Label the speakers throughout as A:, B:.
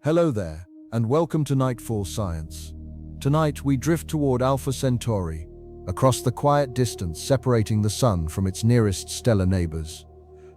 A: Hello there, and welcome to Nightfall Science. Tonight we drift toward Alpha Centauri, across the quiet distance separating the Sun from its nearest stellar neighbors.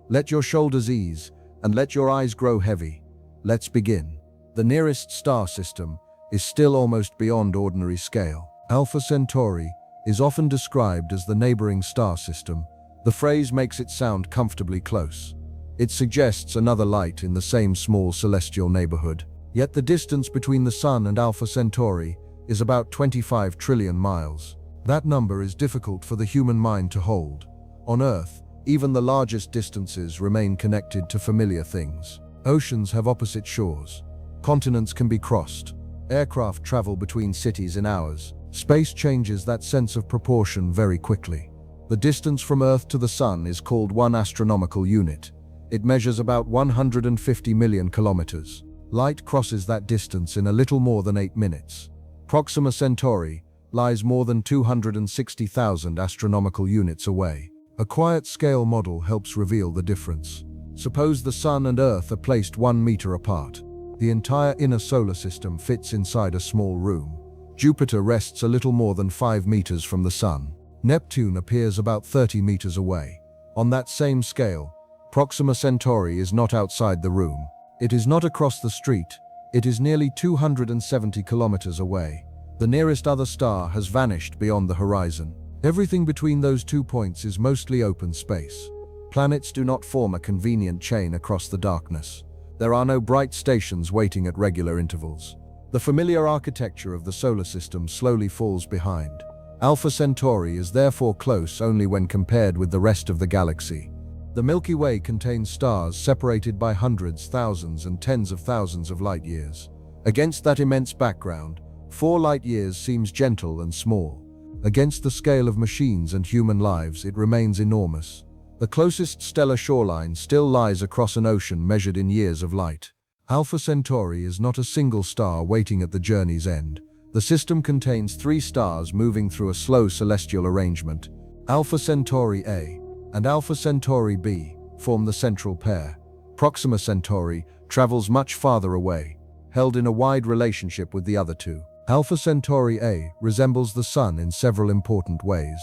A: Let your shoulders ease, and let your eyes grow heavy. Let's begin. The nearest star system is still almost beyond ordinary scale. Alpha Centauri is often described as the neighboring star system. The phrase makes it sound comfortably close. It suggests another light in the same small celestial neighborhood. Yet the distance between the Sun and Alpha Centauri is about 25 trillion miles. That number is difficult for the human mind to hold. On Earth, even the largest distances remain connected to familiar things. Oceans have opposite shores. Continents can be crossed. Aircraft travel between cities in hours. Space changes that sense of proportion very quickly. The distance from Earth to the Sun is called one astronomical unit. It measures about 150 million kilometers. Light crosses that distance in a little more than 8 minutes. Proxima Centauri lies more than 260,000 astronomical units away. A quiet scale model helps reveal the difference. Suppose the Sun and Earth are placed 1 meter apart. The entire inner solar system fits inside a small room. Jupiter rests a little more than 5 meters from the Sun. Neptune appears about 30 meters away. On that same scale, Proxima Centauri is not outside the room. It is not across the street. It is nearly 270 kilometers away. The nearest other star has vanished beyond the horizon. Everything between those 2 points is mostly open space. Planets do not form a convenient chain across the darkness. There are no bright stations waiting at regular intervals. The familiar architecture of the solar system slowly falls behind. Alpha Centauri is therefore close only when compared with the rest of the galaxy. The Milky Way contains stars separated by hundreds, thousands, and tens of thousands of light years. Against that immense background, 4 light years seems gentle and small. Against the scale of machines and human lives, it remains enormous. The closest stellar shoreline still lies across an ocean measured in years of light. Alpha Centauri is not a single star waiting at the journey's end. The system contains 3 stars moving through a slow celestial arrangement. Alpha Centauri A and Alpha Centauri B form the central pair. Proxima Centauri travels much farther away, held in a wide relationship with the other 2. Alpha Centauri A resembles the Sun in several important ways.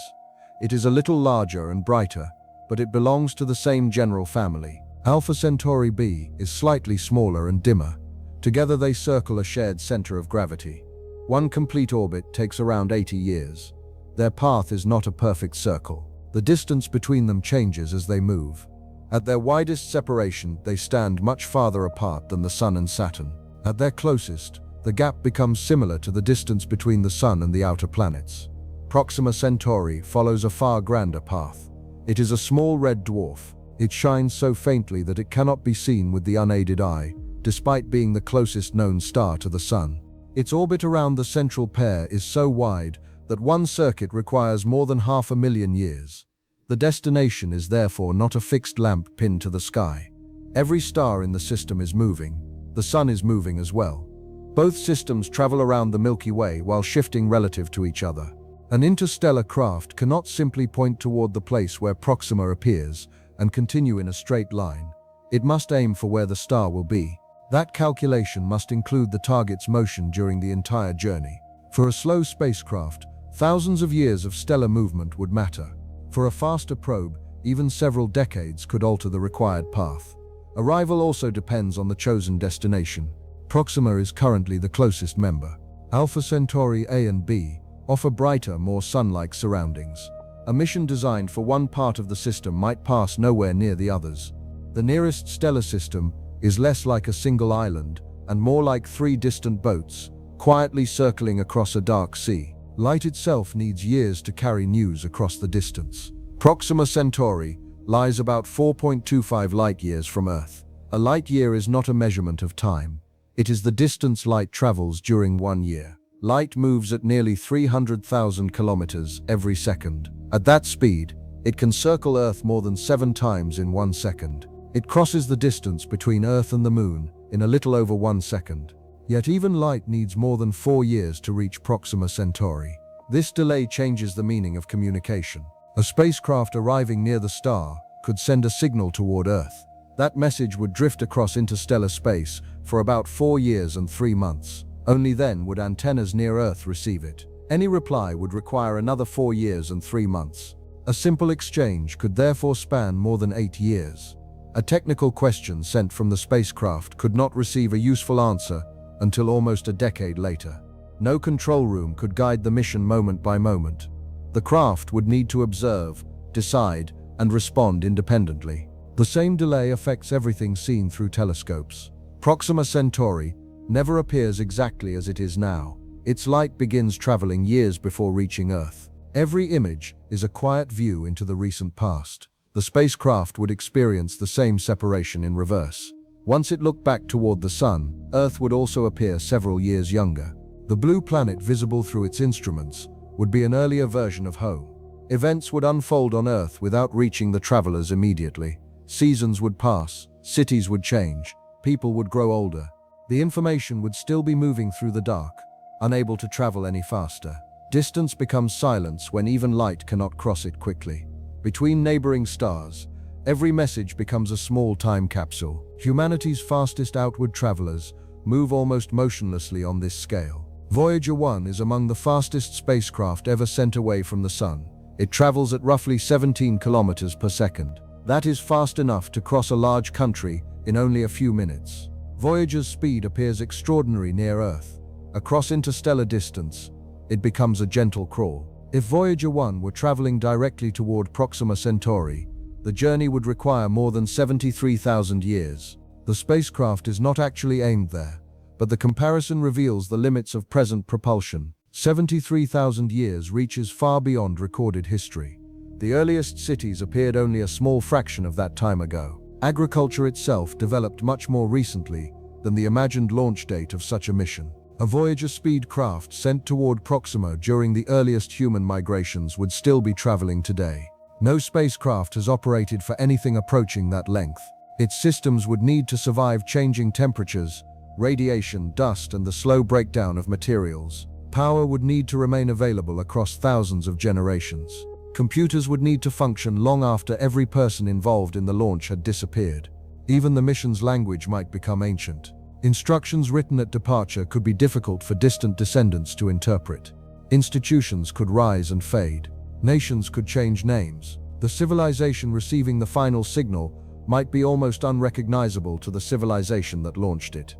A: It is a little larger and brighter, but it belongs to the same general family. Alpha Centauri B is slightly smaller and dimmer. Together they circle a shared center of gravity. One complete orbit takes around 80 years. Their path is not a perfect circle. The distance between them changes as they move. At their widest separation, they stand much farther apart than the Sun and Saturn. At their closest, the gap becomes similar to the distance between the Sun and the outer planets. Proxima Centauri follows a far grander path. It is a small red dwarf. It shines so faintly that it cannot be seen with the unaided eye, despite being the closest known star to the Sun. Its orbit around the central pair is so wide that one circuit requires more than 500,000 years. The destination is therefore not a fixed lamp pinned to the sky. Every star in the system is moving. The Sun is moving as well. Both systems travel around the Milky Way while shifting relative to each other. An interstellar craft cannot simply point toward the place where Proxima appears and continue in a straight line. It must aim for where the star will be. That calculation must include the target's motion during the entire journey. For a slow spacecraft, thousands of years of stellar movement would matter. For a faster probe, even several decades could alter the required path. Arrival also depends on the chosen destination. Proxima is currently the closest member. Alpha Centauri A and B offer brighter, more sun-like surroundings. A mission designed for one part of the system might pass nowhere near the others. The nearest stellar system is less like a single island and more like 3 distant boats, quietly circling across a dark sea. Light itself needs years to carry news across the distance. Proxima Centauri lies about 4.25 light-years from Earth. A light-year is not a measurement of time. It is the distance light travels during 1 year. Light moves at nearly 300,000 kilometers every second. At that speed, it can circle Earth more than 7 times in 1 second. It crosses the distance between Earth and the Moon in a little over 1 second. Yet even light needs more than 4 years to reach Proxima Centauri. This delay changes the meaning of communication. A spacecraft arriving near the star could send a signal toward Earth, That message would drift across interstellar space for about 4 years and 3 months. Only then would antennas near Earth receive it. Any reply would require another 4 years and 3 months. A simple exchange could therefore span more than 8 years. A technical question sent from the spacecraft could not receive a useful answer until almost a decade later. No control room could guide the mission moment by moment. The craft would need to observe, decide, and respond independently. The same delay affects everything seen through telescopes. Proxima Centauri never appears exactly as it is now. Its light begins traveling years before reaching Earth. Every image is a quiet view into the recent past. The spacecraft would experience the same separation in reverse. Once it looked back toward the Sun, Earth would also appear several years younger. The blue planet visible through its instruments would be an earlier version of home. Events would unfold on Earth without reaching the travelers immediately. Seasons would pass, cities would change, people would grow older. The information would still be moving through the dark, unable to travel any faster. Distance becomes silence when even light cannot cross it quickly. Between neighboring stars, every message becomes a small time capsule. Humanity's fastest outward travelers move almost motionlessly on this scale. Voyager 1 is among the fastest spacecraft ever sent away from the Sun. It travels at roughly 17 kilometers per second. That is fast enough to cross a large country in only a few minutes. Voyager's speed appears extraordinary near Earth. Across interstellar distance, it becomes a gentle crawl. If Voyager 1 were traveling directly toward Proxima Centauri, the journey would require more than 73,000 years. The spacecraft is not actually aimed there, but the comparison reveals the limits of present propulsion. 73,000 years reaches far beyond recorded history. The earliest cities appeared only a small fraction of that time ago. Agriculture itself developed much more recently than the imagined launch date of such a mission. A Voyager speed craft sent toward Proxima during the earliest human migrations would still be traveling today. No spacecraft has operated for anything approaching that length. Its systems would need to survive changing temperatures, radiation, dust, and the slow breakdown of materials. Power would need to remain available across thousands of generations. Computers would need to function long after every person involved in the launch had disappeared. Even the mission's language might become ancient. Instructions written at departure could be difficult for distant descendants to interpret. Institutions could rise and fade. Nations could change names. The civilization receiving the final signal might be almost unrecognizable to the civilization that launched it.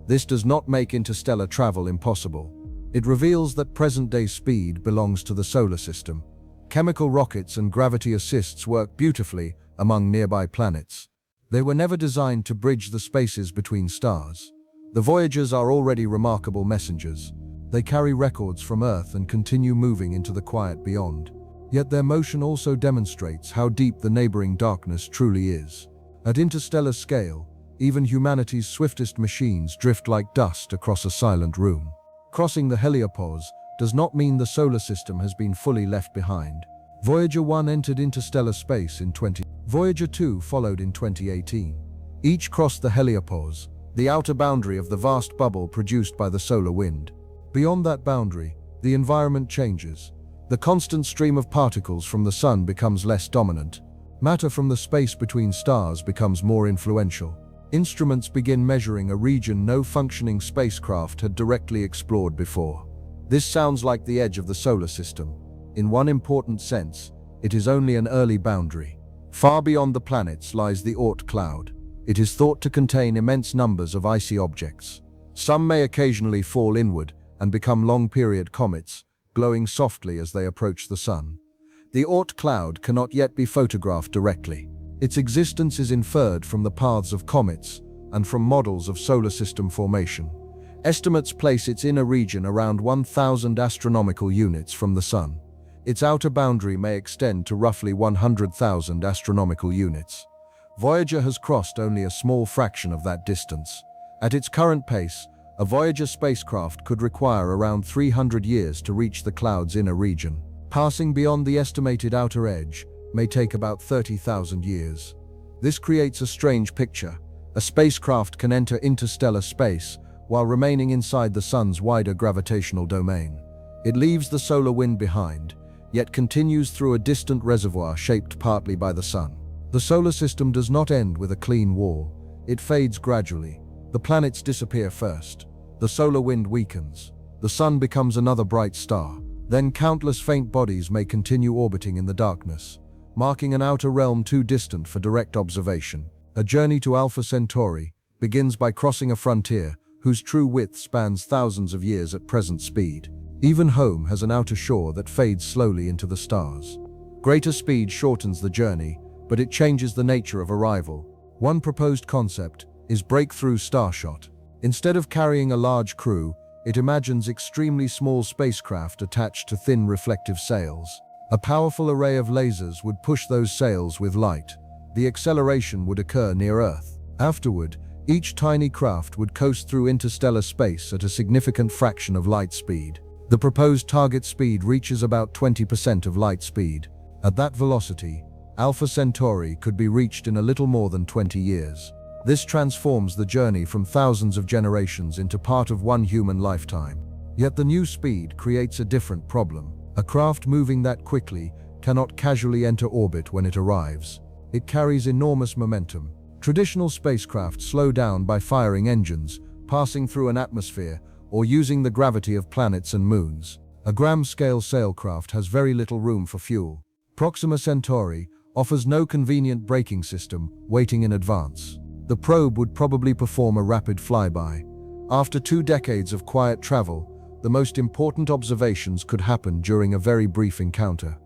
A: This does not make interstellar travel impossible. It reveals that present-day speed belongs to the solar system. Chemical rockets and gravity assists work beautifully among nearby planets. They were never designed to bridge the spaces between stars. The Voyagers are already remarkable messengers. They carry records from Earth and continue moving into the quiet beyond. Yet their motion also demonstrates how deep the neighboring darkness truly is. At interstellar scale, even humanity's swiftest machines drift like dust across a silent room. Crossing the heliopause does not mean the solar system has been fully left behind. Voyager 1 entered interstellar space in Voyager 2 followed in 2018. Each crossed the heliopause, the outer boundary of the vast bubble produced by the solar wind. Beyond that boundary, the environment changes. The constant stream of particles from the Sun becomes less dominant. Matter from the space between stars becomes more influential. Instruments begin measuring a region no functioning spacecraft had directly explored before. This sounds like the edge of the solar system. In one important sense, it is only an early boundary. Far beyond the planets lies the Oort cloud. It is thought to contain immense numbers of icy objects. Some may occasionally fall inward and become long-period comets, glowing softly as they approach the Sun. The Oort cloud cannot yet be photographed directly. Its existence is inferred from the paths of comets and from models of solar system formation. Estimates place its inner region around 1,000 astronomical units from the Sun. Its outer boundary may extend to roughly 100,000 astronomical units. Voyager has crossed only a small fraction of that distance. At its current pace, a Voyager spacecraft could require around 300 years to reach the cloud's inner region. Passing beyond the estimated outer edge may take about 30,000 years. This creates a strange picture. A spacecraft can enter interstellar space while remaining inside the Sun's wider gravitational domain. It leaves the solar wind behind, yet continues through a distant reservoir shaped partly by the Sun. The solar system does not end with a clean wall. It fades gradually. The planets disappear first. The solar wind weakens. The sun becomes another bright star. Then countless faint bodies may continue orbiting in the darkness, marking an outer realm too distant for direct observation. A journey to Alpha Centauri begins by crossing a frontier whose true width spans thousands of years at present speed. Even home has an outer shore that fades slowly into the stars. Greater speed shortens the journey, but it changes the nature of arrival. One proposed concept is breakthrough starshot. Instead of carrying a large crew, it imagines extremely small spacecraft attached to thin reflective sails. A powerful array of lasers would push those sails with light. The acceleration would occur near Earth. Afterward, each tiny craft would coast through interstellar space at a significant fraction of light speed. The proposed target speed reaches about 20% of light speed. At that velocity, Alpha Centauri could be reached in a little more than 20 years. This transforms the journey from thousands of generations into part of one human lifetime. Yet the new speed creates a different problem. A craft moving that quickly cannot casually enter orbit when it arrives. It carries enormous momentum. Traditional spacecraft slow down by firing engines, passing through an atmosphere, or using the gravity of planets and moons. A gram-scale sailcraft has very little room for fuel. Proxima Centauri offers no convenient braking system, waiting in advance. The probe would probably perform a rapid flyby. After 2 decades of quiet travel, the most important observations could happen during a very brief encounter.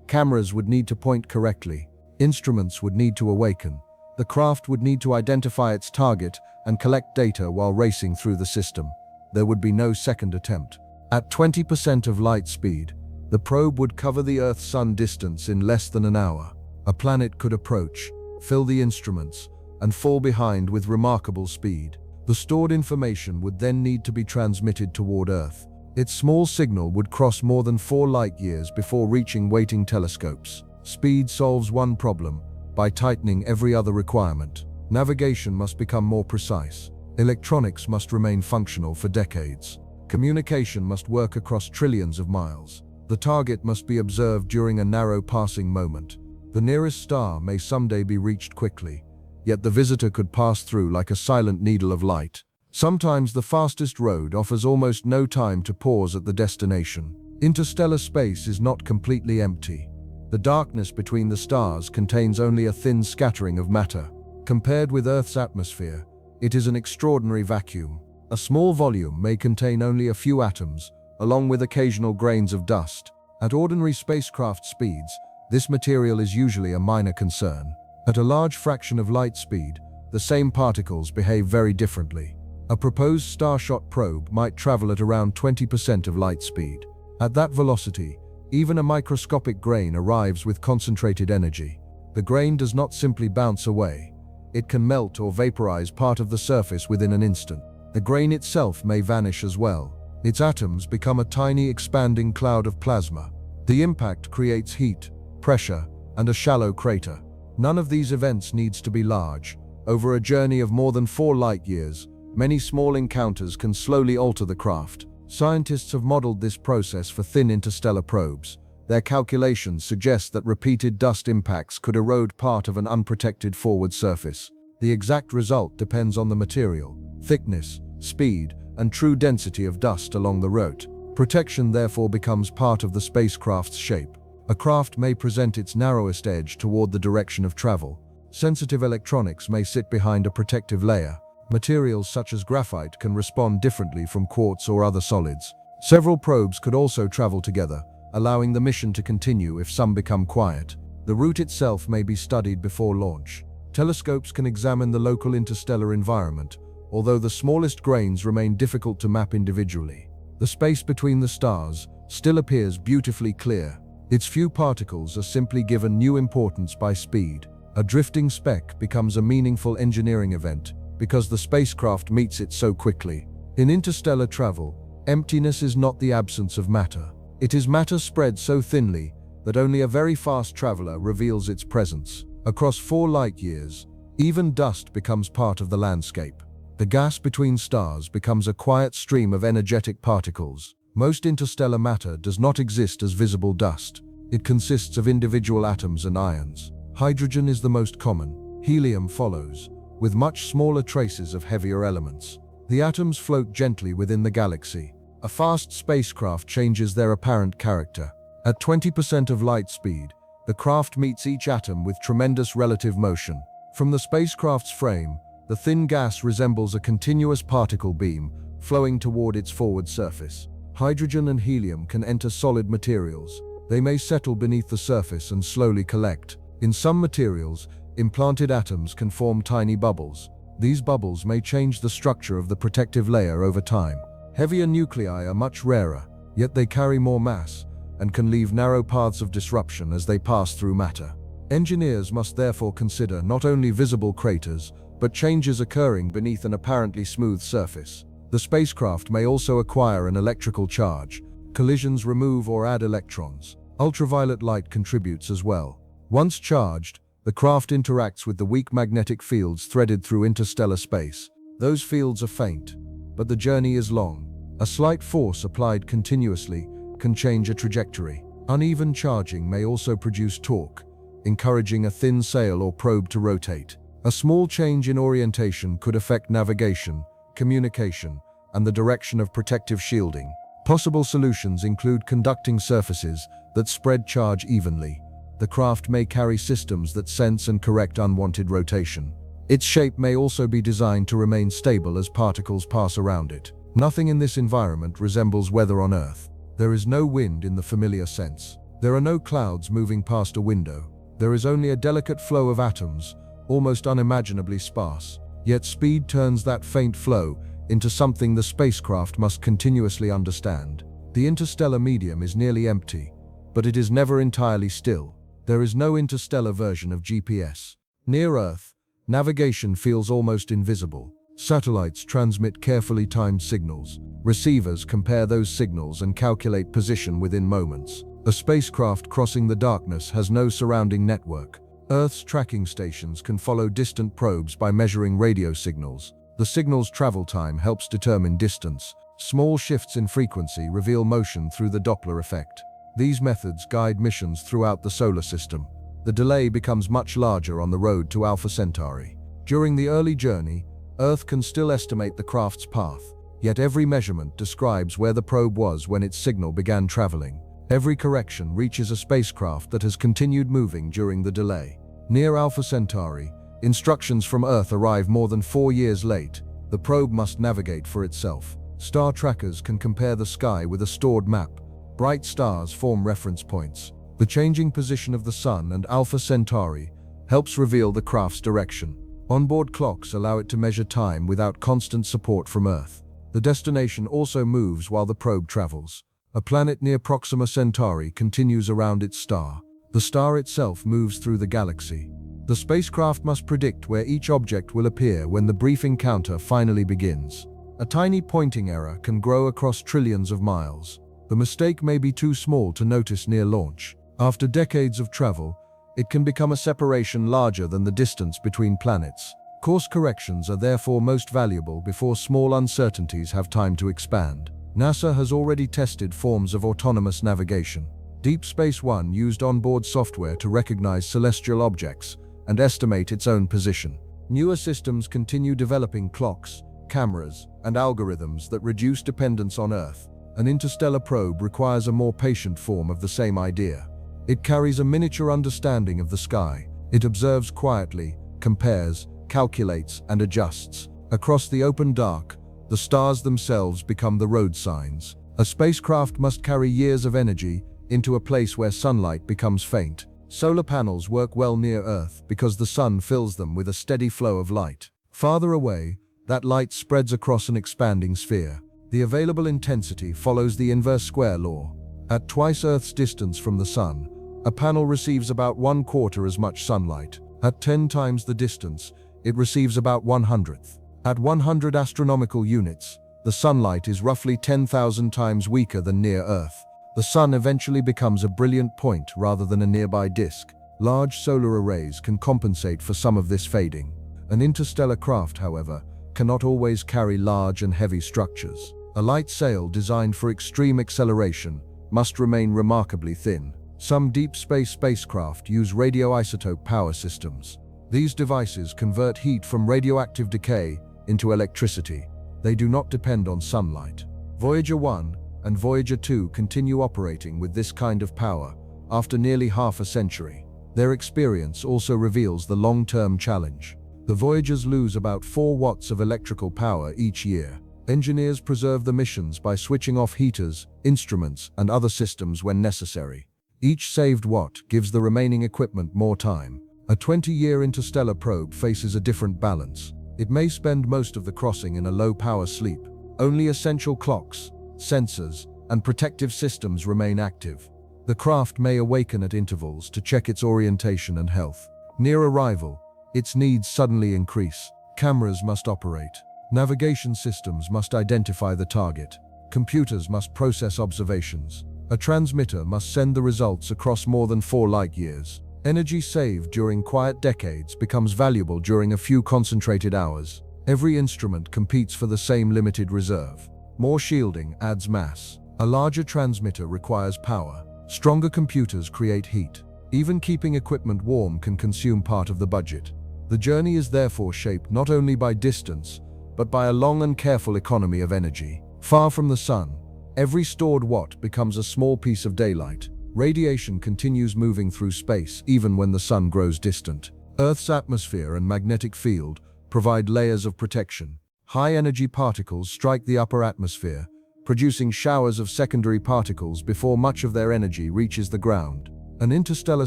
A: Cameras would need to point correctly. Instruments would need to awaken. The craft would need to identify its target and collect data while racing through the system. There would be no second attempt. At 20% of light speed, the probe would cover the Earth-Sun distance in less than an hour. A planet could approach, fill the instruments, and fall behind with remarkable speed. The stored information would then need to be transmitted toward Earth. Its small signal would cross more than 4 light-years before reaching waiting telescopes. Speed solves one problem by tightening every other requirement. Navigation must become more precise. Electronics must remain functional for decades. Communication must work across trillions of miles. The target must be observed during a narrow passing moment. The nearest star may someday be reached quickly, yet the visitor could pass through like a silent needle of light. Sometimes the fastest road offers almost no time to pause at the destination. Interstellar space is not completely empty. The darkness between the stars contains only a thin scattering of matter. Compared with Earth's atmosphere, it is an extraordinary vacuum. A small volume may contain only a few atoms, along with occasional grains of dust. At ordinary spacecraft speeds, this material is usually a minor concern. At a large fraction of light speed, the same particles behave very differently. A proposed starshot probe might travel at around 20% of light speed. At that velocity, even a microscopic grain arrives with concentrated energy. The grain does not simply bounce away. It can melt or vaporize part of the surface within an instant. The grain itself may vanish as well. Its atoms become a tiny expanding cloud of plasma. The impact creates heat, pressure, and a shallow crater. None of these events needs to be large. Over a journey of more than 4 light-years, many small encounters can slowly alter the craft. Scientists have modeled this process for thin interstellar probes. Their calculations suggest that repeated dust impacts could erode part of an unprotected forward surface. The exact result depends on the material, thickness, speed, and true density of dust along the route. Protection therefore becomes part of the spacecraft's shape. A craft may present its narrowest edge toward the direction of travel. Sensitive electronics may sit behind a protective layer. Materials such as graphite can respond differently from quartz or other solids. Several probes could also travel together, allowing the mission to continue if some become quiet. The route itself may be studied before launch. Telescopes can examine the local interstellar environment, although the smallest grains remain difficult to map individually. The space between the stars still appears beautifully clear. Its few particles are simply given new importance by speed. A drifting speck becomes a meaningful engineering event because the spacecraft meets it so quickly. In interstellar travel, emptiness is not the absence of matter. It is matter spread so thinly that only a very fast traveler reveals its presence. Across 4 light-years, even dust becomes part of the landscape. The gas between stars becomes a quiet stream of energetic particles. Most interstellar matter does not exist as visible dust. It consists of individual atoms and ions. Hydrogen is the most common. Helium follows, with much smaller traces of heavier elements. The atoms float gently within the galaxy. A fast spacecraft changes their apparent character. At 20% of light speed, the craft meets each atom with tremendous relative motion. From the spacecraft's frame, the thin gas resembles a continuous particle beam flowing toward its forward surface. Hydrogen and helium can enter solid materials. They may settle beneath the surface and slowly collect. In some materials, implanted atoms can form tiny bubbles. These bubbles may change the structure of the protective layer over time. Heavier nuclei are much rarer, yet they carry more mass and can leave narrow paths of disruption as they pass through matter. Engineers must therefore consider not only visible craters, but changes occurring beneath an apparently smooth surface. The spacecraft may also acquire an electrical charge. Collisions remove or add electrons. Ultraviolet light contributes as well. Once charged, the craft interacts with the weak magnetic fields threaded through interstellar space. Those fields are faint, but the journey is long. A slight force applied continuously can change a trajectory. Uneven charging may also produce torque, encouraging a thin sail or probe to rotate. A small change in orientation could affect navigation, communication, and the direction of protective shielding. Possible solutions include conducting surfaces that spread charge evenly. The craft may carry systems that sense and correct unwanted rotation. Its shape may also be designed to remain stable as particles pass around it. Nothing in this environment resembles weather on Earth. There is no wind in the familiar sense. There are no clouds moving past a window. There is only a delicate flow of atoms, almost unimaginably sparse. Yet speed turns that faint flow into something the spacecraft must continuously understand. The interstellar medium is nearly empty, but it is never entirely still. There is no interstellar version of GPS. Near Earth, navigation feels almost invisible. Satellites transmit carefully timed signals. Receivers compare those signals and calculate position within moments. A spacecraft crossing the darkness has no surrounding network. Earth's tracking stations can follow distant probes by measuring radio signals. The signal's travel time helps determine distance. Small shifts in frequency reveal motion through the Doppler effect. These methods guide missions throughout the solar system. The delay becomes much larger on the road to Alpha Centauri. During the early journey, Earth can still estimate the craft's path, yet every measurement describes where the probe was when its signal began traveling. Every correction reaches a spacecraft that has continued moving during the delay. Near Alpha Centauri, instructions from Earth arrive more than 4 years late. The probe must navigate for itself. Star trackers can compare the sky with a stored map. Bright stars form reference points. The changing position of the Sun and Alpha Centauri helps reveal the craft's direction. Onboard clocks allow it to measure time without constant support from Earth. The destination also moves while the probe travels. A planet near Proxima Centauri continues around its star. The star itself moves through the galaxy. The spacecraft must predict where each object will appear when the brief encounter finally begins. A tiny pointing error can grow across trillions of miles. The mistake may be too small to notice near launch. After decades of travel, it can become a separation larger than the distance between planets. Course corrections are therefore most valuable before small uncertainties have time to expand. NASA has already tested forms of autonomous navigation. Deep Space One used onboard software to recognize celestial objects and estimate its own position. Newer systems continue developing clocks, cameras, and algorithms that reduce dependence on Earth. An interstellar probe requires a more patient form of the same idea. It carries a miniature understanding of the sky. It observes quietly, compares, calculates, and adjusts. Across the open dark, the stars themselves become the road signs. A spacecraft must carry years of energy into a place where sunlight becomes faint. Solar panels work well near Earth because the sun fills them with a steady flow of light. Farther away, that light spreads across an expanding sphere. The available intensity follows the inverse square law. At twice Earth's distance from the sun, a panel receives about 1/4 as much sunlight. At 10 times the distance, it receives about 1/100th. At 100 astronomical units, the sunlight is roughly 10,000 times weaker than near Earth. The sun eventually becomes a brilliant point rather than a nearby disk. Large solar arrays can compensate for some of this fading. An interstellar craft, however, cannot always carry large and heavy structures. A light sail designed for extreme acceleration must remain remarkably thin. Some deep space spacecraft use radioisotope power systems. These devices convert heat from radioactive decay into electricity. They do not depend on sunlight. Voyager 1 and Voyager 2 continue operating with this kind of power after nearly half a century. Their experience also reveals the long-term challenge. The Voyagers lose about 4 watts of electrical power each year. Engineers preserve the missions by switching off heaters, instruments, and other systems when necessary. Each saved watt gives the remaining equipment more time. A 20-year interstellar probe faces a different balance. It may spend most of the crossing in a low-power sleep. Only essential clocks, sensors, and protective systems remain active. The craft may awaken at intervals to check its orientation and health. Near arrival, its needs suddenly increase. Cameras must operate. Navigation systems must identify the target. Computers must process observations. A transmitter must send the results across more than 4 light-years. Energy saved during quiet decades becomes valuable during a few concentrated hours. Every instrument competes for the same limited reserve. More shielding adds mass. A larger transmitter requires power. Stronger computers create heat. Even keeping equipment warm can consume part of the budget. The journey is therefore shaped not only by distance, but by a long and careful economy of energy. Far from the sun, every stored watt becomes a small piece of daylight. Radiation continues moving through space even when the sun grows distant. Earth's atmosphere and magnetic field provide layers of protection. High-energy particles strike the upper atmosphere, producing showers of secondary particles before much of their energy reaches the ground. An interstellar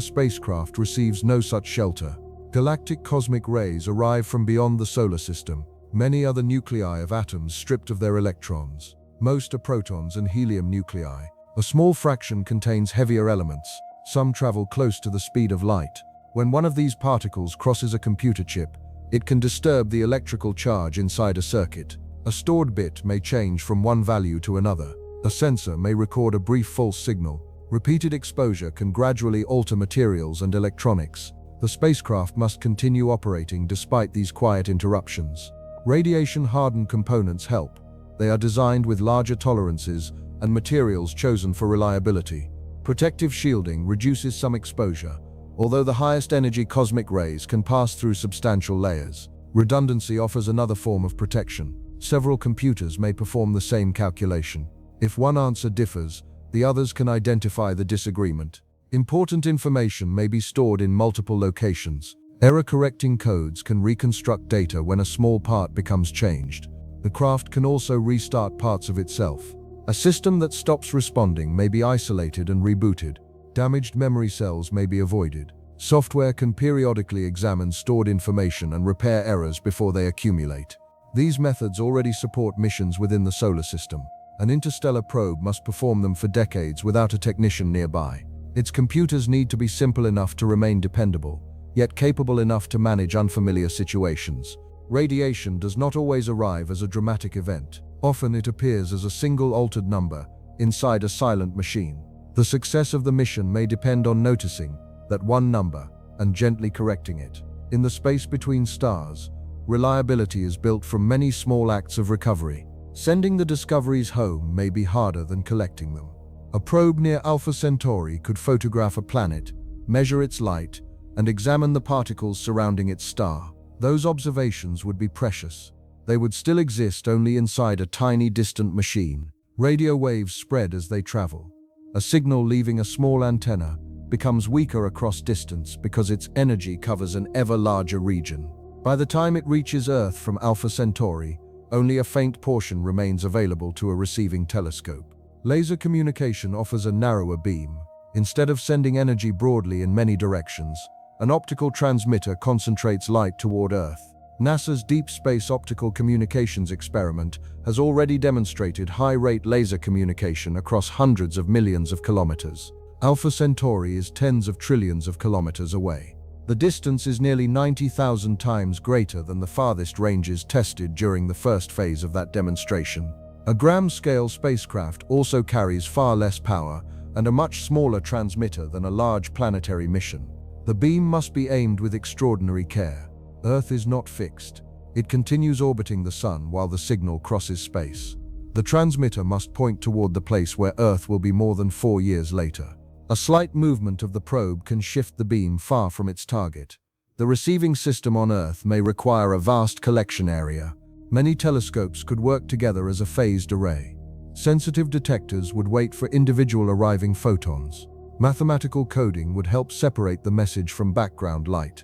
A: spacecraft receives no such shelter. Galactic cosmic rays arrive from beyond the solar system. Many are the nuclei of atoms stripped of their electrons. Most are protons and helium nuclei. A small fraction contains heavier elements. Some travel close to the speed of light. When one of these particles crosses a computer chip, it can disturb the electrical charge inside a circuit. A stored bit may change from one value to another. A sensor may record a brief false signal. Repeated exposure can gradually alter materials and electronics. The spacecraft must continue operating despite these quiet interruptions. Radiation-hardened components help. They are designed with larger tolerances and materials chosen for reliability. Protective shielding reduces some exposure, although the highest energy cosmic rays can pass through substantial layers. Redundancy offers another form of protection. Several computers may perform the same calculation. If one answer differs, the others can identify the disagreement. Important information may be stored in multiple locations. Error-correcting codes can reconstruct data when a small part becomes changed. The craft can also restart parts of itself. A system that stops responding may be isolated and rebooted. Damaged memory cells may be avoided. Software can periodically examine stored information and repair errors before they accumulate. These methods already support missions within the solar system. An interstellar probe must perform them for decades without a technician nearby. Its computers need to be simple enough to remain dependable, yet capable enough to manage unfamiliar situations. Radiation does not always arrive as a dramatic event. Often it appears as a single altered number inside a silent machine. The success of the mission may depend on noticing that one number and gently correcting it. In the space between stars, reliability is built from many small acts of recovery. Sending the discoveries home may be harder than collecting them. A probe near Alpha Centauri could photograph a planet, measure its light, and examine the particles surrounding its star. Those observations would be precious. They would still exist only inside a tiny distant machine. Radio waves spread as they travel. A signal leaving a small antenna becomes weaker across distance because its energy covers an ever larger region. By the time it reaches Earth from Alpha Centauri, only a faint portion remains available to a receiving telescope. Laser communication offers a narrower beam. Instead of sending energy broadly in many directions, an optical transmitter concentrates light toward Earth. NASA's Deep Space Optical Communications experiment has already demonstrated high-rate laser communication across hundreds of millions of kilometers. Alpha Centauri is tens of trillions of kilometers away. The distance is nearly 90,000 times greater than the farthest ranges tested during the first phase of that demonstration. A gram-scale spacecraft also carries far less power and a much smaller transmitter than a large planetary mission. The beam must be aimed with extraordinary care. Earth is not fixed. It continues orbiting the Sun while the signal crosses space. The transmitter must point toward the place where Earth will be more than 4 years later. A slight movement of the probe can shift the beam far from its target. The receiving system on Earth may require a vast collection area. Many telescopes could work together as a phased array. Sensitive detectors would wait for individual arriving photons. Mathematical coding would help separate the message from background light.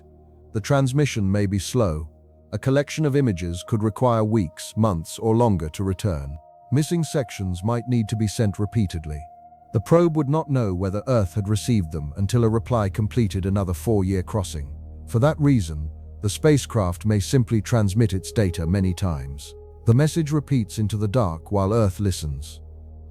A: The transmission may be slow. A collection of images could require weeks, months, or longer to return. Missing sections might need to be sent repeatedly. The probe would not know whether Earth had received them until a reply completed another 4-year crossing. For that reason, the spacecraft may simply transmit its data many times. The message repeats into the dark while Earth listens.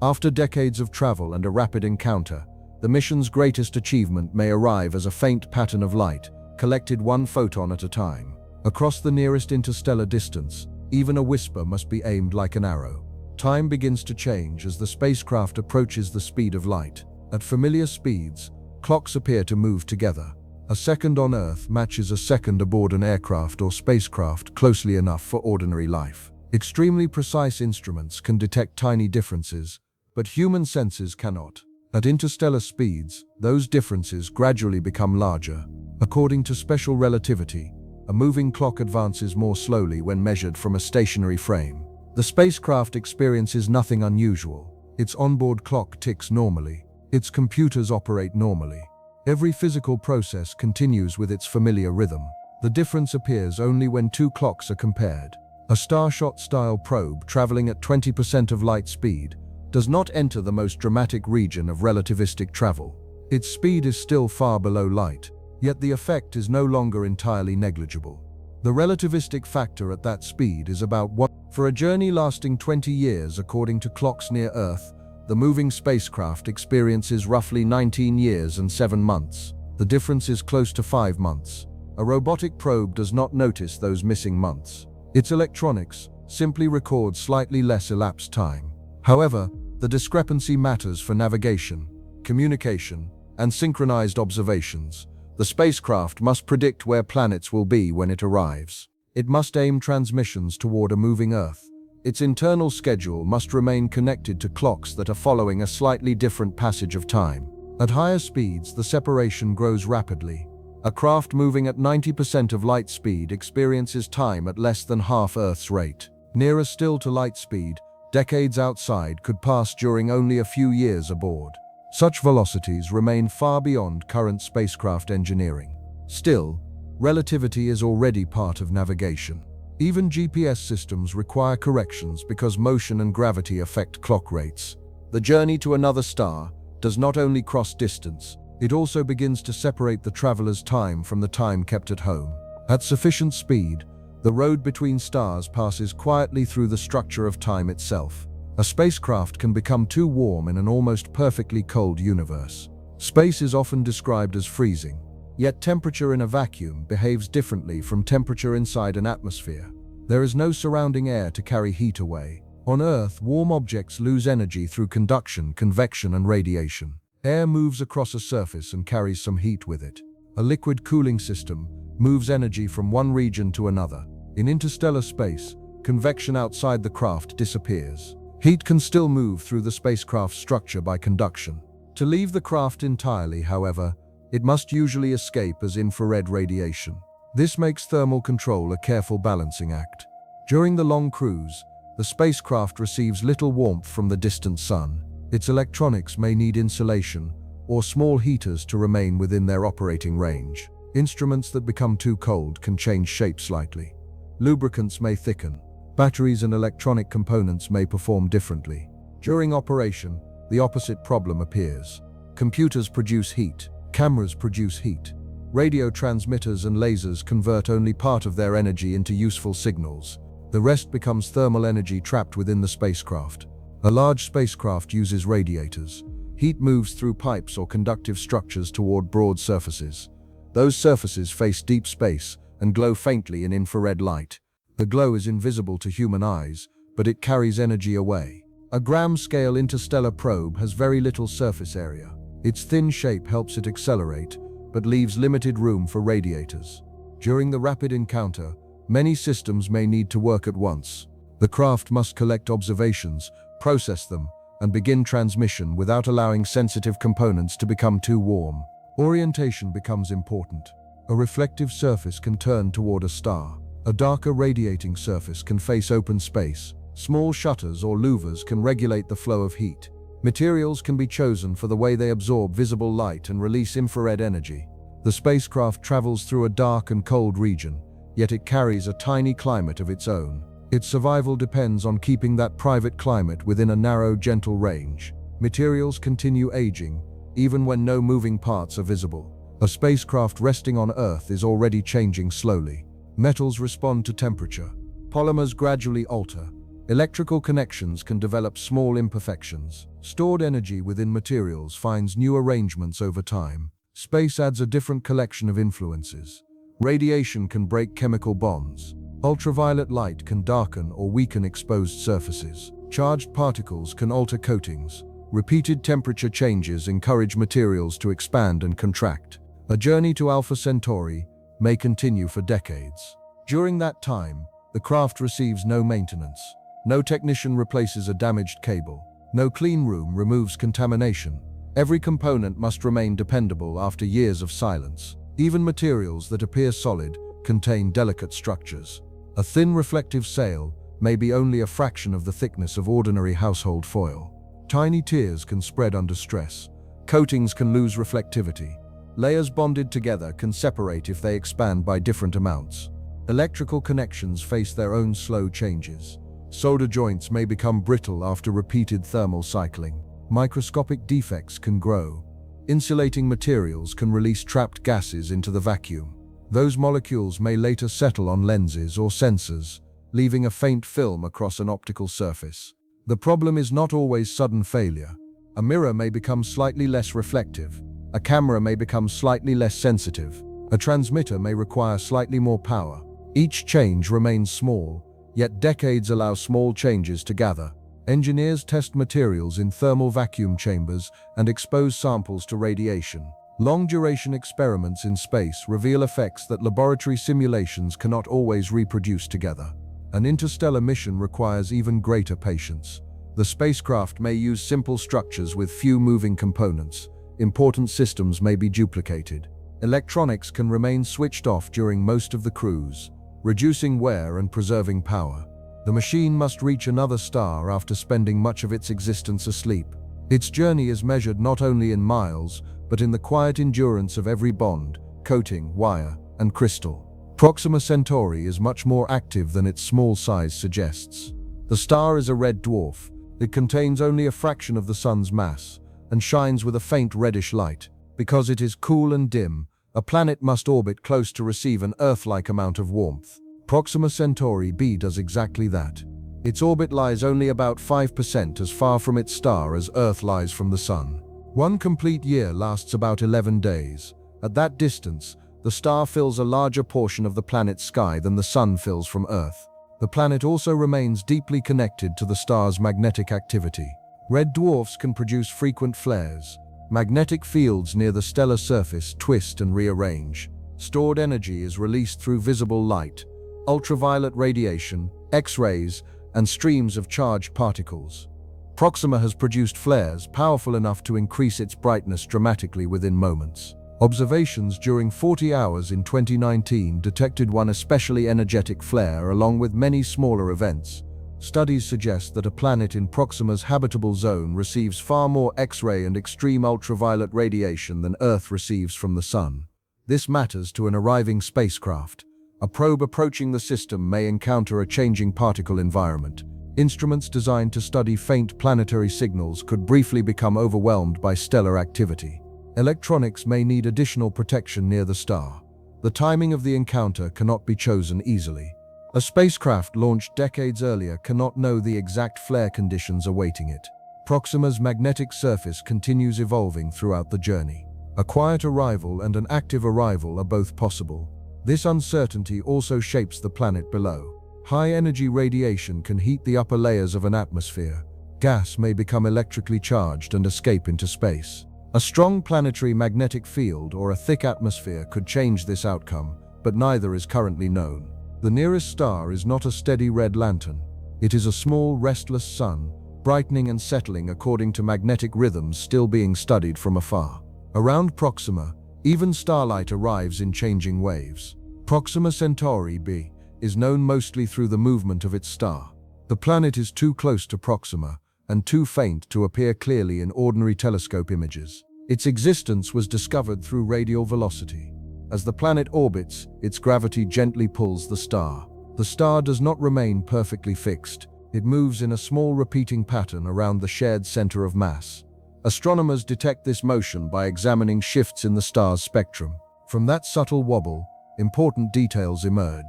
A: After decades of travel and a rapid encounter, the mission's greatest achievement may arrive as a faint pattern of light, collected one photon at a time. Across the nearest interstellar distance, even a whisper must be aimed like an arrow. Time begins to change as the spacecraft approaches the speed of light. At familiar speeds, clocks appear to move together. A second on Earth matches a second aboard an aircraft or spacecraft closely enough for ordinary life. Extremely precise instruments can detect tiny differences, but human senses cannot. At interstellar speeds, those differences gradually become larger. According to special relativity, a moving clock advances more slowly when measured from a stationary frame. The spacecraft experiences nothing unusual. Its onboard clock ticks normally. Its computers operate normally. Every physical process continues with its familiar rhythm. The difference appears only when two clocks are compared. A Starshot-style probe traveling at 20% of light speed does not enter the most dramatic region of relativistic travel. Its speed is still far below light, yet the effect is no longer entirely negligible. The relativistic factor at that speed is about 1. For a journey lasting 20 years according to clocks near Earth, the moving spacecraft experiences roughly 19 years and 7 months. The difference is close to 5 months. A robotic probe does not notice those missing months. Its electronics simply record slightly less elapsed time. However, the discrepancy matters for navigation, communication, and synchronized observations. The spacecraft must predict where planets will be when it arrives. It must aim transmissions toward a moving Earth. Its internal schedule must remain connected to clocks that are following a slightly different passage of time. At higher speeds, the separation grows rapidly. A craft moving at 90% of light speed experiences time at less than half Earth's rate. Nearer still to light speed, decades outside could pass during only a few years aboard. Such velocities remain far beyond current spacecraft engineering. Still, relativity is already part of navigation. Even GPS systems require corrections because motion and gravity affect clock rates. The journey to another star does not only cross distance, it also begins to separate the traveler's time from the time kept at home. At sufficient speed, the road between stars passes quietly through the structure of time itself. A spacecraft can become too warm in an almost perfectly cold universe. Space is often described as freezing, yet temperature in a vacuum behaves differently from temperature inside an atmosphere. There is no surrounding air to carry heat away. On Earth, warm objects lose energy through conduction, convection, and radiation. Air moves across a surface and carries some heat with it. A liquid cooling system moves energy from one region to another. In interstellar space, convection outside the craft disappears. Heat can still move through the spacecraft's structure by conduction. To leave the craft entirely, however, it must usually escape as infrared radiation. This makes thermal control a careful balancing act. During the long cruise, the spacecraft receives little warmth from the distant sun. Its electronics may need insulation or small heaters to remain within their operating range. Instruments that become too cold can change shape slightly. Lubricants may thicken. Batteries and electronic components may perform differently. During operation, the opposite problem appears. Computers produce heat. Cameras produce heat. Radio transmitters and lasers convert only part of their energy into useful signals. The rest becomes thermal energy trapped within the spacecraft. A large spacecraft uses radiators. Heat moves through pipes or conductive structures toward broad surfaces. Those surfaces face deep space and glow faintly in infrared light. The glow is invisible to human eyes, but it carries energy away. A gram-scale interstellar probe has very little surface area. Its thin shape helps it accelerate, but leaves limited room for radiators. During the rapid encounter, many systems may need to work at once. The craft must collect observations, process them, and begin transmission without allowing sensitive components to become too warm. Orientation becomes important. A reflective surface can turn toward a star. A darker radiating surface can face open space. Small shutters or louvers can regulate the flow of heat. Materials can be chosen for the way they absorb visible light and release infrared energy. The spacecraft travels through a dark and cold region, yet it carries a tiny climate of its own. Its survival depends on keeping that private climate within a narrow, gentle range. Materials continue aging, even when no moving parts are visible. A spacecraft resting on Earth is already changing slowly. Metals respond to temperature. Polymers gradually alter. Electrical connections can develop small imperfections. Stored energy within materials finds new arrangements over time. Space adds a different collection of influences. Radiation can break chemical bonds. Ultraviolet light can darken or weaken exposed surfaces. Charged particles can alter coatings. Repeated temperature changes encourage materials to expand and contract. A journey to Alpha Centauri may continue for decades. During that time, the craft receives no maintenance. No technician replaces a damaged cable. No clean room removes contamination. Every component must remain dependable after years of silence. Even materials that appear solid contain delicate structures. A thin reflective sail may be only a fraction of the thickness of ordinary household foil. Tiny tears can spread under stress. Coatings can lose reflectivity. Layers bonded together can separate if they expand by different amounts. Electrical connections face their own slow changes. Solder joints may become brittle after repeated thermal cycling. Microscopic defects can grow. Insulating materials can release trapped gases into the vacuum. Those molecules may later settle on lenses or sensors, leaving a faint film across an optical surface. The problem is not always sudden failure. A mirror may become slightly less reflective. A camera may become slightly less sensitive. A transmitter may require slightly more power. Each change remains small, yet decades allow small changes to gather. Engineers test materials in thermal vacuum chambers and expose samples to radiation. Long-duration experiments in space reveal effects that laboratory simulations cannot always reproduce together. An interstellar mission requires even greater patience. The spacecraft may use simple structures with few moving components. Important systems may be duplicated. Electronics can remain switched off during most of the cruise, reducing wear and preserving power. The machine must reach another star after spending much of its existence asleep. Its journey is measured not only in miles, but in the quiet endurance of every bond, coating, wire, and crystal. Proxima Centauri is much more active than its small size suggests. The star is a red dwarf. It contains only a fraction of the Sun's mass, and shines with a faint reddish light. Because it is cool and dim, a planet must orbit close to receive an Earth-like amount of warmth. Proxima Centauri b does exactly that. Its orbit lies only about 5% as far from its star as Earth lies from the Sun. One complete year lasts about 11 days. At that distance, the star fills a larger portion of the planet's sky than the Sun fills from Earth. The planet also remains deeply connected to the star's magnetic activity. Red dwarfs can produce frequent flares. Magnetic fields near the stellar surface twist and rearrange. Stored energy is released through visible light, ultraviolet radiation, X-rays, and streams of charged particles. Proxima has produced flares powerful enough to increase its brightness dramatically within moments. Observations during 40 hours in 2019 detected one especially energetic flare along with many smaller events. Studies suggest that a planet in Proxima's habitable zone receives far more X-ray and extreme ultraviolet radiation than Earth receives from the Sun. This matters to an arriving spacecraft. A probe approaching the system may encounter a changing particle environment. Instruments designed to study faint planetary signals could briefly become overwhelmed by stellar activity. Electronics may need additional protection near the star. The timing of the encounter cannot be chosen easily. A spacecraft launched decades earlier cannot know the exact flare conditions awaiting it. Proxima's magnetic surface continues evolving throughout the journey. A quiet arrival and an active arrival are both possible. This uncertainty also shapes the planet below. High-energy radiation can heat the upper layers of an atmosphere. Gas may become electrically charged and escape into space. A strong planetary magnetic field or a thick atmosphere could change this outcome, but neither is currently known. The nearest star is not a steady red lantern. It is a small, restless sun, brightening and settling according to magnetic rhythms still being studied from afar. Around Proxima, even starlight arrives in changing waves. Proxima Centauri b is known mostly through the movement of its star. The planet is too close to Proxima and too faint to appear clearly in ordinary telescope images. Its existence was discovered through radial velocity. As the planet orbits, its gravity gently pulls the star. The star does not remain perfectly fixed. It moves in a small repeating pattern around the shared center of mass. Astronomers detect this motion by examining shifts in the star's spectrum. From that subtle wobble, important details emerge.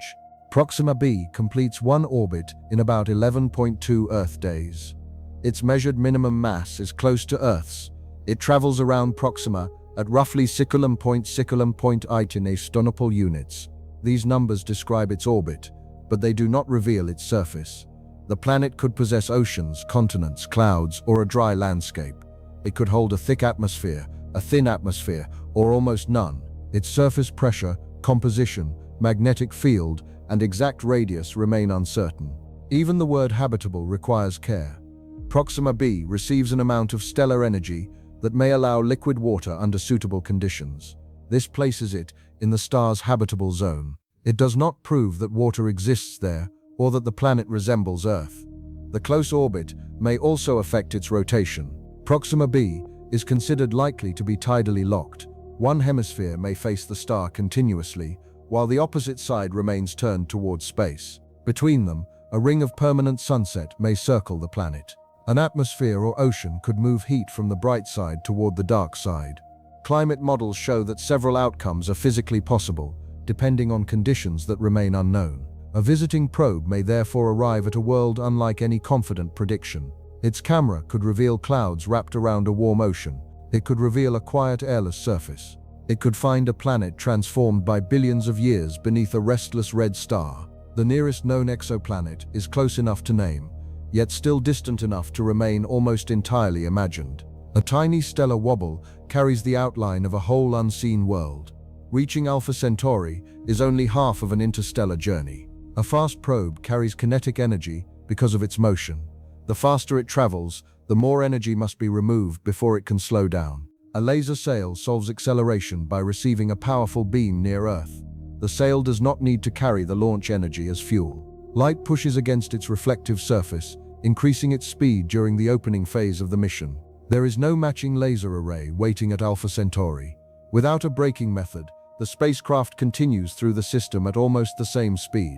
A: Proxima b completes one orbit in about 11.2 Earth days. Its measured minimum mass is close to Earth's. It travels around Proxima at roughly siculum point in astronomical units. These numbers describe its orbit, but they do not reveal its surface. The planet could possess oceans, continents, clouds, or a dry landscape. It could hold a thick atmosphere, a thin atmosphere, or almost none. Its surface pressure, composition, magnetic field, and exact radius remain uncertain. Even the word habitable requires care. Proxima b receives an amount of stellar energy that may allow liquid water under suitable conditions. This places it in the star's habitable zone. It does not prove that water exists there or that the planet resembles Earth. The close orbit may also affect its rotation. Proxima b is considered likely to be tidally locked. One hemisphere may face the star continuously, while the opposite side remains turned towards space. Between them, a ring of permanent sunset may circle the planet. An atmosphere or ocean could move heat from the bright side toward the dark side. Climate models show that several outcomes are physically possible, depending on conditions that remain unknown. A visiting probe may therefore arrive at a world unlike any confident prediction. Its camera could reveal clouds wrapped around a warm ocean. It could reveal a quiet, airless surface. It could find a planet transformed by billions of years beneath a restless red star. The nearest known exoplanet is close enough to name, yet still distant enough to remain almost entirely imagined. A tiny stellar wobble carries the outline of a whole unseen world. Reaching Alpha Centauri is only half of an interstellar journey. A fast probe carries kinetic energy because of its motion. The faster it travels, the more energy must be removed before it can slow down. A laser sail solves acceleration by receiving a powerful beam near Earth. The sail does not need to carry the launch energy as fuel. Light pushes against its reflective surface, increasing its speed during the opening phase of the mission. There is no matching laser array waiting at Alpha Centauri. Without a braking method, the spacecraft continues through the system at almost the same speed.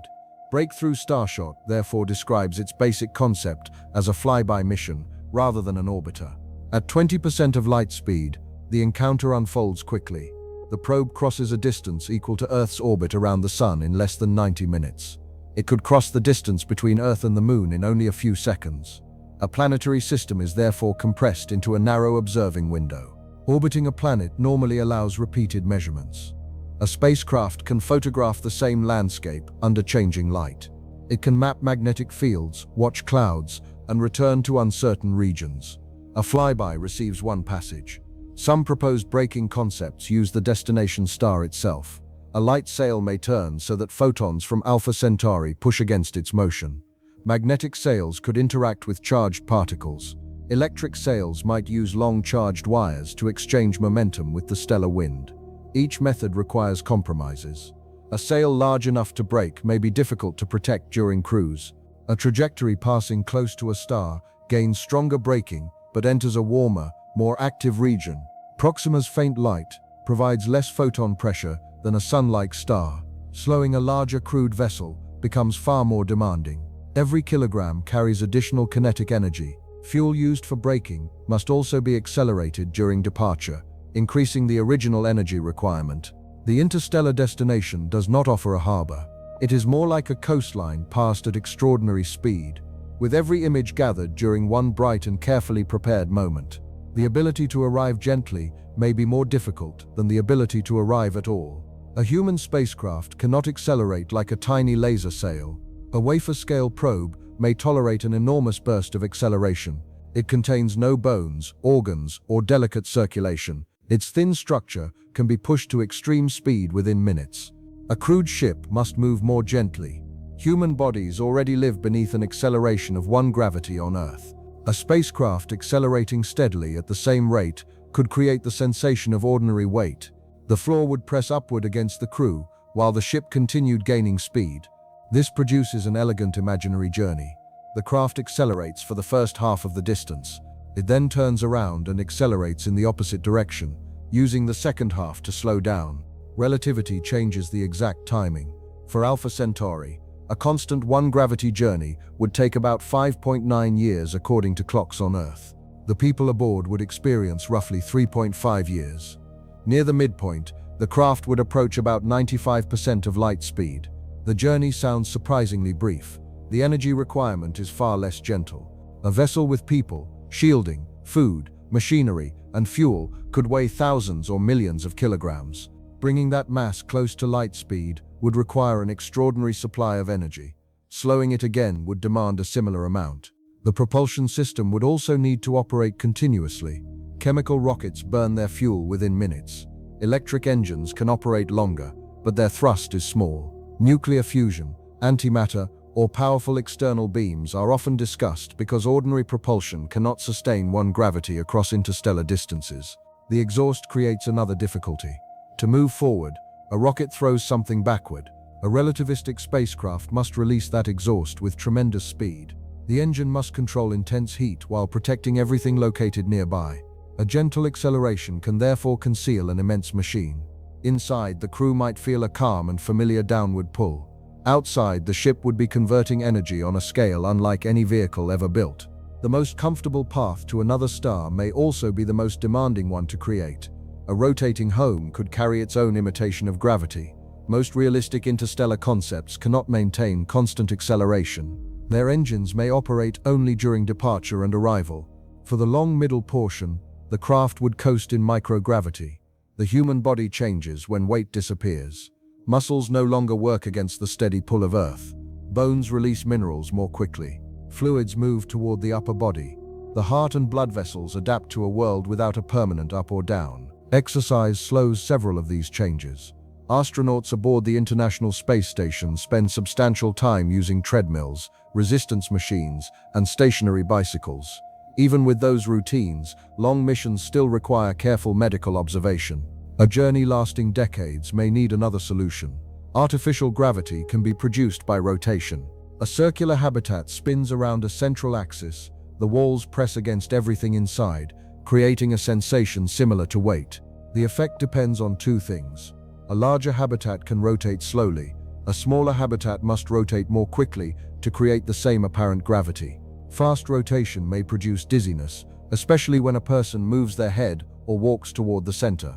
A: Breakthrough Starshot therefore describes its basic concept as a flyby mission rather than an orbiter. At 20% of light speed, the encounter unfolds quickly. The probe crosses a distance equal to Earth's orbit around the Sun in less than 90 minutes. It could cross the distance between Earth and the Moon in only a few seconds. A planetary system is therefore compressed into a narrow observing window. Orbiting a planet normally allows repeated measurements. A spacecraft can photograph the same landscape under changing light. It can map magnetic fields, watch clouds, and return to uncertain regions. A flyby receives one passage. Some proposed braking concepts use the destination star itself. A light sail may turn so that photons from Alpha Centauri push against its motion. Magnetic sails could interact with charged particles. Electric sails might use long charged wires to exchange momentum with the stellar wind. Each method requires compromises. A sail large enough to break may be difficult to protect during cruise. A trajectory passing close to a star gains stronger braking but enters a warmer, more active region. Proxima's faint light provides less photon pressure than a sun-like star. Slowing a larger crewed vessel becomes far more demanding. Every kilogram carries additional kinetic energy. Fuel used for braking must also be accelerated during departure, increasing the original energy requirement. The interstellar destination does not offer a harbor. It is more like a coastline passed at extraordinary speed, with every image gathered during one bright and carefully prepared moment. The ability to arrive gently may be more difficult than the ability to arrive at all. A human spacecraft cannot accelerate like a tiny laser sail. A wafer-scale probe may tolerate an enormous burst of acceleration. It contains no bones, organs, or delicate circulation. Its thin structure can be pushed to extreme speed within minutes. A crewed ship must move more gently. Human bodies already live beneath an acceleration of 1 gravity on Earth. A spacecraft accelerating steadily at the same rate could create the sensation of ordinary weight. The floor would press upward against the crew, while the ship continued gaining speed. This produces an elegant imaginary journey. The craft accelerates for the first half of the distance. It then turns around and accelerates in the opposite direction, using the second half to slow down. Relativity changes the exact timing. For Alpha Centauri, a constant one-gravity journey would take about 5.9 years according to clocks on Earth. The people aboard would experience roughly 3.5 years. Near the midpoint, the craft would approach about 95% of light speed. The journey sounds surprisingly brief. The energy requirement is far less gentle. A vessel with people, shielding, food, machinery, and fuel could weigh thousands or millions of kilograms. Bringing that mass close to light speed would require an extraordinary supply of energy. Slowing it again would demand a similar amount. The propulsion system would also need to operate continuously. Chemical rockets burn their fuel within minutes. Electric engines can operate longer, but their thrust is small. Nuclear fusion, antimatter, or powerful external beams are often discussed because ordinary propulsion cannot sustain one gravity across interstellar distances. The exhaust creates another difficulty. To move forward, a rocket throws something backward. A relativistic spacecraft must release that exhaust with tremendous speed. The engine must control intense heat while protecting everything located nearby. A gentle acceleration can therefore conceal an immense machine. Inside, the crew might feel a calm and familiar downward pull. Outside, the ship would be converting energy on a scale unlike any vehicle ever built. The most comfortable path to another star may also be the most demanding one to create. A rotating home could carry its own imitation of gravity. Most realistic interstellar concepts cannot maintain constant acceleration. Their engines may operate only during departure and arrival. For the long middle portion, the craft would coast in microgravity. The human body changes when weight disappears. Muscles no longer work against the steady pull of Earth. Bones release minerals more quickly. Fluids move toward the upper body. The heart and blood vessels adapt to a world without a permanent up or down. Exercise slows several of these changes. Astronauts aboard the International Space Station spend substantial time using treadmills, resistance machines, and stationary bicycles. Even with those routines, long missions still require careful medical observation. A journey lasting decades may need another solution. Artificial gravity can be produced by rotation. A circular habitat spins around a central axis. The walls press against everything inside, creating a sensation similar to weight. The effect depends on two things. A larger habitat can rotate slowly. A smaller habitat must rotate more quickly to create the same apparent gravity. Fast rotation may produce dizziness, especially when a person moves their head or walks toward the center.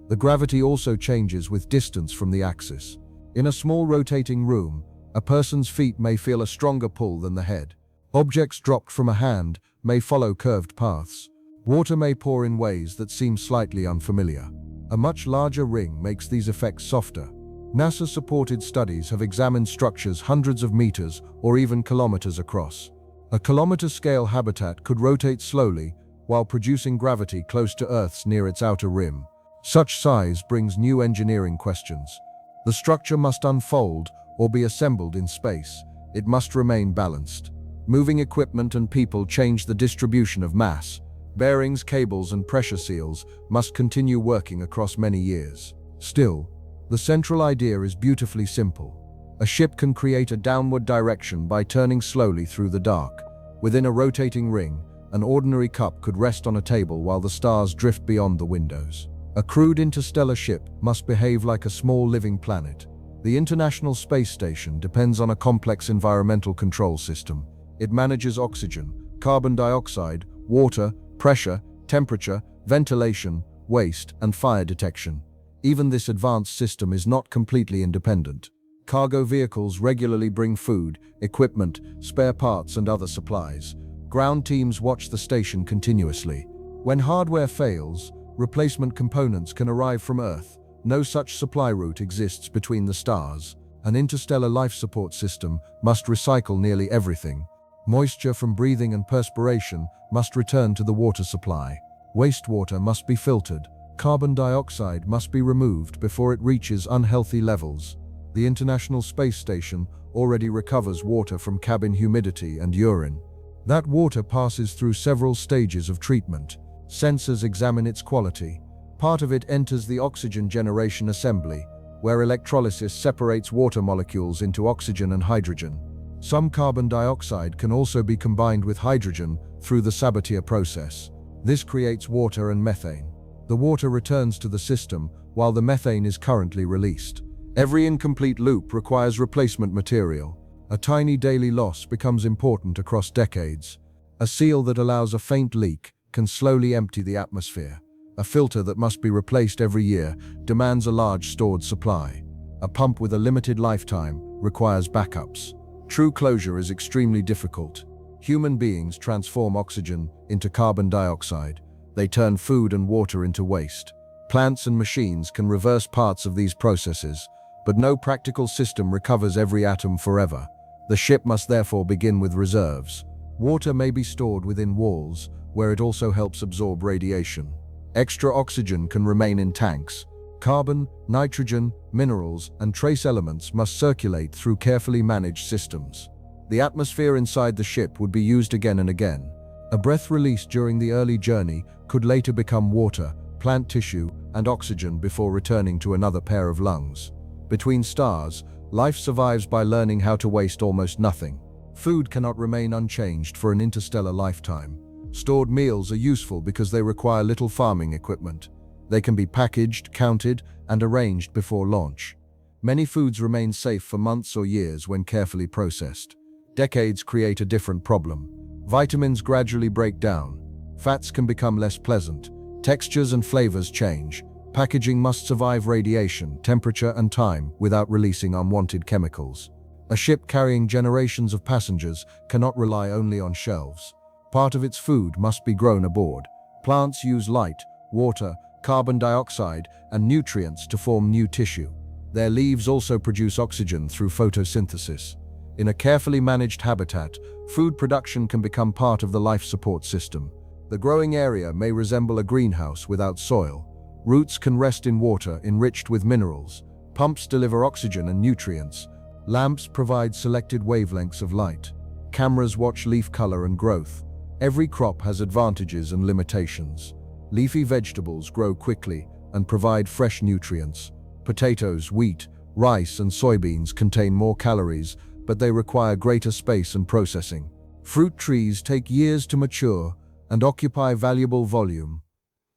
A: The gravity also changes with distance from the axis. In a small rotating room, a person's feet may feel a stronger pull than the head. Objects dropped from a hand may follow curved paths. Water may pour in ways that seem slightly unfamiliar. A much larger ring makes these effects softer. NASA-supported studies have examined structures hundreds of meters or even kilometers across. A kilometer-scale habitat could rotate slowly while producing gravity close to Earth's near its outer rim. Such size brings new engineering questions. The structure must unfold or be assembled in space. It must remain balanced. Moving equipment and people change the distribution of mass. Bearings, cables, and pressure seals must continue working across many years. Still, the central idea is beautifully simple. A ship can create a downward direction by turning slowly through the dark. Within a rotating ring, an ordinary cup could rest on a table while the stars drift beyond the windows. A crewed interstellar ship must behave like a small living planet. The International Space Station depends on a complex environmental control system. It manages oxygen, carbon dioxide, water, pressure, temperature, ventilation, waste, and fire detection. Even this advanced system is not completely independent. Cargo vehicles regularly bring food, equipment, spare parts, and other supplies. Ground teams watch the station continuously. When hardware fails, replacement components can arrive from Earth. No such supply route exists between the stars. An interstellar life support system must recycle nearly everything. Moisture from breathing and perspiration must return to the water supply. Wastewater must be filtered. Carbon dioxide must be removed before it reaches unhealthy levels. The International Space Station already recovers water from cabin humidity and urine. That water passes through several stages of treatment. Sensors examine its quality. Part of it enters the oxygen generation assembly, where electrolysis separates water molecules into oxygen and hydrogen. Some carbon dioxide can also be combined with hydrogen through the Sabatier process. This creates water and methane. The water returns to the system, while the methane is currently released. Every incomplete loop requires replacement material. A tiny daily loss becomes important across decades. A seal that allows a faint leak can slowly empty the atmosphere. A filter that must be replaced every year demands a large stored supply. A pump with a limited lifetime requires backups. True closure is extremely difficult. Human beings transform oxygen into carbon dioxide. They turn food and water into waste. Plants and machines can reverse parts of these processes, but no practical system recovers every atom forever. The ship must therefore begin with reserves. Water may be stored within walls, where it also helps absorb radiation. Extra oxygen can remain in tanks. Carbon, nitrogen, minerals, and trace elements must circulate through carefully managed systems. The atmosphere inside the ship would be used again and again. A breath released during the early journey could later become water, plant tissue, and oxygen before returning to another pair of lungs. Between stars, life survives by learning how to waste almost nothing. Food cannot remain unchanged for an interstellar lifetime. Stored meals are useful because they require little farming equipment. They can be packaged, counted, and arranged before launch. Many foods remain safe for months or years when carefully processed. Decades create a different problem. Vitamins gradually break down. Fats can become less pleasant. Textures and flavors change. Packaging must survive radiation, temperature, and time without releasing unwanted chemicals. A ship carrying generations of passengers cannot rely only on shelves. Part of its food must be grown aboard. Plants use light, water, carbon dioxide, and nutrients to form new tissue. Their leaves also produce oxygen through photosynthesis. In a carefully managed habitat, food production can become part of the life support system. The growing area may resemble a greenhouse without soil. Roots can rest in water enriched with minerals. Pumps deliver oxygen and nutrients. Lamps provide selected wavelengths of light. Cameras watch leaf color and growth. Every crop has advantages and limitations. Leafy vegetables grow quickly and provide fresh nutrients. Potatoes, wheat, rice, and soybeans contain more calories, but they require greater space and processing. Fruit trees take years to mature and occupy valuable volume.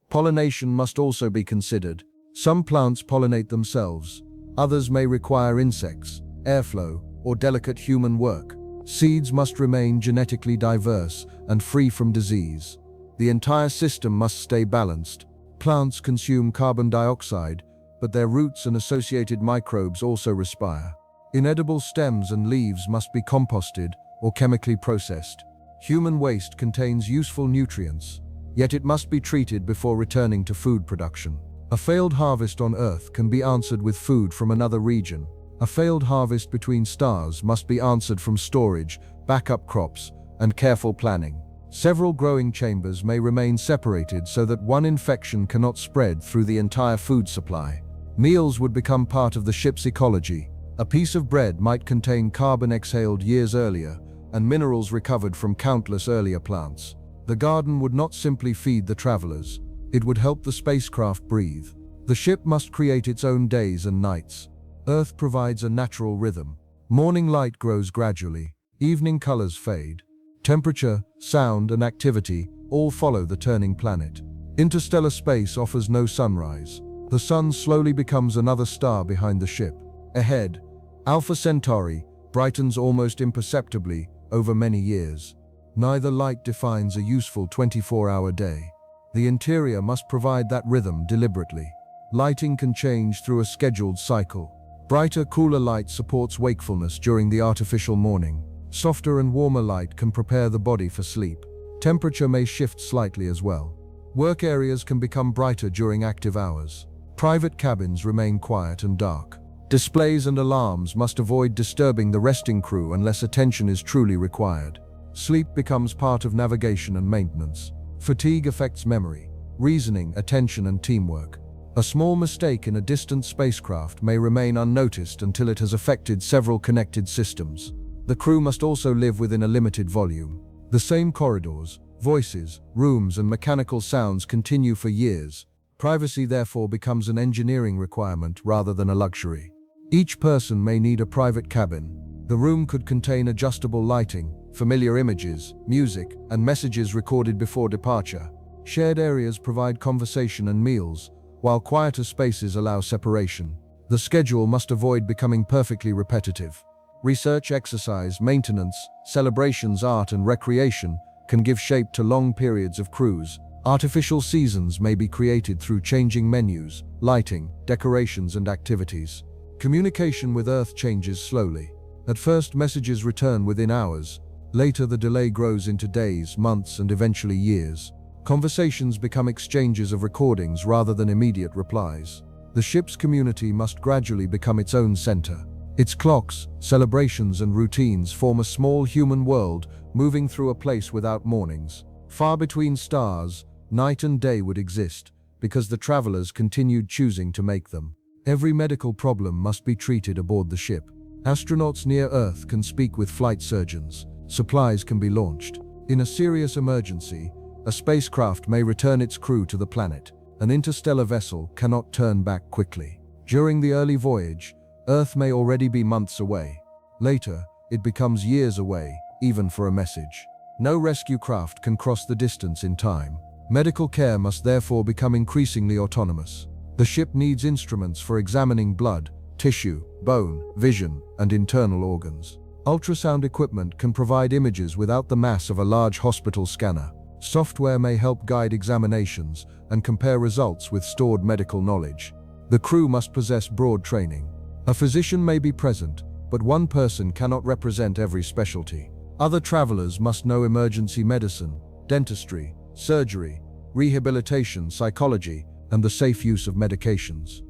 A: Pollination must also be considered. Some plants pollinate themselves. Others may require insects, airflow, or delicate human work. Seeds must remain genetically diverse and free from disease. The entire system must stay balanced. Plants consume carbon dioxide, but their roots and associated microbes also respire. Inedible stems and leaves must be composted or chemically processed. Human waste contains useful nutrients, yet it must be treated before returning to food production. A failed harvest on Earth can be answered with food from another region. A failed harvest between stars must be answered from storage, backup crops, and careful planning. Several growing chambers may remain separated so that one infection cannot spread through the entire food supply. Meals would become part of the ship's ecology. A piece of bread might contain carbon exhaled years earlier and minerals recovered from countless earlier plants. The garden would not simply feed the travelers. It would help the spacecraft breathe. The ship must create its own days and nights. Earth provides a natural rhythm. Morning light grows gradually. Evening colors fade. Temperature, sound, and activity all follow the turning planet. Interstellar space offers no sunrise. The sun slowly becomes another star behind the ship. Ahead, Alpha Centauri brightens almost imperceptibly over many years. Neither light defines a useful 24-hour day. The interior must provide that rhythm deliberately. Lighting can change through a scheduled cycle. Brighter, cooler light supports wakefulness during the artificial morning. Softer and warmer light can prepare the body for sleep. Temperature may shift slightly as well. Work areas can become brighter during active hours. Private cabins remain quiet and dark. Displays and alarms must avoid disturbing the resting crew unless attention is truly required. Sleep becomes part of navigation and maintenance. Fatigue affects memory, reasoning, attention, and teamwork. A small mistake in a distant spacecraft may remain unnoticed until it has affected several connected systems. The crew must also live within a limited volume. The same corridors, voices, rooms, and mechanical sounds continue for years. Privacy therefore becomes an engineering requirement rather than a luxury. Each person may need a private cabin. The room could contain adjustable lighting, familiar images, music, and messages recorded before departure. Shared areas provide conversation and meals, while quieter spaces allow separation. The schedule must avoid becoming perfectly repetitive. Research, exercise, maintenance, celebrations, art, and recreation can give shape to long periods of cruise. Artificial seasons may be created through changing menus, lighting, decorations, and activities. Communication with Earth changes slowly. At first, messages return within hours. Later, the delay grows into days, months, and eventually years. Conversations become exchanges of recordings rather than immediate replies. The ship's community must gradually become its own center. Its clocks, celebrations, and routines form a small human world moving through a place without mornings. Far between stars, night and day would exist because the travelers continued choosing to make them. Every medical problem must be treated aboard the ship. Astronauts near Earth can speak with flight surgeons. Supplies can be launched. In a serious emergency, a spacecraft may return its crew to the planet. An interstellar vessel cannot turn back quickly. During the early voyage, Earth may already be months away. Later, it becomes years away, even for a message. No rescue craft can cross the distance in time. Medical care must therefore become increasingly autonomous. The ship needs instruments for examining blood, tissue, bone, vision, and internal organs. Ultrasound equipment can provide images without the mass of a large hospital scanner. Software may help guide examinations and compare results with stored medical knowledge. The crew must possess broad training. A physician may be present, but one person cannot represent every specialty. Other travelers must know emergency medicine, dentistry, surgery, rehabilitation, psychology, and the safe use of medications.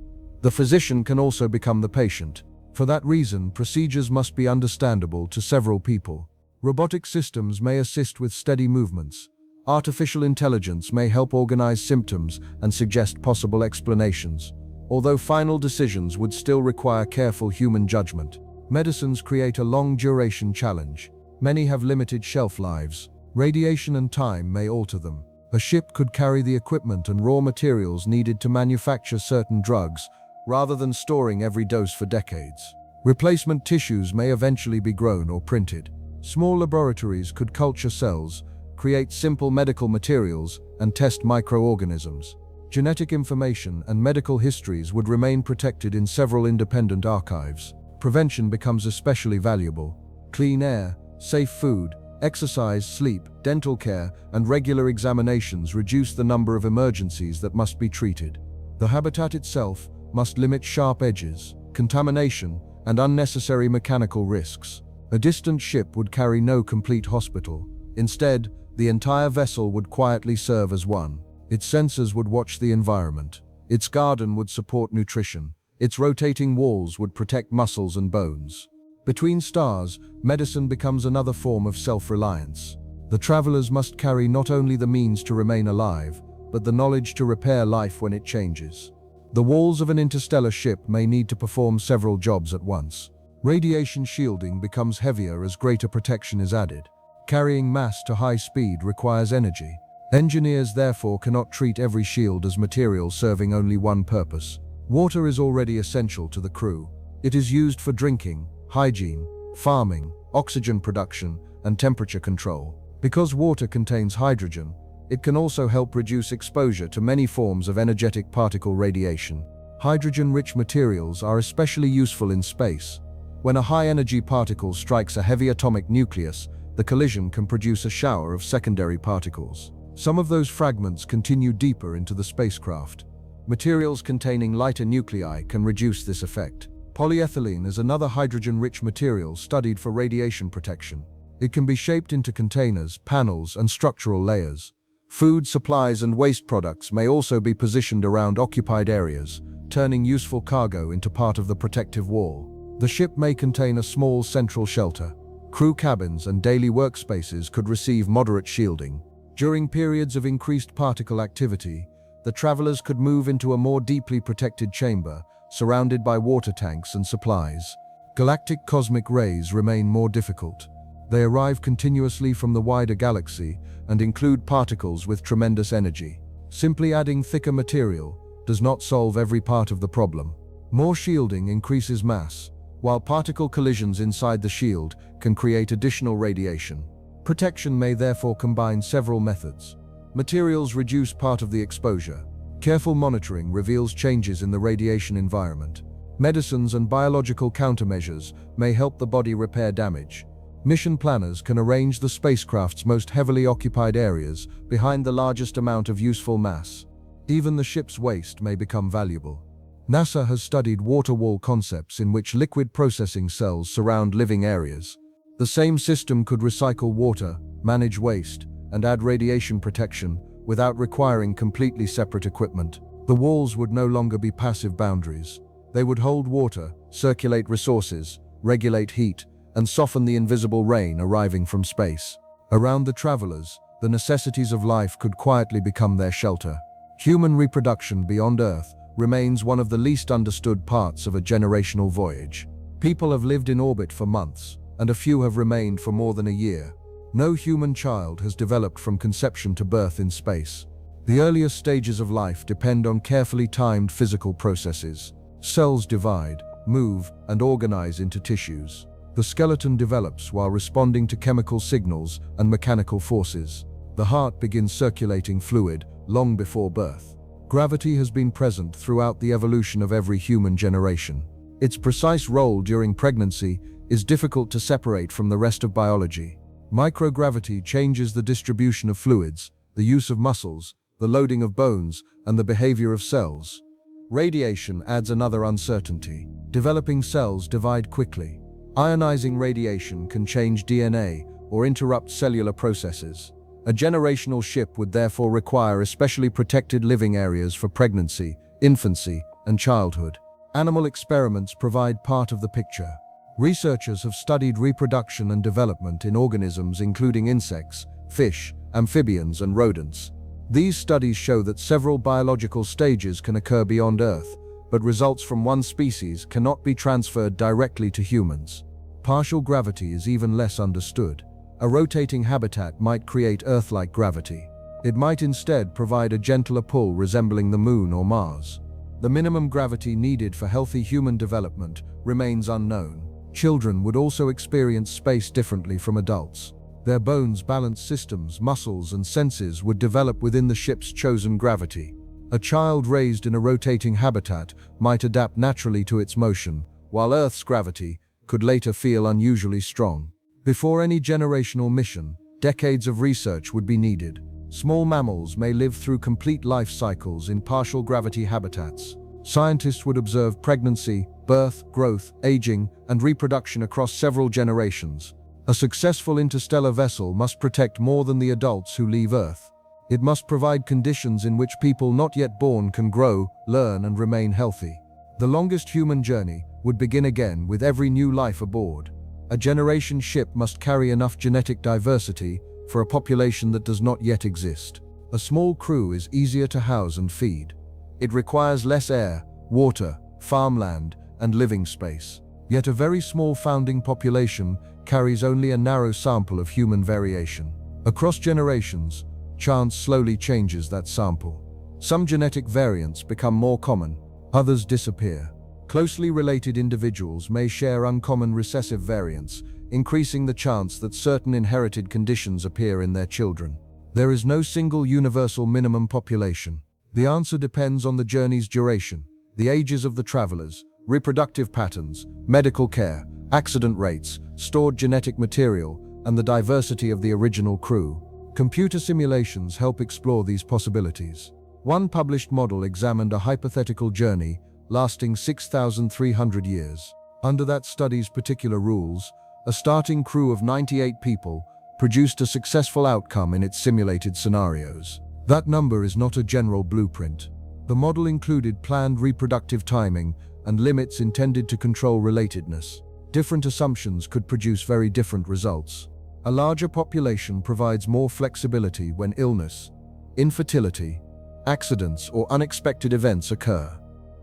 A: The physician can also become the patient. For that reason, procedures must be understandable to several people. Robotic systems may assist with steady movements. Artificial intelligence may help organize symptoms and suggest possible explanations, although final decisions would still require careful human judgment. Medicines create a long-duration challenge. Many have limited shelf lives. Radiation and time may alter them. A ship could carry the equipment and raw materials needed to manufacture certain drugs, rather than storing every dose for decades. Replacement tissues may eventually be grown or printed. Small laboratories could culture cells, create simple medical materials, and test microorganisms. Genetic information and medical histories would remain protected in several independent archives. Prevention becomes especially valuable. Clean air, safe food, exercise, sleep, dental care, and regular examinations reduce the number of emergencies that must be treated. The habitat itself must limit sharp edges, contamination, and unnecessary mechanical risks. A distant ship would carry no complete hospital. Instead, the entire vessel would quietly serve as one. Its sensors would watch the environment. Its garden would support nutrition. Its rotating walls would protect muscles and bones. Between stars, medicine becomes another form of self-reliance. The travelers must carry not only the means to remain alive, but the knowledge to repair life when it changes. The walls of an interstellar ship may need to perform several jobs at once. Radiation shielding becomes heavier as greater protection is added. Carrying mass to high speed requires energy. Engineers therefore cannot treat every shield as material serving only one purpose. Water is already essential to the crew. It is used for drinking, hygiene, farming, oxygen production, and temperature control. Because water contains hydrogen, it can also help reduce exposure to many forms of energetic particle radiation. Hydrogen-rich materials are especially useful in space. When a high-energy particle strikes a heavy atomic nucleus, the collision can produce a shower of secondary particles. Some of those fragments continue deeper into the spacecraft. Materials containing lighter nuclei can reduce this effect. Polyethylene is another hydrogen-rich material studied for radiation protection. It can be shaped into containers, panels, and structural layers. Food, supplies, and waste products may also be positioned around occupied areas, turning useful cargo into part of the protective wall. The ship may contain a small central shelter. Crew cabins and daily workspaces could receive moderate shielding. During periods of increased particle activity, the travelers could move into a more deeply protected chamber, surrounded by water tanks and supplies. Galactic cosmic rays remain more difficult. They arrive continuously from the wider galaxy and include particles with tremendous energy. Simply adding thicker material does not solve every part of the problem. More shielding increases mass, while particle collisions inside the shield can create additional radiation. Protection may therefore combine several methods. Materials reduce part of the exposure. Careful monitoring reveals changes in the radiation environment. Medicines and biological countermeasures may help the body repair damage. Mission planners can arrange the spacecraft's most heavily occupied areas behind the largest amount of useful mass. Even the ship's waste may become valuable. NASA has studied water wall concepts in which liquid processing cells surround living areas. The same system could recycle water, manage waste, and add radiation protection without requiring completely separate equipment. The walls would no longer be passive boundaries. They would hold water, circulate resources, regulate heat, and soften the invisible rain arriving from space. Around the travelers, the necessities of life could quietly become their shelter. Human reproduction beyond Earth remains one of the least understood parts of a generational voyage. People have lived in orbit for months, and a few have remained for more than a year. No human child has developed from conception to birth in space. The earliest stages of life depend on carefully timed physical processes. Cells divide, move, and organize into tissues. The skeleton develops while responding to chemical signals and mechanical forces. The heart begins circulating fluid long before birth. Gravity has been present throughout the evolution of every human generation. Its precise role during pregnancy is difficult to separate from the rest of biology. Microgravity changes the distribution of fluids, the use of muscles, the loading of bones, and the behavior of cells. Radiation adds another uncertainty. Developing cells divide quickly. Ionizing radiation can change DNA or interrupt cellular processes. A generational ship would therefore require especially protected living areas for pregnancy, infancy, and childhood. Animal experiments provide part of the picture. Researchers have studied reproduction and development in organisms including insects, fish, amphibians, and rodents. These studies show that several biological stages can occur beyond Earth, but results from one species cannot be transferred directly to humans. Partial gravity is even less understood. A rotating habitat might create Earth-like gravity. It might instead provide a gentler pull resembling the Moon or Mars. The minimum gravity needed for healthy human development remains unknown. Children would also experience space differently from adults. Their bones, balance systems, muscles, and senses would develop within the ship's chosen gravity. A child raised in a rotating habitat might adapt naturally to its motion, while Earth's gravity could later feel unusually strong. Before any generational mission, decades of research would be needed. Small mammals may live through complete life cycles in partial gravity habitats. Scientists would observe pregnancy, birth, growth, aging, and reproduction across several generations. A successful interstellar vessel must protect more than the adults who leave Earth. It must provide conditions in which people not yet born can grow, learn, and remain healthy. The longest human journey would begin again with every new life aboard. A generation ship must carry enough genetic diversity for a population that does not yet exist. A small crew is easier to house and feed. It requires less air, water, farmland, and living space. Yet a very small founding population carries only a narrow sample of human variation. Across generations, chance slowly changes that sample. Some genetic variants become more common, others disappear. Closely related individuals may share uncommon recessive variants, increasing the chance that certain inherited conditions appear in their children. There is no single universal minimum population. The answer depends on the journey's duration, the ages of the travelers, reproductive patterns, medical care, accident rates, stored genetic material, and the diversity of the original crew. Computer simulations help explore these possibilities. One published model examined a hypothetical journey lasting 6,300 years. Under that study's particular rules, a starting crew of 98 people produced a successful outcome in its simulated scenarios. That number is not a general blueprint. The model included planned reproductive timing and limits intended to control relatedness. Different assumptions could produce very different results. A larger population provides more flexibility when illness, infertility, accidents, or unexpected events occur.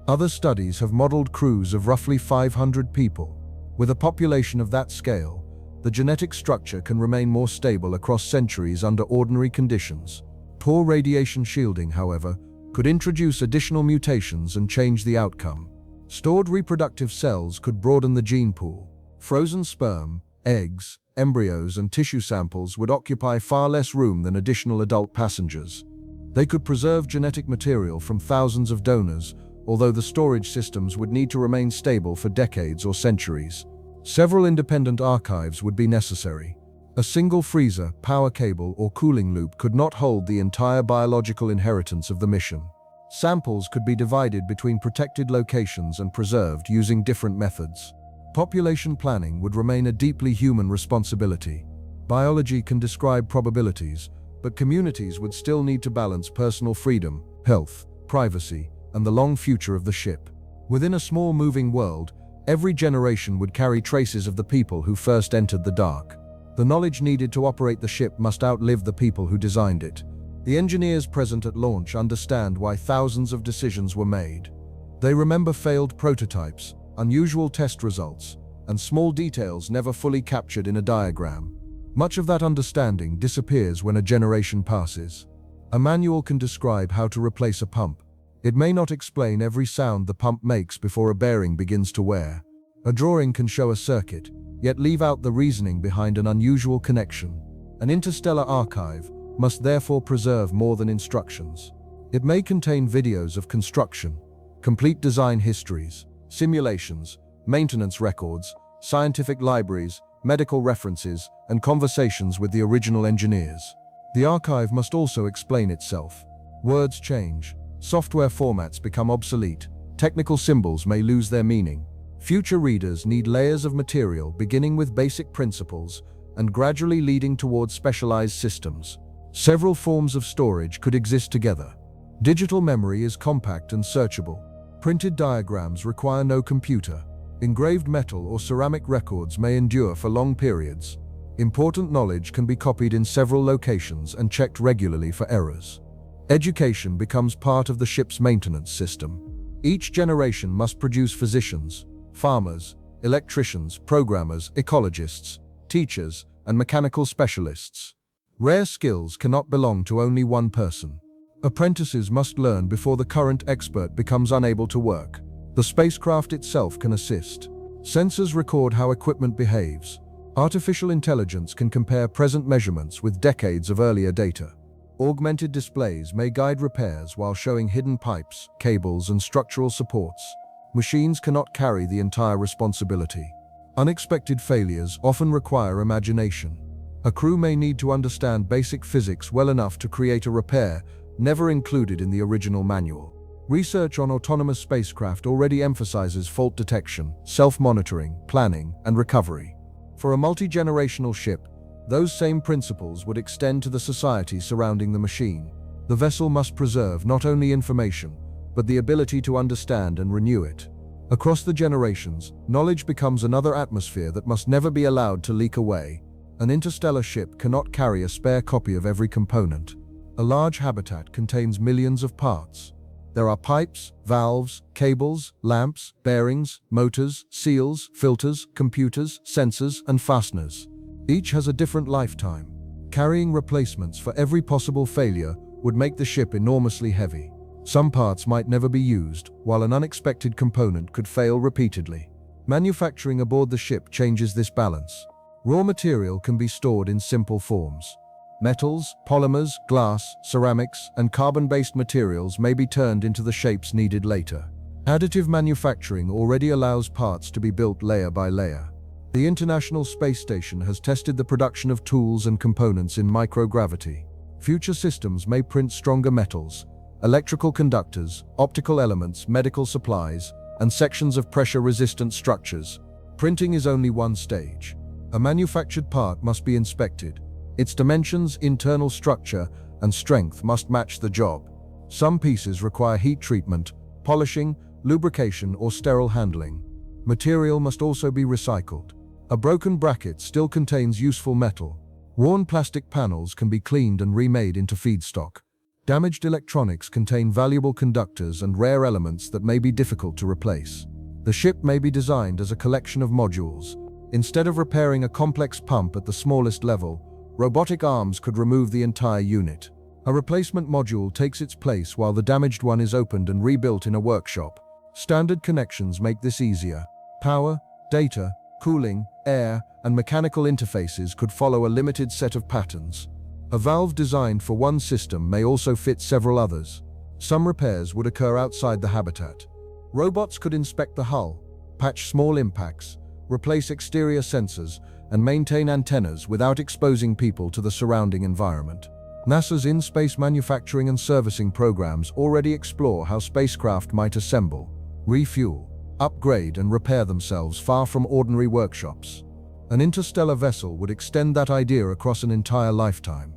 A: Other studies have modeled crews of roughly 500 people. With a population of that scale, the genetic structure can remain more stable across centuries under ordinary conditions. Poor radiation shielding, however, could introduce additional mutations and change the outcome. Stored reproductive cells could broaden the gene pool. Frozen sperm, eggs, embryos, and tissue samples would occupy far less room than additional adult passengers. They could preserve genetic material from thousands of donors, although the storage systems would need to remain stable for decades or centuries. Several independent archives would be necessary. A single freezer, power cable, or cooling loop could not hold the entire biological inheritance of the mission. Samples could be divided between protected locations and preserved using different methods. Population planning would remain a deeply human responsibility. Biology can describe probabilities, but communities would still need to balance personal freedom, health, privacy, and the long future of the ship. Within a small moving world, every generation would carry traces of the people who first entered the dark. The knowledge needed to operate the ship must outlive the people who designed it. The engineers present at launch understand why thousands of decisions were made. They remember failed prototypes, unusual test results, and small details never fully captured in a diagram. Much of that understanding disappears when a generation passes. A manual can describe how to replace a pump. It may not explain every sound the pump makes before a bearing begins to wear. A drawing can show a circuit, yet leave out the reasoning behind an unusual connection. An interstellar archive must therefore preserve more than instructions. It may contain videos of construction, complete design histories, simulations, maintenance records, scientific libraries, medical references, and conversations with the original engineers. The archive must also explain itself. Words change, software formats become obsolete, technical symbols may lose their meaning. Future readers need layers of material beginning with basic principles and gradually leading towards specialized systems. Several forms of storage could exist together. Digital memory is compact and searchable. Printed diagrams require no computer. Engraved metal or ceramic records may endure for long periods. Important knowledge can be copied in several locations and checked regularly for errors. Education becomes part of the ship's maintenance system. Each generation must produce physicians, farmers, electricians, programmers, ecologists, teachers, and mechanical specialists. Rare skills cannot belong to only one person. Apprentices must learn before the current expert becomes unable to work. The spacecraft itself can assist. Sensors record how equipment behaves. Artificial intelligence can compare present measurements with decades of earlier data. Augmented displays may guide repairs while showing hidden pipes, cables, and structural supports. Machines cannot carry the entire responsibility. Unexpected failures often require imagination. A crew may need to understand basic physics well enough to create a repair never included in the original manual. Research on autonomous spacecraft already emphasizes fault detection, self-monitoring, planning, and recovery. For a multi-generational ship, those same principles would extend to the society surrounding the machine. The vessel must preserve not only information, but the ability to understand and renew it. Across the generations, knowledge becomes another atmosphere that must never be allowed to leak away. An interstellar ship cannot carry a spare copy of every component. A large habitat contains millions of parts. There are pipes, valves, cables, lamps, bearings, motors, seals, filters, computers, sensors, and fasteners. Each has a different lifetime. Carrying replacements for every possible failure would make the ship enormously heavy. Some parts might never be used, while an unexpected component could fail repeatedly. Manufacturing aboard the ship changes this balance. Raw material can be stored in simple forms. Metals, polymers, glass, ceramics, and carbon-based materials may be turned into the shapes needed later. Additive manufacturing already allows parts to be built layer by layer. The International Space Station has tested the production of tools and components in microgravity. Future systems may print stronger metals, electrical conductors, optical elements, medical supplies, and sections of pressure-resistant structures. Printing is only one stage. A manufactured part must be inspected. Its dimensions, internal structure, and strength must match the job. Some pieces require heat treatment, polishing, lubrication, or sterile handling. Material must also be recycled. A broken bracket still contains useful metal. Worn plastic panels can be cleaned and remade into feedstock. Damaged electronics contain valuable conductors and rare elements that may be difficult to replace. The ship may be designed as a collection of modules. Instead of repairing a complex pump at the smallest level, robotic arms could remove the entire unit. A replacement module takes its place while the damaged one is opened and rebuilt in a workshop. Standard connections make this easier. Power, data, cooling, air, and mechanical interfaces could follow a limited set of patterns. A valve designed for one system may also fit several others. Some repairs would occur outside the habitat. Robots could inspect the hull, patch small impacts, replace exterior sensors, and maintain antennas without exposing people to the surrounding environment. NASA's in-space manufacturing and servicing programs already explore how spacecraft might assemble, refuel, upgrade, and repair themselves far from ordinary workshops. An interstellar vessel would extend that idea across an entire lifetime.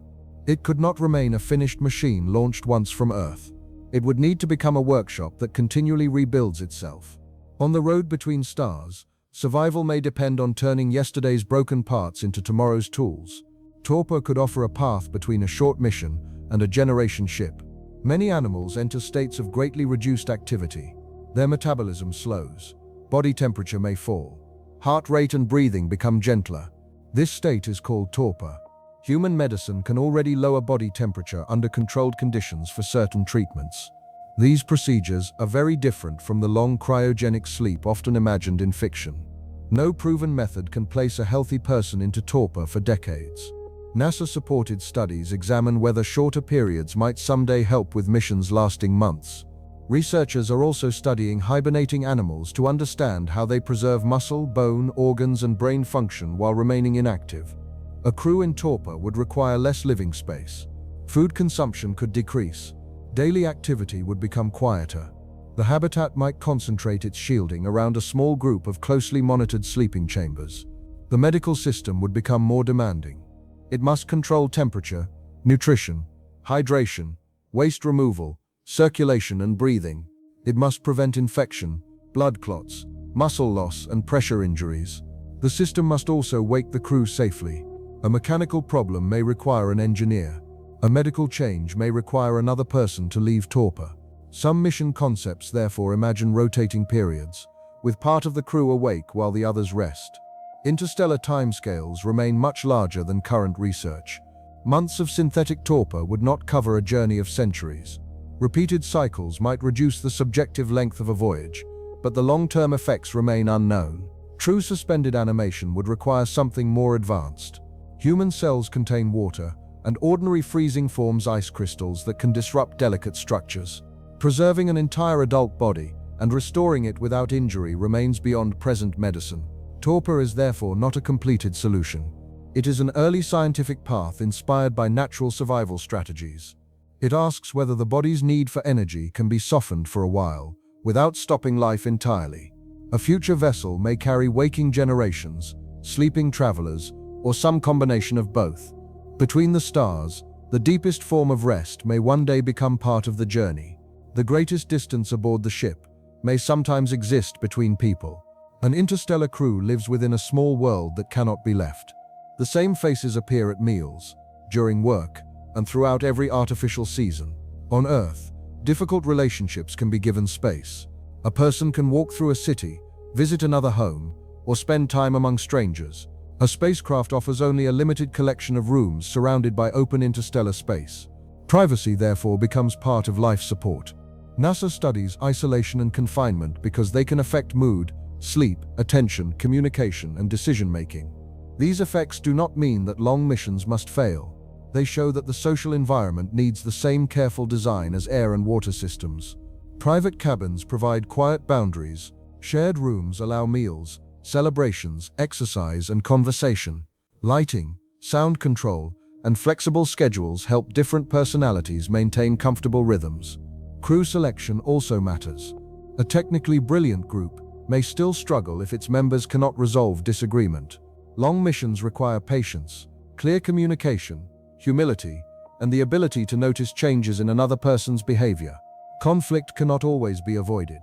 A: It could not remain a finished machine launched once from Earth. It would need to become a workshop that continually rebuilds itself. On the road between stars, survival may depend on turning yesterday's broken parts into tomorrow's tools. Torpor could offer a path between a short mission and a generation ship. Many animals enter states of greatly reduced activity. Their metabolism slows. Body temperature may fall. Heart rate and breathing become gentler. This state is called torpor. Human medicine can already lower body temperature under controlled conditions for certain treatments. These procedures are very different from the long cryogenic sleep often imagined in fiction. No proven method can place a healthy person into torpor for decades. NASA-supported studies examine whether shorter periods might someday help with missions lasting months. Researchers are also studying hibernating animals to understand how they preserve muscle, bone, organs, and brain function while remaining inactive. A crew in torpor would require less living space. Food consumption could decrease. Daily activity would become quieter. The habitat might concentrate its shielding around a small group of closely monitored sleeping chambers. The medical system would become more demanding. It must control temperature, nutrition, hydration, waste removal, circulation and breathing. It must prevent infection, blood clots, muscle loss, and pressure injuries. The system must also wake the crew safely. A mechanical problem may require an engineer. A medical change may require another person to leave torpor. Some mission concepts therefore imagine rotating periods, with part of the crew awake while the others rest. Interstellar timescales remain much larger than current research. Months of synthetic torpor would not cover a journey of centuries. Repeated cycles might reduce the subjective length of a voyage, but the long-term effects remain unknown. True suspended animation would require something more advanced. Human cells contain water, and ordinary freezing forms ice crystals that can disrupt delicate structures. Preserving an entire adult body and restoring it without injury remains beyond present medicine. Torpor is therefore not a completed solution. It is an early scientific path inspired by natural survival strategies. It asks whether the body's need for energy can be softened for a while, without stopping life entirely. A future vessel may carry waking generations, sleeping travelers, or some combination of both. Between the stars, the deepest form of rest may one day become part of the journey. The greatest distance aboard the ship may sometimes exist between people. An interstellar crew lives within a small world that cannot be left. The same faces appear at meals, during work, and throughout every artificial season. On Earth, difficult relationships can be given space. A person can walk through a city, visit another home, or spend time among strangers. A spacecraft offers only a limited collection of rooms surrounded by open interstellar space. Privacy, therefore, becomes part of life support. NASA studies isolation and confinement because they can affect mood, sleep, attention, communication, and decision-making. These effects do not mean that long missions must fail. They show that the social environment needs the same careful design as air and water systems. Private cabins provide quiet boundaries. Shared rooms allow meals, celebrations, exercise, and conversation. Lighting, sound control, and flexible schedules help different personalities maintain comfortable rhythms. Crew selection also matters. A technically brilliant group may still struggle if its members cannot resolve disagreement. Long missions require patience, clear communication, humility, and the ability to notice changes in another person's behavior. Conflict cannot always be avoided.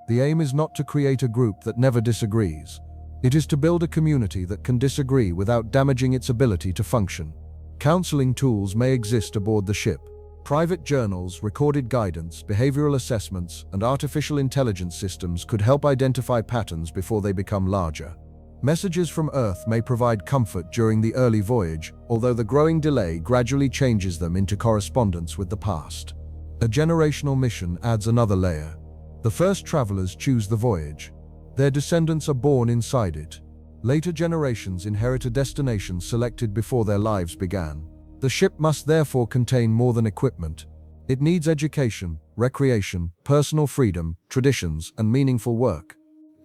A: The aim is not to create a group that never disagrees. It is to build a community that can disagree without damaging its ability to function. Counseling tools may exist aboard the ship. Private journals, recorded guidance, behavioral assessments, and artificial intelligence systems could help identify patterns before they become larger. Messages from Earth may provide comfort during the early voyage, although the growing delay gradually changes them into correspondence with the past. A generational mission adds another layer. The first travelers choose the voyage. Their descendants are born inside it. Later generations inherit a destination selected before their lives began. The ship must therefore contain more than equipment. It needs education, recreation, personal freedom, traditions, and meaningful work.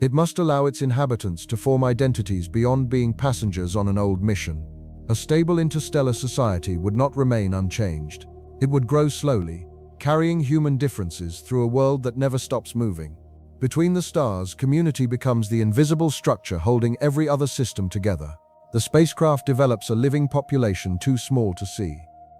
A: It must allow its inhabitants to form identities beyond being passengers on an old mission. A stable interstellar society would not remain unchanged. It would grow slowly, carrying human differences through a world that never stops moving. Between the stars, community becomes the invisible structure holding every other system together. The spacecraft develops a living population too small to see.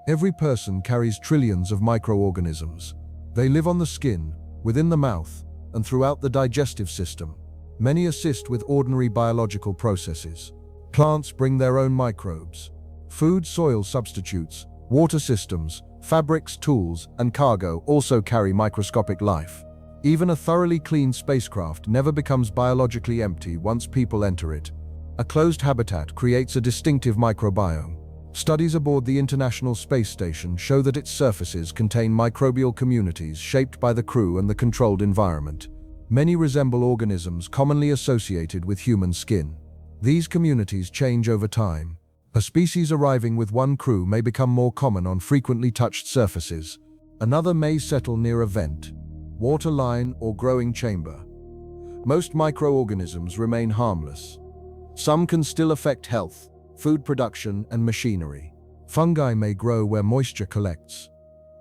A: Every person carries trillions of microorganisms. They live on the skin, within the mouth, and throughout the digestive system. Many assist with ordinary biological processes. Plants bring their own microbes. Food, soil substitutes, water systems, fabrics, tools, and cargo also carry microscopic life. Even a thoroughly clean spacecraft never becomes biologically empty once people enter it. A closed habitat creates a distinctive microbiome. Studies aboard the International Space Station show that its surfaces contain microbial communities shaped by the crew and the controlled environment. Many resemble organisms commonly associated with human skin. These communities change over time. A species arriving with one crew may become more common on frequently touched surfaces. Another may settle near a vent, water line, or growing chamber. Most microorganisms remain harmless. Some can still affect health, food production, and machinery. Fungi may grow where moisture collects.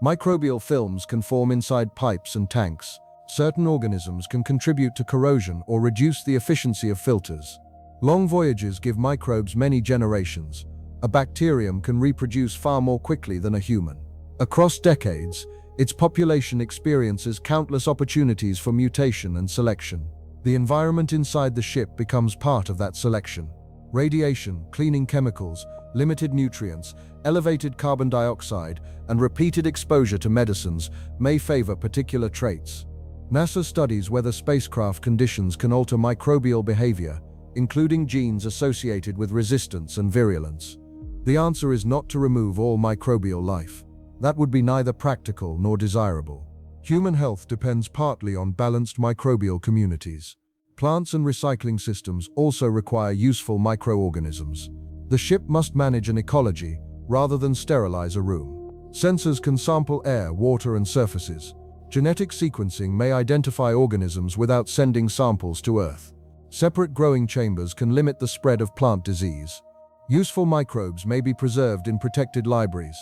A: Microbial films can form inside pipes and tanks. Certain organisms can contribute to corrosion or reduce the efficiency of filters. Long voyages give microbes many generations. A bacterium can reproduce far more quickly than a human. Across decades, its population experiences countless opportunities for mutation and selection. The environment inside the ship becomes part of that selection. Radiation, cleaning chemicals, limited nutrients, elevated carbon dioxide, and repeated exposure to medicines may favor particular traits. NASA studies whether spacecraft conditions can alter microbial behavior, including genes associated with resistance and virulence. The answer is not to remove all microbial life. That would be neither practical nor desirable. Human health depends partly on balanced microbial communities. Plants and recycling systems also require useful microorganisms. The ship must manage an ecology rather than sterilize a room. Sensors can sample air, water, and surfaces. Genetic sequencing may identify organisms without sending samples to Earth. Separate growing chambers can limit the spread of plant disease. Useful microbes may be preserved in protected libraries.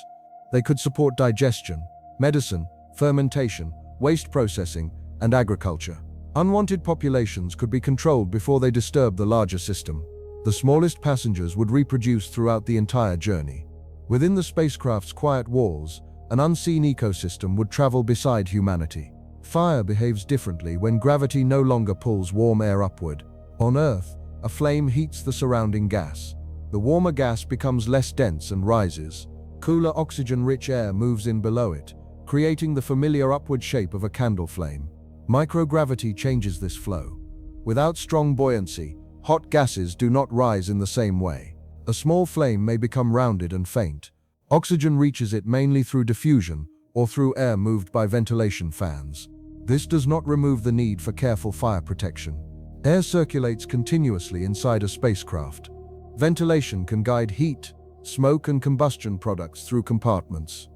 A: They could support digestion, medicine, fermentation, waste processing, and agriculture. Unwanted populations could be controlled before they disturb the larger system. The smallest passengers would reproduce throughout the entire journey. Within the spacecraft's quiet walls, an unseen ecosystem would travel beside humanity. Fire behaves differently when gravity no longer pulls warm air upward. On Earth, a flame heats the surrounding gas. The warmer gas becomes less dense and rises. Cooler oxygen-rich air moves in below it, creating the familiar upward shape of a candle flame. Microgravity changes this flow. Without strong buoyancy, hot gases do not rise in the same way. A small flame may become rounded and faint. Oxygen reaches it mainly through diffusion or through air moved by ventilation fans. This does not remove the need for careful fire protection. Air circulates continuously inside a spacecraft. Ventilation can guide heat, smoke, and combustion products through compartments.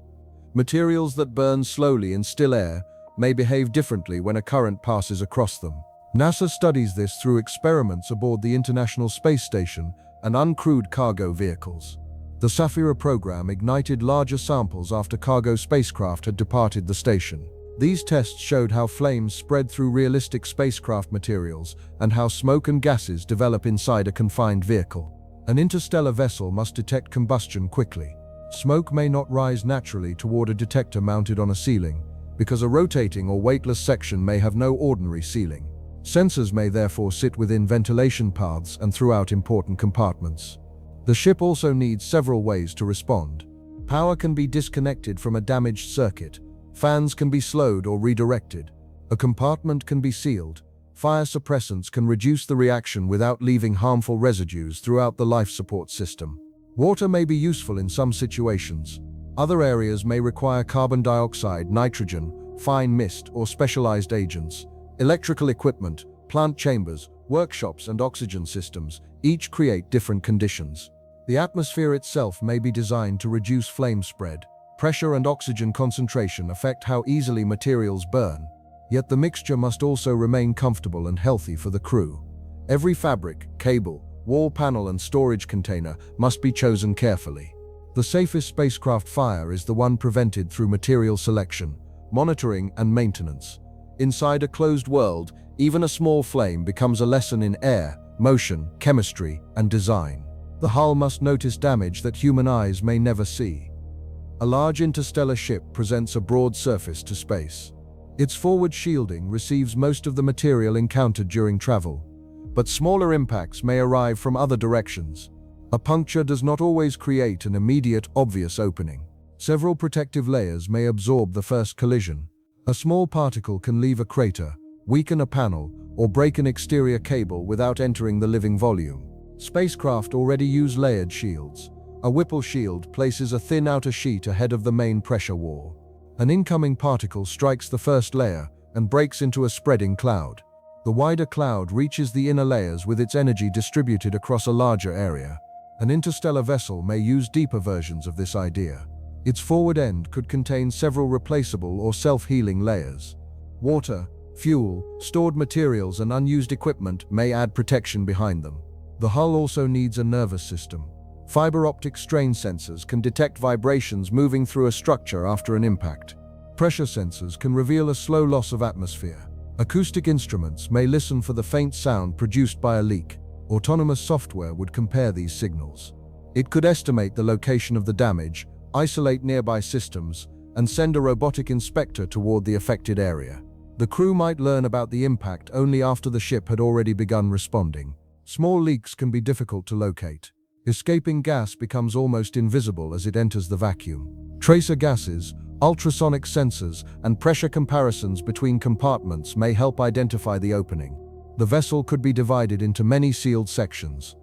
A: Materials that burn slowly in still air may behave differently when a current passes across them. NASA studies this through experiments aboard the International Space Station and uncrewed cargo vehicles. The Scarier program ignited larger samples after cargo spacecraft had departed the station. These tests showed how flames spread through realistic spacecraft materials and how smoke and gases develop inside a confined vehicle. An interstellar vessel must detect combustion quickly. Smoke may not rise naturally toward a detector mounted on a ceiling, because a rotating or weightless section may have no ordinary ceiling. Sensors may therefore sit within ventilation paths and throughout important compartments. The ship also needs several ways to respond. Power can be disconnected from a damaged circuit. Fans can be slowed or redirected. A compartment can be sealed. Fire suppressants can reduce the reaction without leaving harmful residues throughout the life support system. Water may be useful in some situations. Other areas may require carbon dioxide, nitrogen, fine mist, or specialized agents. Electrical equipment, plant chambers, workshops, and oxygen systems each create different conditions. The atmosphere itself may be designed to reduce flame spread. Pressure and oxygen concentration affect how easily materials burn, yet the mixture must also remain comfortable and healthy for the crew. Every fabric, cable, wall panel, and storage container must be chosen carefully. The safest spacecraft fire is the one prevented through material selection, monitoring, and maintenance. Inside a closed world, even a small flame becomes a lesson in air, motion, chemistry, and design. The hull must notice damage that human eyes may never see. A large interstellar ship presents a broad surface to space. Its forward shielding receives most of the material encountered during travel, but smaller impacts may arrive from other directions. A puncture does not always create an immediate, obvious opening. Several protective layers may absorb the first collision. A small particle can leave a crater, weaken a panel, or break an exterior cable without entering the living volume. Spacecraft already use layered shields. A Whipple shield places a thin outer sheet ahead of the main pressure wall. An incoming particle strikes the first layer and breaks into a spreading cloud. The wider cloud reaches the inner layers with its energy distributed across a larger area. An interstellar vessel may use deeper versions of this idea. Its forward end could contain several replaceable or self-healing layers. Water, fuel, stored materials, and unused equipment may add protection behind them. The hull also needs a nervous system. Fiber optic strain sensors can detect vibrations moving through a structure after an impact. Pressure sensors can reveal a slow loss of atmosphere. Acoustic instruments may listen for the faint sound produced by a leak. Autonomous software would compare these signals. It could estimate the location of the damage, isolate nearby systems, and send a robotic inspector toward the affected area. The crew might learn about the impact only after the ship had already begun responding. Small leaks can be difficult to locate. Escaping gas becomes almost invisible as it enters the vacuum. Tracer gases, ultrasonic sensors, and pressure comparisons between compartments may help identify the opening. The vessel could be divided into many sealed sections.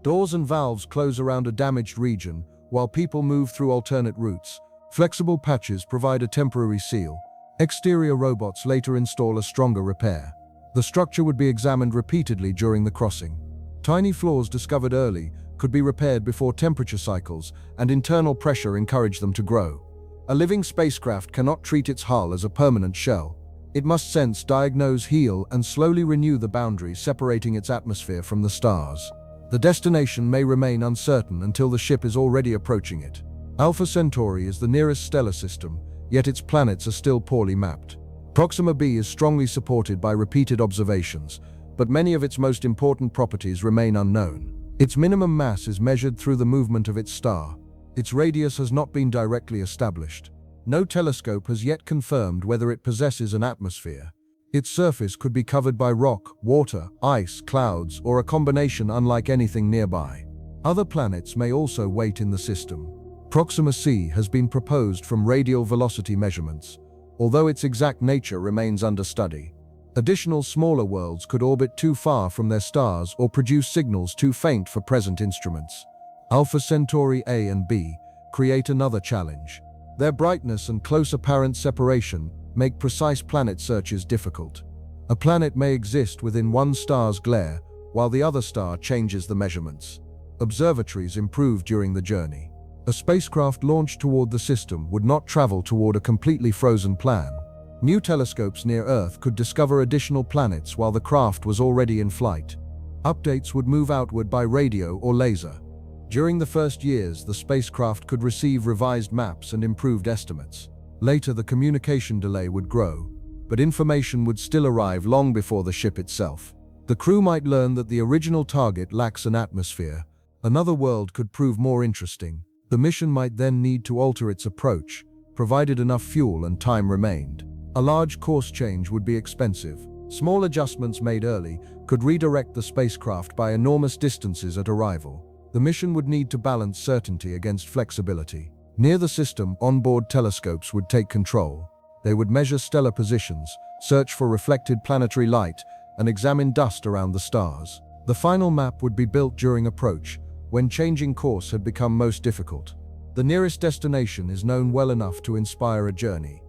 A: Doors and valves close around a damaged region, while people move through alternate routes. Flexible patches provide a temporary seal. Exterior robots later install a stronger repair. The structure would be examined repeatedly during the crossing. Tiny flaws discovered early could be repaired before temperature cycles and internal pressure encourage them to grow. A living spacecraft cannot treat its hull as a permanent shell. It must sense, diagnose, heal, and slowly renew the boundaries separating its atmosphere from the stars. The destination may remain uncertain until the ship is already approaching it. Alpha Centauri is the nearest stellar system, yet its planets are still poorly mapped. Proxima b is strongly supported by repeated observations, but many of its most important properties remain unknown. Its minimum mass is measured through the movement of its star. Its radius has not been directly established. No telescope has yet confirmed whether it possesses an atmosphere. Its surface could be covered by rock, water, ice, clouds, or a combination unlike anything nearby. Other planets may also wait in the system. Proxima c has been proposed from radial velocity measurements, although its exact nature remains under study. Additional smaller worlds could orbit too far from their stars or produce signals too faint for present instruments. Alpha Centauri A and B create another challenge. Their brightness and close apparent separation make precise planet searches difficult. A planet may exist within one star's glare, while the other star changes the measurements. Observatories improve during the journey. A spacecraft launched toward the system would not travel toward a completely frozen plan. New telescopes near Earth could discover additional planets while the craft was already in flight. Updates would move outward by radio or laser. During the first years, the spacecraft could receive revised maps and improved estimates. Later, the communication delay would grow, but information would still arrive long before the ship itself. The crew might learn that the original target lacks an atmosphere. Another world could prove more interesting. The mission might then need to alter its approach, provided enough fuel and time remained. A large course change would be expensive. Small adjustments made early could redirect the spacecraft by enormous distances at arrival. The mission would need to balance certainty against flexibility. Near the system, onboard telescopes would take control. They would measure stellar positions, search for reflected planetary light, and examine dust around the stars. The final map would be built during approach, when changing course had become most difficult. The nearest destination is known well enough to inspire a journey,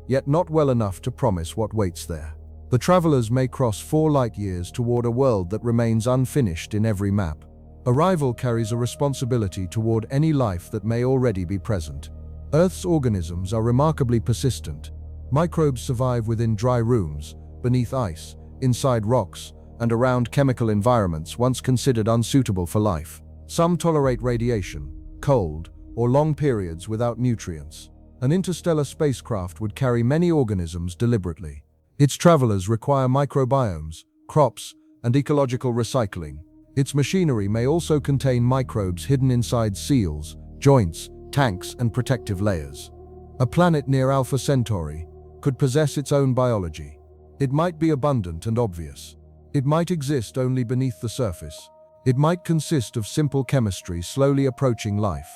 A: yet not well enough to promise what waits there. The travelers may cross 4 light-years toward a world that remains unfinished in every map. Arrival carries a responsibility toward any life that may already be present. Earth's organisms are remarkably persistent. Microbes survive within dry rooms, beneath ice, inside rocks, and around chemical environments once considered unsuitable for life. Some tolerate radiation, cold, or long periods without nutrients. An interstellar spacecraft would carry many organisms deliberately. Its travelers require microbiomes, crops, and ecological recycling. Its machinery may also contain microbes hidden inside seals, joints, tanks, and protective layers. A planet near Alpha Centauri could possess its own biology. It might be abundant and obvious. It might exist only beneath the surface. It might consist of simple chemistry slowly approaching life.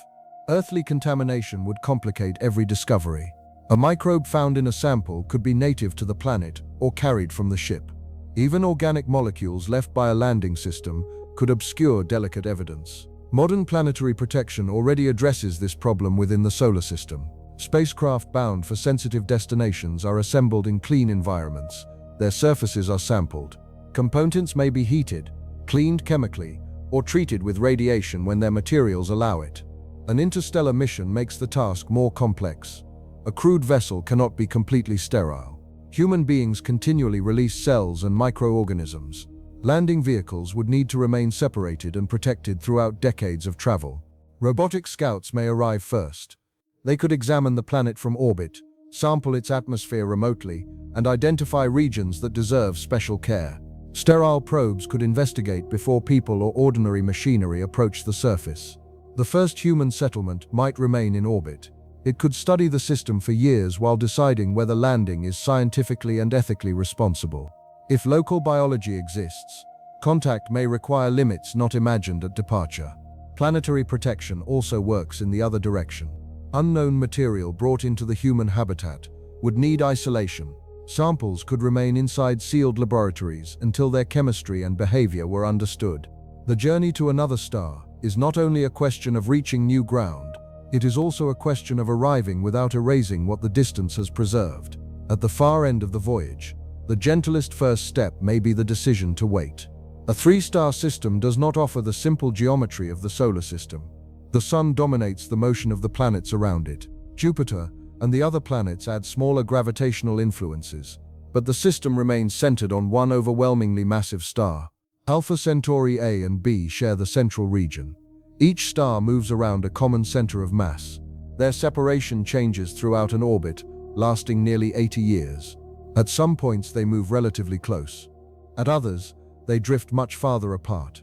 A: Earthly contamination would complicate every discovery. A microbe found in a sample could be native to the planet or carried from the ship. Even organic molecules left by a landing system could obscure delicate evidence. Modern planetary protection already addresses this problem within the solar system. Spacecraft bound for sensitive destinations are assembled in clean environments. Their surfaces are sampled. Components may be heated, cleaned chemically, or treated with radiation when their materials allow it. An interstellar mission makes the task more complex. A crewed vessel cannot be completely sterile. Human beings continually release cells and microorganisms. Landing vehicles would need to remain separated and protected throughout decades of travel. Robotic scouts may arrive first. They could examine the planet from orbit, sample its atmosphere remotely, and identify regions that deserve special care. Sterile probes could investigate before people or ordinary machinery approach the surface. The first human settlement might remain in orbit. It could study the system for years while deciding whether landing is scientifically and ethically responsible. If local biology exists, contact may require limits not imagined at departure. Planetary protection also works in the other direction. Unknown material brought into the human habitat would need isolation. Samples could remain inside sealed laboratories until their chemistry and behavior were understood. The journey to another star is not only a question of reaching new ground, it is also a question of arriving without erasing what the distance has preserved. At the far end of the voyage, the gentlest first step may be the decision to wait. A 3-star system does not offer the simple geometry of the solar system. The Sun dominates the motion of the planets around it. Jupiter and the other planets add smaller gravitational influences, but the system remains centered on one overwhelmingly massive star. Alpha Centauri A and B share the central region. Each star moves around a common center of mass. Their separation changes throughout an orbit, lasting nearly 80 years. At some points they move relatively close. At others, they drift much farther apart.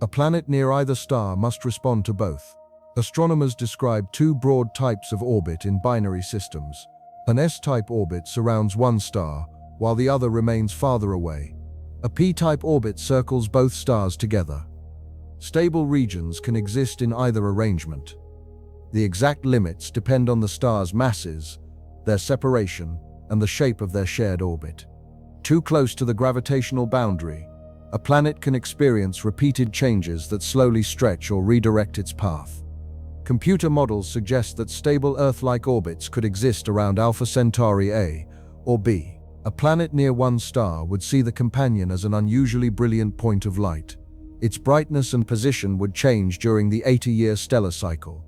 A: A planet near either star must respond to both. Astronomers describe 2 broad types of orbit in binary systems. An S-type orbit surrounds one star, while the other remains farther away. A P-type orbit circles both stars together. Stable regions can exist in either arrangement. The exact limits depend on the star's masses, their separation, and the shape of their shared orbit. Too close to the gravitational boundary, a planet can experience repeated changes that slowly stretch or redirect its path. Computer models suggest that stable Earth-like orbits could exist around Alpha Centauri A or B. A planet near one star would see the companion as an unusually brilliant point of light. Its brightness and position would change during the 80-year stellar cycle.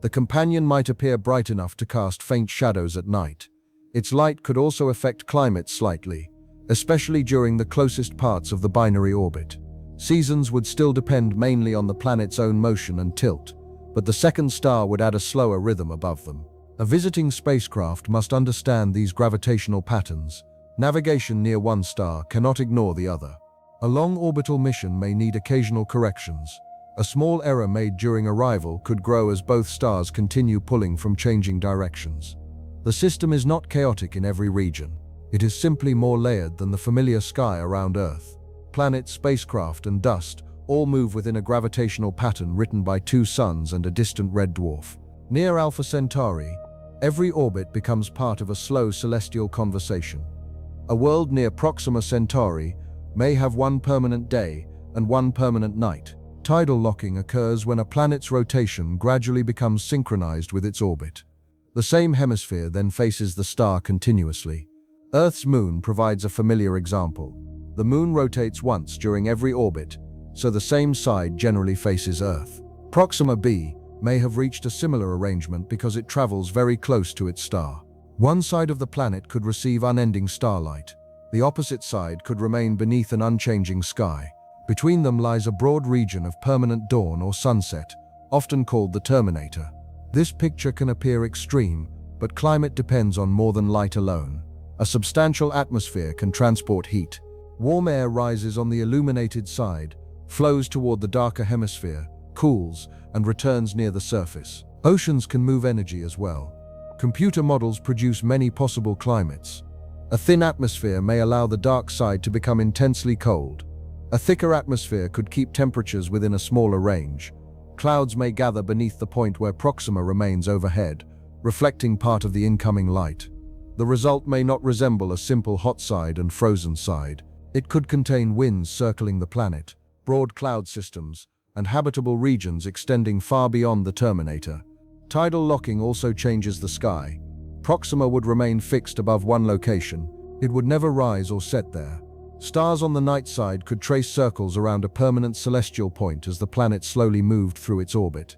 A: The companion might appear bright enough to cast faint shadows at night. Its light could also affect climate slightly, especially during the closest parts of the binary orbit. Seasons would still depend mainly on the planet's own motion and tilt, but the second star would add a slower rhythm above them. A visiting spacecraft must understand these gravitational patterns. Navigation near one star cannot ignore the other. A long orbital mission may need occasional corrections. A small error made during arrival could grow as both stars continue pulling from changing directions. The system is not chaotic in every region. It is simply more layered than the familiar sky around Earth. Planets, spacecraft, and dust all move within a gravitational pattern written by 2 suns and a distant red dwarf. Near Alpha Centauri, every orbit becomes part of a slow celestial conversation. A world near Proxima Centauri may have one permanent day and one permanent night. Tidal locking occurs when a planet's rotation gradually becomes synchronized with its orbit. The same hemisphere then faces the star continuously. Earth's moon provides a familiar example. The moon rotates once during every orbit, so the same side generally faces Earth. Proxima b may have reached a similar arrangement because it travels very close to its star. One side of the planet could receive unending starlight. The opposite side could remain beneath an unchanging sky. Between them lies a broad region of permanent dawn or sunset, often called the terminator. This picture can appear extreme, but climate depends on more than light alone. A substantial atmosphere can transport heat. Warm air rises on the illuminated side, flows toward the darker hemisphere, cools, and returns near the surface. Oceans can move energy as well. Computer models produce many possible climates. A thin atmosphere may allow the dark side to become intensely cold. A thicker atmosphere could keep temperatures within a smaller range. Clouds may gather beneath the point where Proxima remains overhead, reflecting part of the incoming light. The result may not resemble a simple hot side and frozen side. It could contain winds circling the planet, broad cloud systems, and habitable regions extending far beyond the terminator. Tidal locking also changes the sky. Proxima would remain fixed above one location. It would never rise or set there. Stars on the night side could trace circles around a permanent celestial point as the planet slowly moved through its orbit.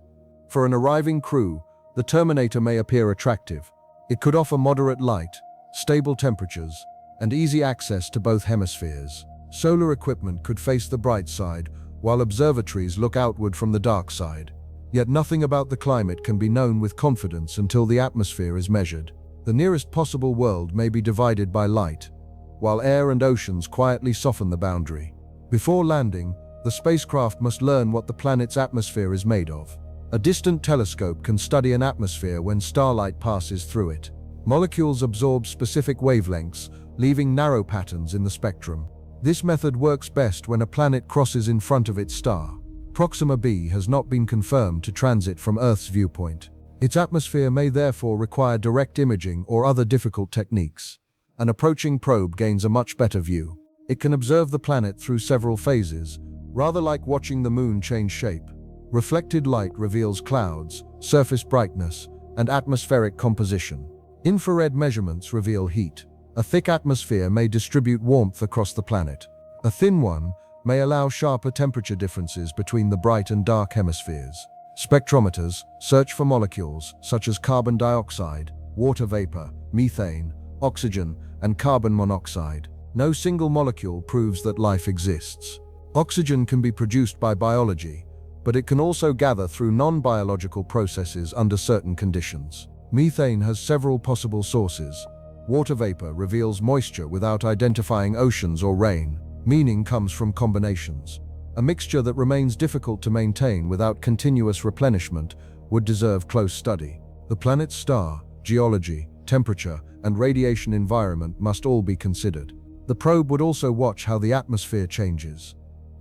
A: For an arriving crew, the terminator may appear attractive. It could offer moderate light, stable temperatures, and easy access to both hemispheres. Solar equipment could face the bright side, while observatories look outward from the dark side. Yet nothing about the climate can be known with confidence until the atmosphere is measured. The nearest possible world may be divided by light, while air and oceans quietly soften the boundary. Before landing, the spacecraft must learn what the planet's atmosphere is made of. A distant telescope can study an atmosphere when starlight passes through it. Molecules absorb specific wavelengths, leaving narrow patterns in the spectrum. This method works best when a planet crosses in front of its star. Proxima b has not been confirmed to transit from Earth's viewpoint. Its atmosphere may therefore require direct imaging or other difficult techniques. An approaching probe gains a much better view. It can observe the planet through several phases, rather like watching the moon change shape. Reflected light reveals clouds, surface brightness, and atmospheric composition. Infrared measurements reveal heat. A thick atmosphere may distribute warmth across the planet. A thin one may allow sharper temperature differences between the bright and dark hemispheres. Spectrometers search for molecules such as carbon dioxide, water vapor, methane, oxygen, and carbon monoxide. No single molecule proves that life exists. Oxygen can be produced by biology, but it can also gather through non-biological processes under certain conditions. Methane has several possible sources. Water vapor reveals moisture without identifying oceans or rain. Meaning comes from combinations. A mixture that remains difficult to maintain without continuous replenishment would deserve close study. The planet's star, geology, temperature, and radiation environment must all be considered. The probe would also watch how the atmosphere changes.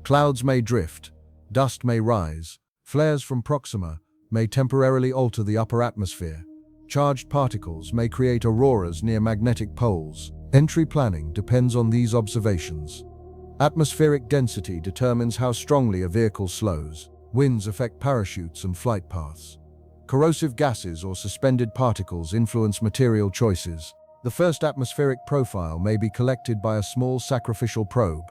A: Clouds may drift, dust may rise, flares from Proxima may temporarily alter the upper atmosphere. Charged particles may create auroras near magnetic poles. Entry planning depends on these observations. Atmospheric density determines how strongly a vehicle slows. Winds affect parachutes and flight paths. Corrosive gases or suspended particles influence material choices. The first atmospheric profile may be collected by a small sacrificial probe.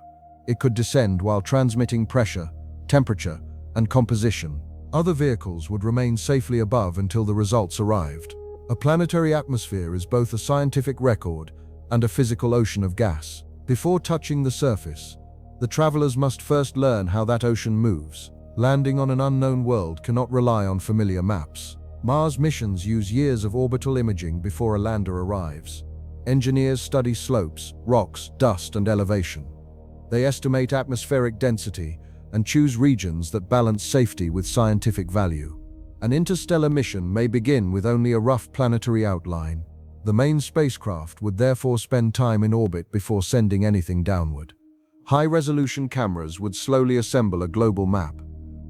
A: It could descend while transmitting pressure, temperature, and composition. Other vehicles would remain safely above until the results arrived. A planetary atmosphere is both a scientific record and a physical ocean of gas. Before touching the surface, the travelers must first learn how that ocean moves. Landing on an unknown world cannot rely on familiar maps. Mars missions use years of orbital imaging before a lander arrives. Engineers study slopes, rocks, dust, and elevation. They estimate atmospheric density and choose regions that balance safety with scientific value. An interstellar mission may begin with only a rough planetary outline. The main spacecraft would therefore spend time in orbit before sending anything downward. High-resolution cameras would slowly assemble a global map.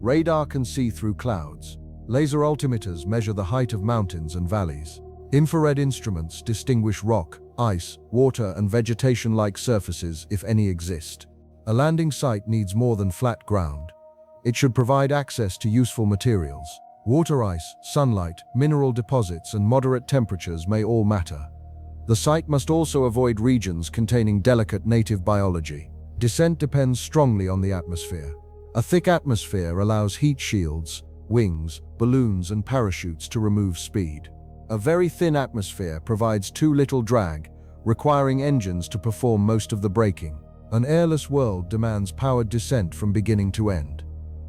A: Radar can see through clouds. Laser altimeters measure the height of mountains and valleys. Infrared instruments distinguish rock, ice, water, and vegetation-like surfaces if any exist. A landing site needs more than flat ground. It should provide access to useful materials. Water ice, sunlight, mineral deposits, and moderate temperatures may all matter. The site must also avoid regions containing delicate native biology. Descent depends strongly on the atmosphere. A thick atmosphere allows heat shields, wings, balloons, and parachutes to remove speed. A very thin atmosphere provides too little drag, requiring engines to perform most of the braking. An airless world demands powered descent from beginning to end.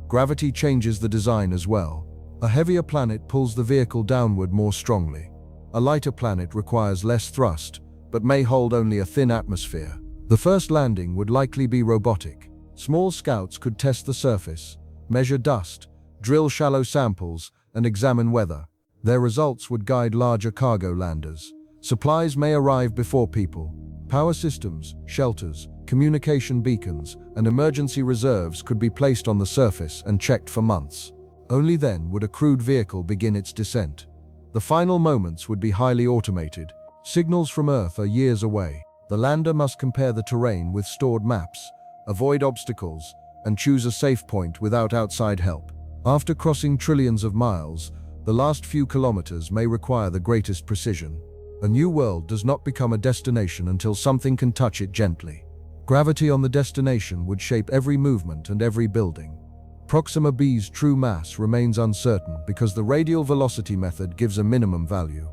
A: Gravity changes the design as well. A heavier planet pulls the vehicle downward more strongly. A lighter planet requires less thrust, but may hold only a thin atmosphere. The first landing would likely be robotic. Small scouts could test the surface, measure dust, drill shallow samples, and examine weather. Their results would guide larger cargo landers. Supplies may arrive before people. Power systems, shelters, communication beacons, and emergency reserves could be placed on the surface and checked for months. Only then would a crewed vehicle begin its descent. The final moments would be highly automated. Signals from Earth are years away. The lander must compare the terrain with stored maps, avoid obstacles, and choose a safe point without outside help. After crossing trillions of miles, the last few kilometers may require the greatest precision. A new world does not become a destination until something can touch it gently. Gravity on the destination would shape every movement and every building. Proxima B's true mass remains uncertain because the radial velocity method gives a minimum value.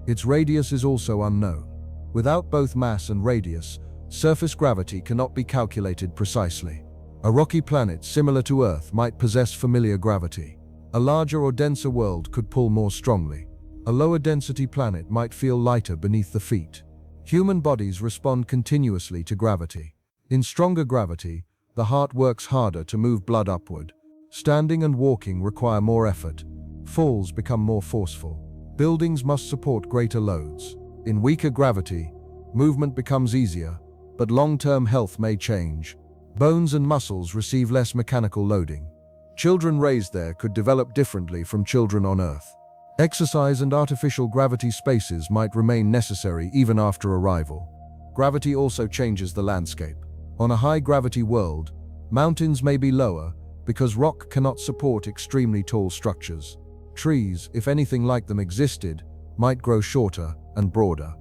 A: Its radius is also unknown. Without both mass and radius, surface gravity cannot be calculated precisely. A rocky planet similar to Earth might possess familiar gravity. A larger or denser world could pull more strongly. A lower density planet might feel lighter beneath the feet. Human bodies respond continuously to gravity. In stronger gravity, the heart works harder to move blood upward. Standing and walking require more effort. Falls become more forceful. Buildings must support greater loads. In weaker gravity, movement becomes easier, but long-term health may change. Bones and muscles receive less mechanical loading. Children raised there could develop differently from children on Earth. Exercise and artificial gravity spaces might remain necessary even after arrival. Gravity also changes the landscape. On a high-gravity world, mountains may be lower because rock cannot support extremely tall structures. Trees, if anything like them existed, might grow shorter and broader.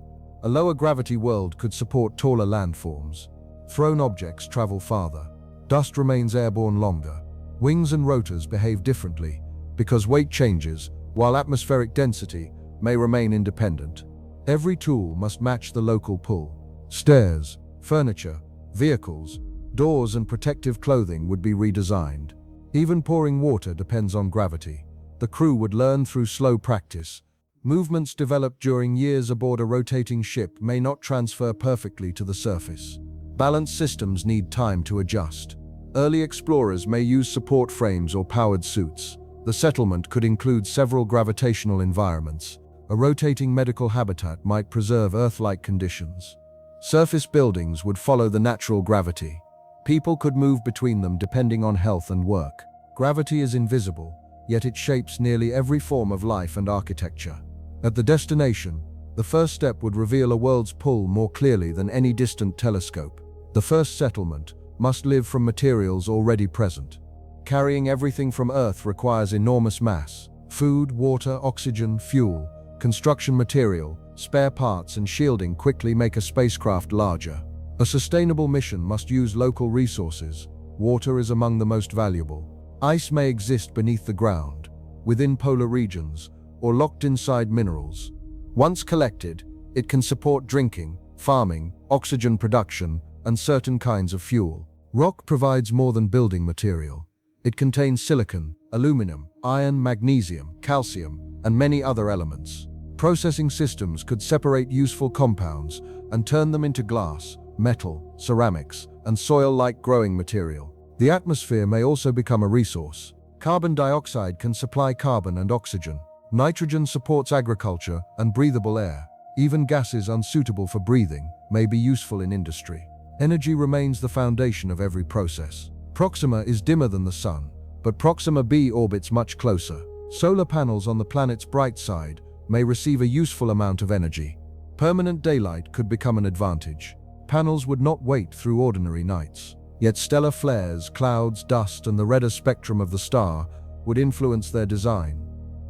A: A lower gravity world could support taller landforms. Thrown objects travel farther. Dust remains airborne longer. Wings and rotors behave differently because weight changes, while atmospheric density may remain independent. Every tool must match the local pull. Stairs, furniture, vehicles, doors, and protective clothing would be redesigned. Even pouring water depends on gravity. The crew would learn through slow practice. Movements developed during years aboard a rotating ship may not transfer perfectly to the surface. Balanced systems need time to adjust. Early explorers may use support frames or powered suits. The settlement could include several gravitational environments. A rotating medical habitat might preserve Earth-like conditions. Surface buildings would follow the natural gravity. People could move between them depending on health and work. Gravity is invisible, yet it shapes nearly every form of life and architecture. At the destination, the first step would reveal a world's pull more clearly than any distant telescope. The first settlement must live from materials already present. Carrying everything from Earth requires enormous mass. Food, water, oxygen, fuel, construction material, spare parts, and shielding quickly make a spacecraft larger. A sustainable mission must use local resources. Water is among the most valuable. Ice may exist beneath the ground, within polar regions, or locked inside minerals. Once collected, it can support drinking, farming, oxygen production, and certain kinds of fuel. Rock provides more than building material. It contains silicon, aluminum, iron, magnesium, calcium, and many other elements. Processing systems could separate useful compounds and turn them into glass, metal, ceramics, and soil-like growing material. The atmosphere may also become a resource. Carbon dioxide can supply carbon and oxygen. Nitrogen supports agriculture and breathable air. Even gases unsuitable for breathing may be useful in industry. Energy remains the foundation of every process. Proxima is dimmer than the Sun, but Proxima b orbits much closer. Solar panels on the planet's bright side may receive a useful amount of energy. Permanent daylight could become an advantage. Panels would not wait through ordinary nights. Yet stellar flares, clouds, dust, and the redder spectrum of the star would influence their design.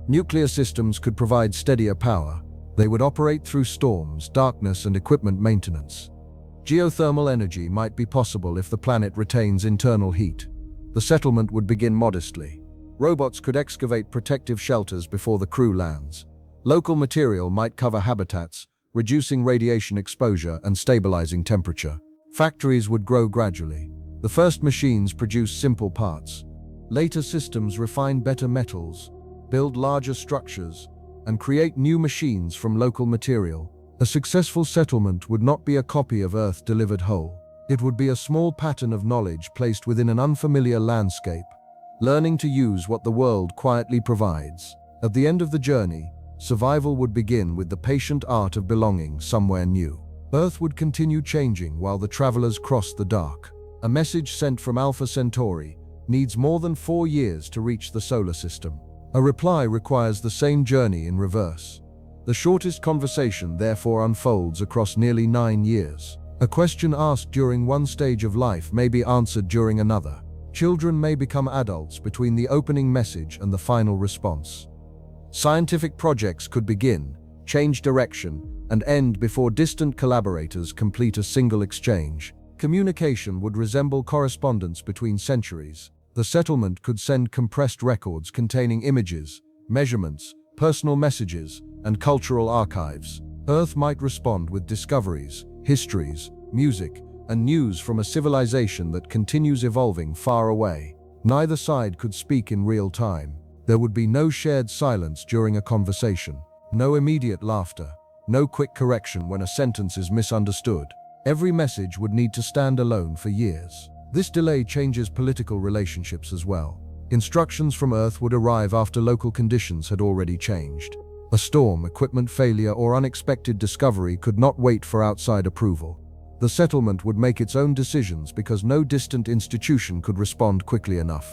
A: Nuclear systems could provide steadier power. They would operate through storms, darkness, and equipment maintenance. Geothermal energy might be possible if the planet retains internal heat. The settlement would begin modestly. Robots could excavate protective shelters before the crew lands. Local material might cover habitats, reducing radiation exposure and stabilizing temperature. Factories would grow gradually. The first machines produce simple parts. Later systems refine better metals, build larger structures, and create new machines from local material. A successful settlement would not be a copy of Earth delivered whole. It would be a small pattern of knowledge placed within an unfamiliar landscape, learning to use what the world quietly provides. At the end of the journey, survival would begin with the patient art of belonging somewhere new. Earth would continue changing while the travelers crossed the dark. A message sent from Alpha Centauri needs more than 4 years to reach the solar system. A reply requires the same journey in reverse. The shortest conversation therefore unfolds across nearly 9 years. A question asked during one stage of life may be answered during another. Children may become adults between the opening message and the final response. Scientific projects could begin, change direction, and end before distant collaborators complete a single exchange. Communication would resemble correspondence between centuries. The settlement could send compressed records containing images, measurements, personal messages, and cultural archives. Earth might respond with discoveries, histories, music, and news from a civilization that continues evolving far away. Neither side could speak in real time. There would be no shared silence during a conversation, no immediate laughter, no quick correction when a sentence is misunderstood. Every message would need to stand alone for years. This delay changes political relationships as well. Instructions from Earth would arrive after local conditions had already changed. A storm, equipment failure, or unexpected discovery could not wait for outside approval. The settlement would make its own decisions because no distant institution could respond quickly enough.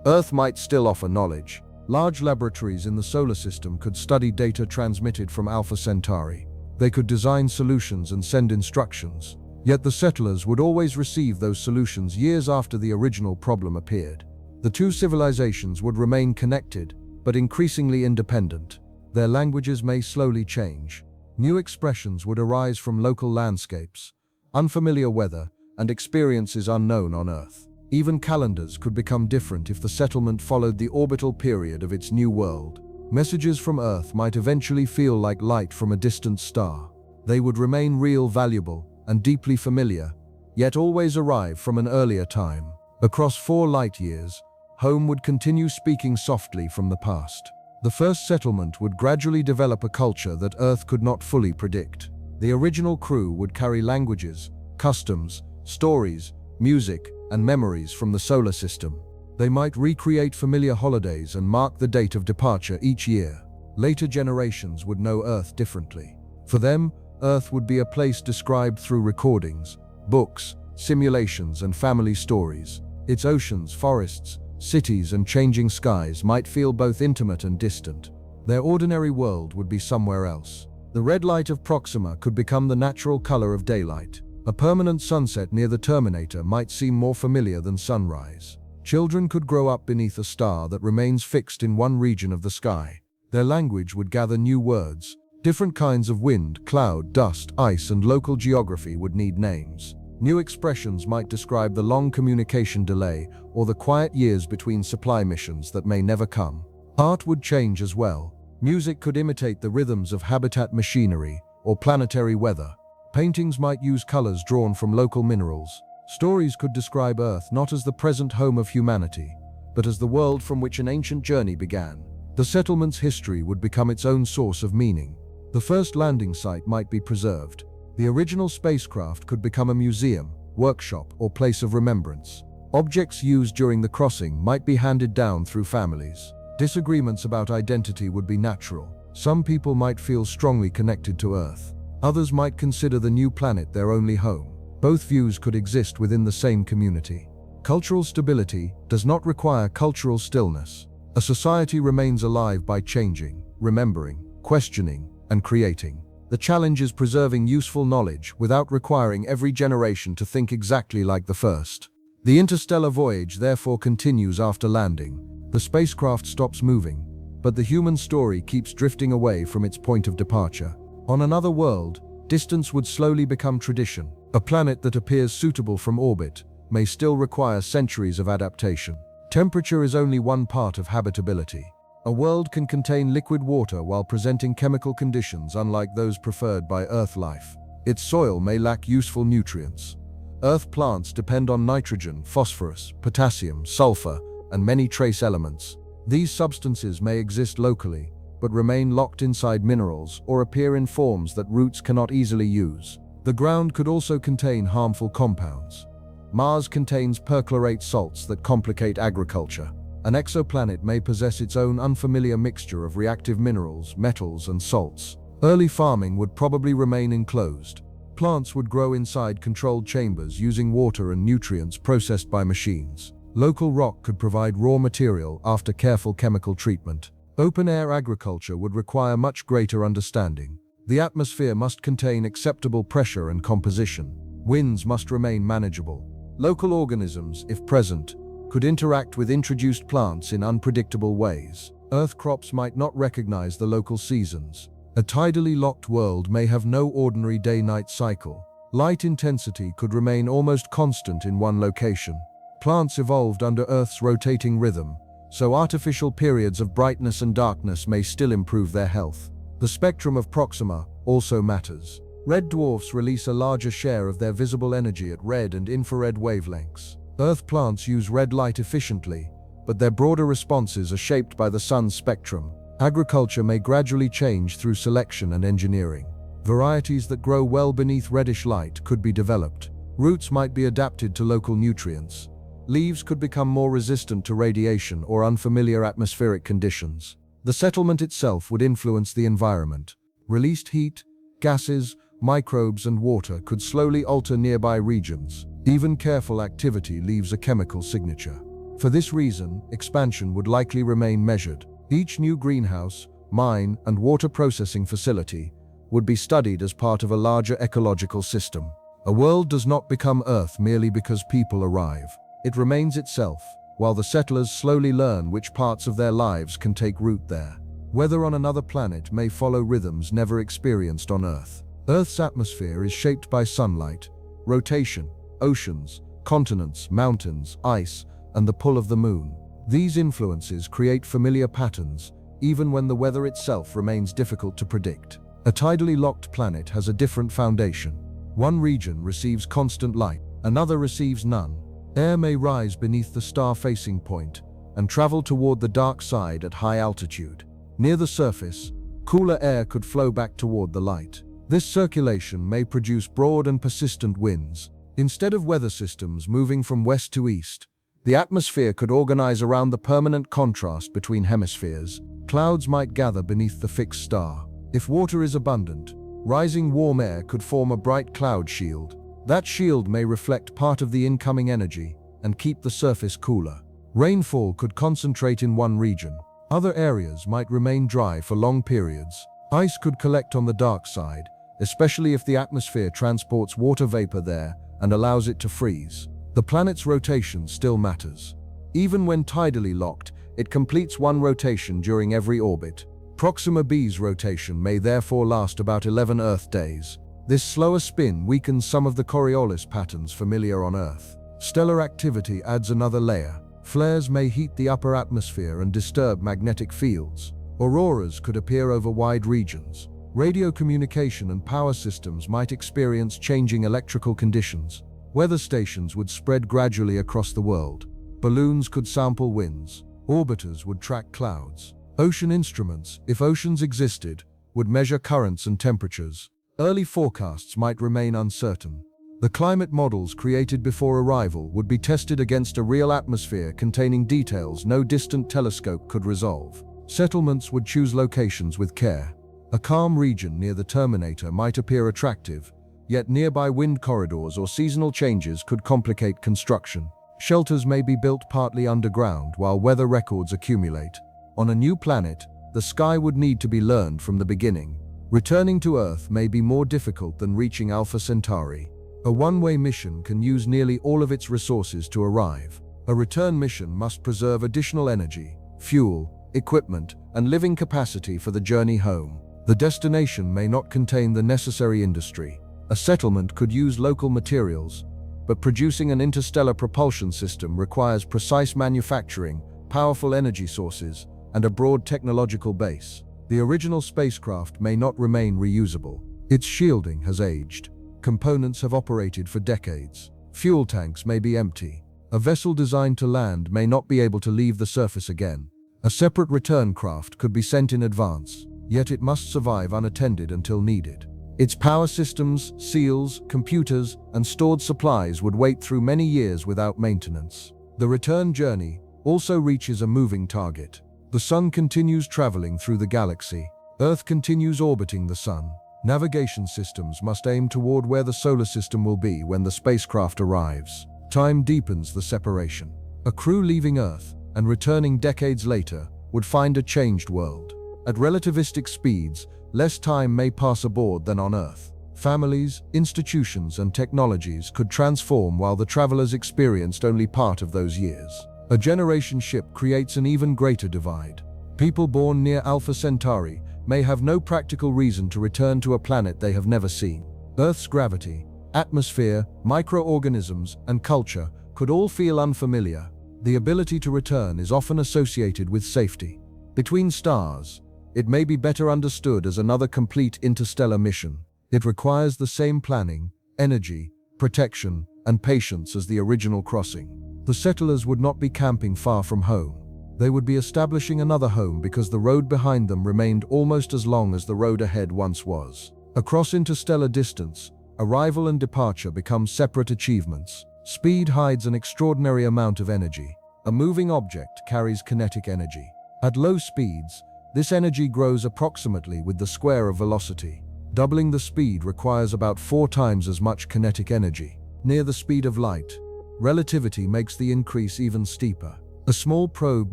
A: Earth might still offer knowledge. Large laboratories in the solar system could study data transmitted from Alpha Centauri. They could design solutions and send instructions. Yet the settlers would always receive those solutions years after the original problem appeared. The two civilizations would remain connected, but increasingly independent. Their languages may slowly change. New expressions would arise from local landscapes, unfamiliar weather, and experiences unknown on Earth. Even calendars could become different if the settlement followed the orbital period of its new world. Messages from Earth might eventually feel like light from a distant star. They would remain real, valuable, and deeply familiar, yet always arrive from an earlier time. Across 4 light years, home would continue speaking softly from the past. The first settlement would gradually develop a culture that Earth could not fully predict. The original crew would carry languages, customs, stories, music, and memories from the solar system. They might recreate familiar holidays and mark the date of departure each year. Later generations would know Earth differently. For them, Earth would be a place described through recordings, books, simulations, and family stories. Its oceans, forests, cities, and changing skies might feel both intimate and distant. Their ordinary world would be somewhere else. The red light of Proxima could become the natural color of daylight. A permanent sunset near the Terminator might seem more familiar than sunrise. Children could grow up beneath a star that remains fixed in one region of the sky. Their language would gather new words. Different kinds of wind, cloud, dust, ice, and local geography would need names. New expressions might describe the long communication delay or the quiet years between supply missions that may never come. Art would change as well. Music could imitate the rhythms of habitat machinery or planetary weather. Paintings might use colors drawn from local minerals. Stories could describe Earth not as the present home of humanity, but as the world from which an ancient journey began. The settlement's history would become its own source of meaning. The first landing site might be preserved. The original spacecraft could become a museum, workshop, or place of remembrance. Objects used during the crossing might be handed down through families. Disagreements about identity would be natural. Some people might feel strongly connected to Earth. Others might consider the new planet their only home. Both views could exist within the same community. Cultural stability does not require cultural stillness. A society remains alive by changing, remembering, questioning, and creating. The challenge is preserving useful knowledge without requiring every generation to think exactly like the first. The interstellar voyage therefore continues after landing. The spacecraft stops moving, but the human story keeps drifting away from its point of departure. On another world, distance would slowly become tradition. A planet that appears suitable from orbit may still require centuries of adaptation. Temperature is only one part of habitability. A world can contain liquid water while presenting chemical conditions unlike those preferred by Earth life. Its soil may lack useful nutrients. Earth plants depend on nitrogen, phosphorus, potassium, sulfur, and many trace elements. These substances may exist locally, but remain locked inside minerals or appear in forms that roots cannot easily use. The ground could also contain harmful compounds. Mars contains perchlorate salts that complicate agriculture. An exoplanet may possess its own unfamiliar mixture of reactive minerals, metals, and salts. Early farming would probably remain enclosed. Plants would grow inside controlled chambers using water and nutrients processed by machines. Local rock could provide raw material after careful chemical treatment. Open-air agriculture would require much greater understanding. The atmosphere must contain acceptable pressure and composition. Winds must remain manageable. Local organisms, if present, could interact with introduced plants in unpredictable ways. Earth crops might not recognize the local seasons. A tidally locked world may have no ordinary day-night cycle. Light intensity could remain almost constant in one location. Plants evolved under Earth's rotating rhythm, so artificial periods of brightness and darkness may still improve their health. The spectrum of Proxima also matters. Red dwarfs release a larger share of their visible energy at red and infrared wavelengths. Earth plants use red light efficiently, but their broader responses are shaped by the sun's spectrum. Agriculture may gradually change through selection and engineering. Varieties that grow well beneath reddish light could be developed. Roots might be adapted to local nutrients. Leaves could become more resistant to radiation or unfamiliar atmospheric conditions. The settlement itself would influence the environment. Released heat, gases, microbes, and water could slowly alter nearby regions. Even careful activity leaves a chemical signature. For this reason, expansion would likely remain measured. Each new greenhouse, mine, and water processing facility would be studied as part of a larger ecological system. A world does not become Earth merely because people arrive. It remains itself, while the settlers slowly learn which parts of their lives can take root there. Weather on another planet may follow rhythms never experienced on Earth. Earth's atmosphere is shaped by sunlight, rotation, oceans, continents, mountains, ice, and the pull of the moon. These influences create familiar patterns, even when the weather itself remains difficult to predict. A tidally locked planet has a different foundation. One region receives constant light, another receives none. Air may rise beneath the star-facing point and travel toward the dark side at high altitude. Near the surface, cooler air could flow back toward the light. This circulation may produce broad and persistent winds. Instead of weather systems moving from west to east, the atmosphere could organize around the permanent contrast between hemispheres. Clouds might gather beneath the fixed star. If water is abundant, rising warm air could form a bright cloud shield. That shield may reflect part of the incoming energy and keep the surface cooler. Rainfall could concentrate in one region. Other areas might remain dry for long periods. Ice could collect on the dark side, especially if the atmosphere transports water vapor there and allows it to freeze. The planet's rotation still matters. Even when tidally locked, it completes one rotation during every orbit. Proxima B's rotation may therefore last about 11 Earth days. This slower spin weakens some of the Coriolis patterns familiar on Earth. Stellar activity adds another layer. Flares may heat the upper atmosphere and disturb magnetic fields. Auroras could appear over wide regions. Radio communication and power systems might experience changing electrical conditions. Weather stations would spread gradually across the world. Balloons could sample winds. Orbiters would track clouds. Ocean instruments, if oceans existed, would measure currents and temperatures. Early forecasts might remain uncertain. The climate models created before arrival would be tested against a real atmosphere containing details no distant telescope could resolve. Settlements would choose locations with care. A calm region near the Terminator might appear attractive, yet nearby wind corridors or seasonal changes could complicate construction. Shelters may be built partly underground while weather records accumulate. On a new planet, the sky would need to be learned from the beginning. Returning to Earth may be more difficult than reaching Alpha Centauri. A one-way mission can use nearly all of its resources to arrive. A return mission must preserve additional energy, fuel, equipment, and living capacity for the journey home. The destination may not contain the necessary industry. A settlement could use local materials, but producing an interstellar propulsion system requires precise manufacturing, powerful energy sources, and a broad technological base. The original spacecraft may not remain reusable. Its shielding has aged. Components have operated for decades. Fuel tanks may be empty. A vessel designed to land may not be able to leave the surface again. A separate return craft could be sent in advance, yet it must survive unattended until needed. Its power systems, seals, computers, and stored supplies would wait through many years without maintenance. The return journey also reaches a moving target. The Sun continues traveling through the galaxy. Earth continues orbiting the Sun. Navigation systems must aim toward where the solar system will be when the spacecraft arrives. Time deepens the separation. A crew leaving Earth and returning decades later would find a changed world. At relativistic speeds, less time may pass aboard than on Earth. Families, institutions, and technologies could transform while the travelers experienced only part of those years. A generation ship creates an even greater divide. People born near Alpha Centauri may have no practical reason to return to a planet they have never seen. Earth's gravity, atmosphere, microorganisms, and culture could all feel unfamiliar. The ability to return is often associated with safety. Between stars, it may be better understood as another complete interstellar mission. It requires the same planning, energy, protection, and patience as the original crossing. The settlers would not be camping far from home. They would be establishing another home because the road behind them remained almost as long as the road ahead once was. Across interstellar distance, arrival and departure become separate achievements. Speed hides an extraordinary amount of energy. A moving object carries kinetic energy. At low speeds, this energy grows approximately with the square of velocity. Doubling the speed requires about 4 times as much kinetic energy. Near the speed of light, relativity makes the increase even steeper. A small probe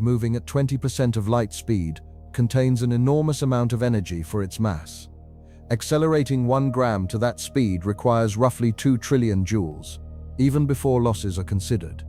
A: moving at 20% of light speed contains an enormous amount of energy for its mass. Accelerating 1 gram to that speed requires roughly 2 trillion joules, even before losses are considered.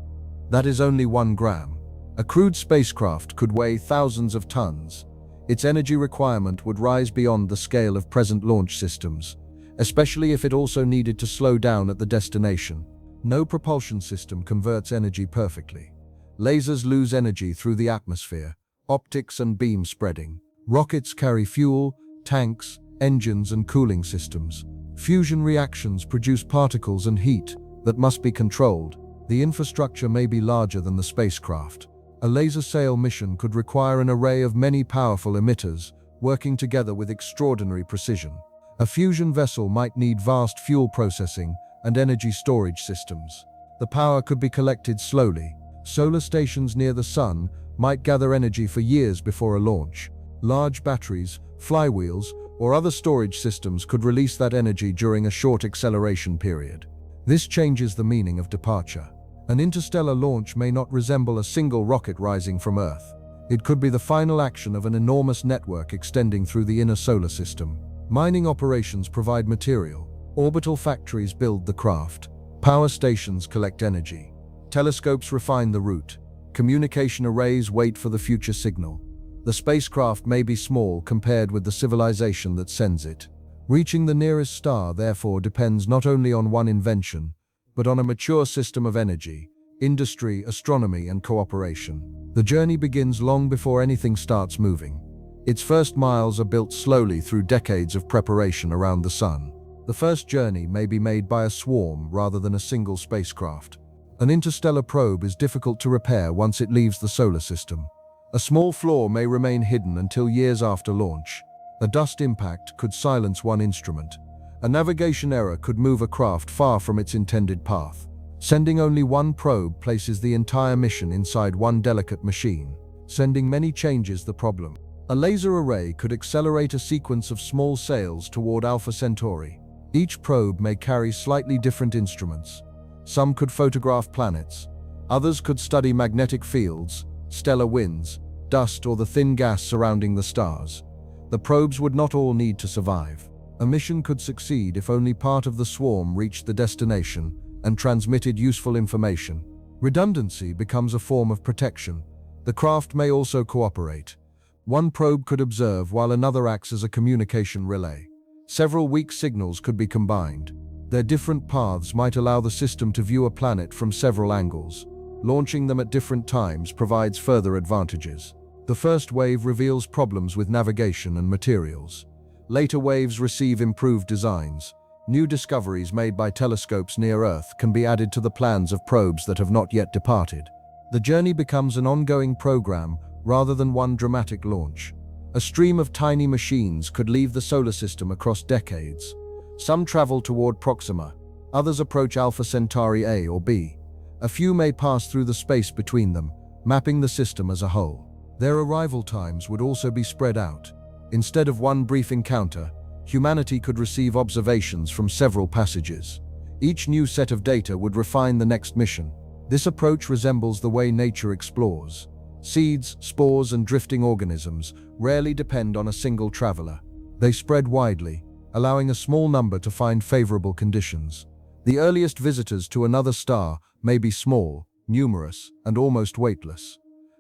A: That is only 1 gram. A crewed spacecraft could weigh thousands of tons. Its energy requirement would rise beyond the scale of present launch systems, especially if it also needed to slow down at the destination. No propulsion system converts energy perfectly. Lasers lose energy through the atmosphere, optics and beam spreading. Rockets carry fuel, tanks, engines and cooling systems. Fusion reactions produce particles and heat that must be controlled. The infrastructure may be larger than the spacecraft. A laser sail mission could require an array of many powerful emitters, working together with extraordinary precision. A fusion vessel might need vast fuel processing and energy storage systems. The power could be collected slowly. Solar stations near the Sun might gather energy for years before a launch. Large batteries, flywheels, or other storage systems could release that energy during a short acceleration period. This changes the meaning of departure. An interstellar launch may not resemble a single rocket rising from Earth. It could be the final action of an enormous network extending through the inner solar system. Mining operations provide material. Orbital factories build the craft. Power stations collect energy. Telescopes refine the route. Communication arrays wait for the future signal. The spacecraft may be small compared with the civilization that sends it. Reaching the nearest star, therefore, depends not only on one invention, but on a mature system of energy, industry, astronomy, and cooperation. The journey begins long before anything starts moving. Its first miles are built slowly through decades of preparation around the Sun. The first journey may be made by a swarm rather than a single spacecraft. An interstellar probe is difficult to repair once it leaves the solar system. A small flaw may remain hidden until years after launch. A dust impact could silence one instrument. A navigation error could move a craft far from its intended path. Sending only one probe places the entire mission inside one delicate machine. Sending many changes the problem. A laser array could accelerate a sequence of small sails toward Alpha Centauri. Each probe may carry slightly different instruments. Some could photograph planets. Others could study magnetic fields, stellar winds, dust, or the thin gas surrounding the stars. The probes would not all need to survive. A mission could succeed if only part of the swarm reached the destination and transmitted useful information. Redundancy becomes a form of protection. The craft may also cooperate. One probe could observe while another acts as a communication relay. Several weak signals could be combined. Their different paths might allow the system to view a planet from several angles. Launching them at different times provides further advantages. The first wave reveals problems with navigation and materials. Later waves receive improved designs. New discoveries made by telescopes near Earth can be added to the plans of probes that have not yet departed. The journey becomes an ongoing program rather than one dramatic launch. A stream of tiny machines could leave the solar system across decades. Some travel toward Proxima, others approach Alpha Centauri A or B. A few may pass through the space between them, mapping the system as a whole. Their arrival times would also be spread out. Instead of one brief encounter, humanity could receive observations from several passages. Each new set of data would refine the next mission. This approach resembles the way nature explores. Seeds, spores, and drifting organisms rarely depend on a single traveler. They spread widely, allowing a small number to find favorable conditions. The earliest visitors to another star may be small, numerous, and almost weightless.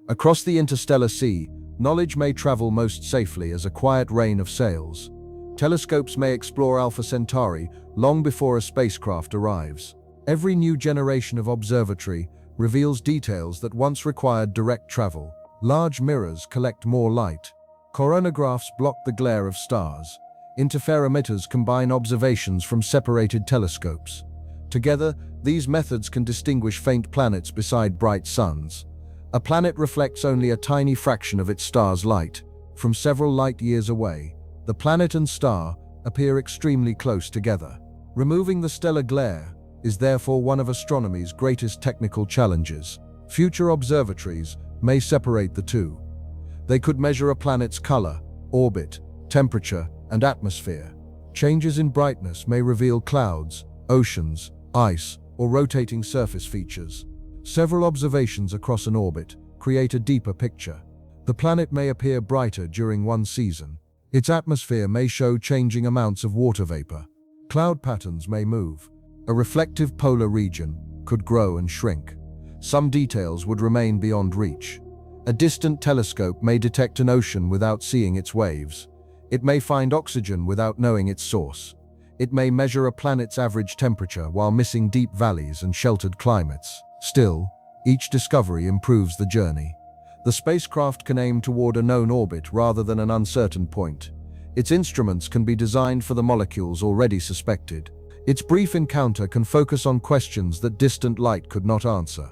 A: Across the interstellar sea, knowledge may travel most safely as a quiet rain of sails. Telescopes may explore Alpha Centauri long before a spacecraft arrives. Every new generation of observatory reveals details that once required direct travel. Large mirrors collect more light. Coronagraphs block the glare of stars. Interferometers combine observations from separated telescopes. Together, these methods can distinguish faint planets beside bright suns. A planet reflects only a tiny fraction of its star's light. From several light years away, the planet and star appear extremely close together. Removing the stellar glare is therefore one of astronomy's greatest technical challenges. Future observatories may separate the two. They could measure a planet's color, orbit, temperature, and atmosphere. Changes in brightness may reveal clouds, oceans, ice, or rotating surface features. Several observations across an orbit create a deeper picture. The planet may appear brighter during one season. Its atmosphere may show changing amounts of water vapor. Cloud patterns may move. A reflective polar region could grow and shrink. Some details would remain beyond reach. A distant telescope may detect an ocean without seeing its waves. It may find oxygen without knowing its source. It may measure a planet's average temperature while missing deep valleys and sheltered climates. Still, each discovery improves the journey. The spacecraft can aim toward a known orbit rather than an uncertain point. Its instruments can be designed for the molecules already suspected. Its brief encounter can focus on questions that distant light could not answer.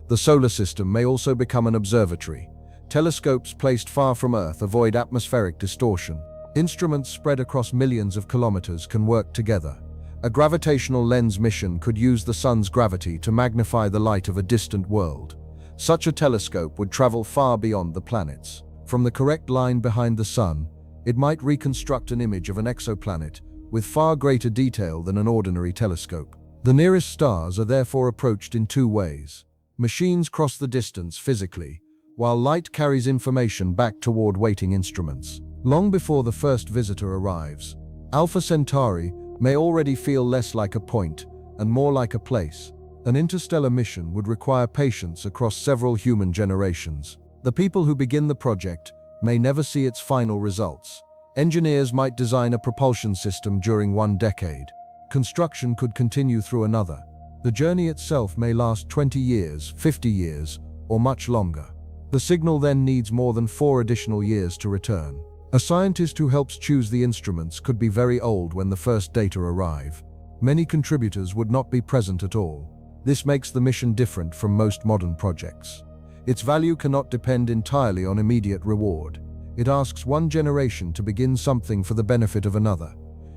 A: The solar system may also become an observatory. Telescopes placed far from Earth avoid atmospheric distortion. Instruments spread across millions of kilometers can work together. A gravitational lens mission could use the sun's gravity to magnify the light of a distant world. Such a telescope would travel far beyond the planets. From the correct line behind the sun, it might reconstruct an image of an exoplanet with far greater detail than an ordinary telescope. The nearest stars are therefore approached in two ways. Machines cross the distance physically, while light carries information back toward waiting instruments. Long before the first visitor arrives, Alpha Centauri may already feel less like a point and more like a place. An interstellar mission would require patience across several human generations. The people who begin the project may never see its final results. Engineers might design a propulsion system during one decade. Construction could continue through another. The journey itself may last 20 years, 50 years, or much longer. The signal then needs more than 4 additional years to return. A scientist who helps choose the instruments could be very old when the first data arrive. Many contributors would not be present at all. This makes the mission different from most modern projects. Its value cannot depend entirely on immediate reward. It asks one generation to begin something for the benefit of another.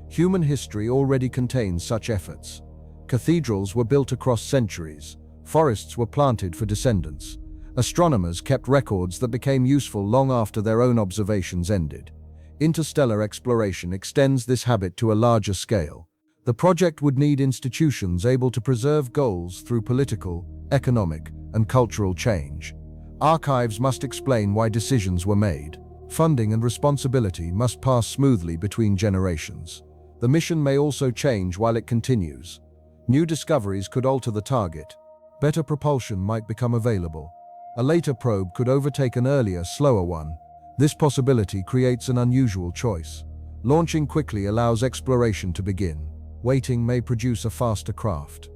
A: Human history already contains such efforts. Cathedrals were built across centuries. Forests were planted for descendants. Astronomers kept records that became useful long after their own observations ended. Interstellar exploration extends this habit to a larger scale. The project would need institutions able to preserve goals through political, economic, and cultural change. Archives must explain why decisions were made. Funding and responsibility must pass smoothly between generations. The mission may also change while it continues. New discoveries could alter the target. Better propulsion might become available. A later probe could overtake an earlier, slower one. This possibility creates an unusual choice. Launching quickly allows exploration to begin. Waiting may produce a faster craft.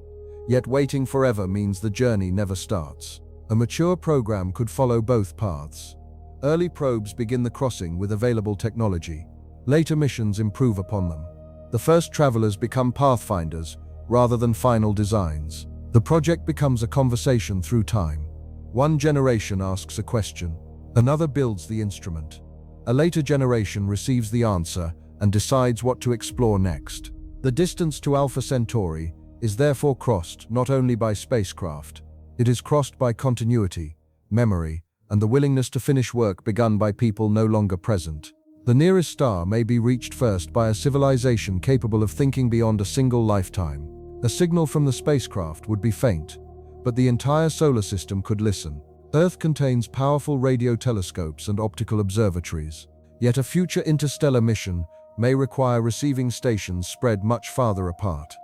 A: Yet waiting forever means the journey never starts. A mature program could follow both paths. Early probes begin the crossing with available technology. Later missions improve upon them. The first travelers become pathfinders rather than final designs. The project becomes a conversation through time. One generation asks a question, another builds the instrument. A later generation receives the answer and decides what to explore next. The distance to Alpha Centauri is therefore crossed not only by spacecraft, it is crossed by continuity, memory, and the willingness to finish work begun by people no longer present. The nearest star may be reached first by a civilization capable of thinking beyond a single lifetime. A signal from the spacecraft would be faint, but the entire solar system could listen. Earth contains powerful radio telescopes and optical observatories, yet a future interstellar mission may require receiving stations spread much farther apart.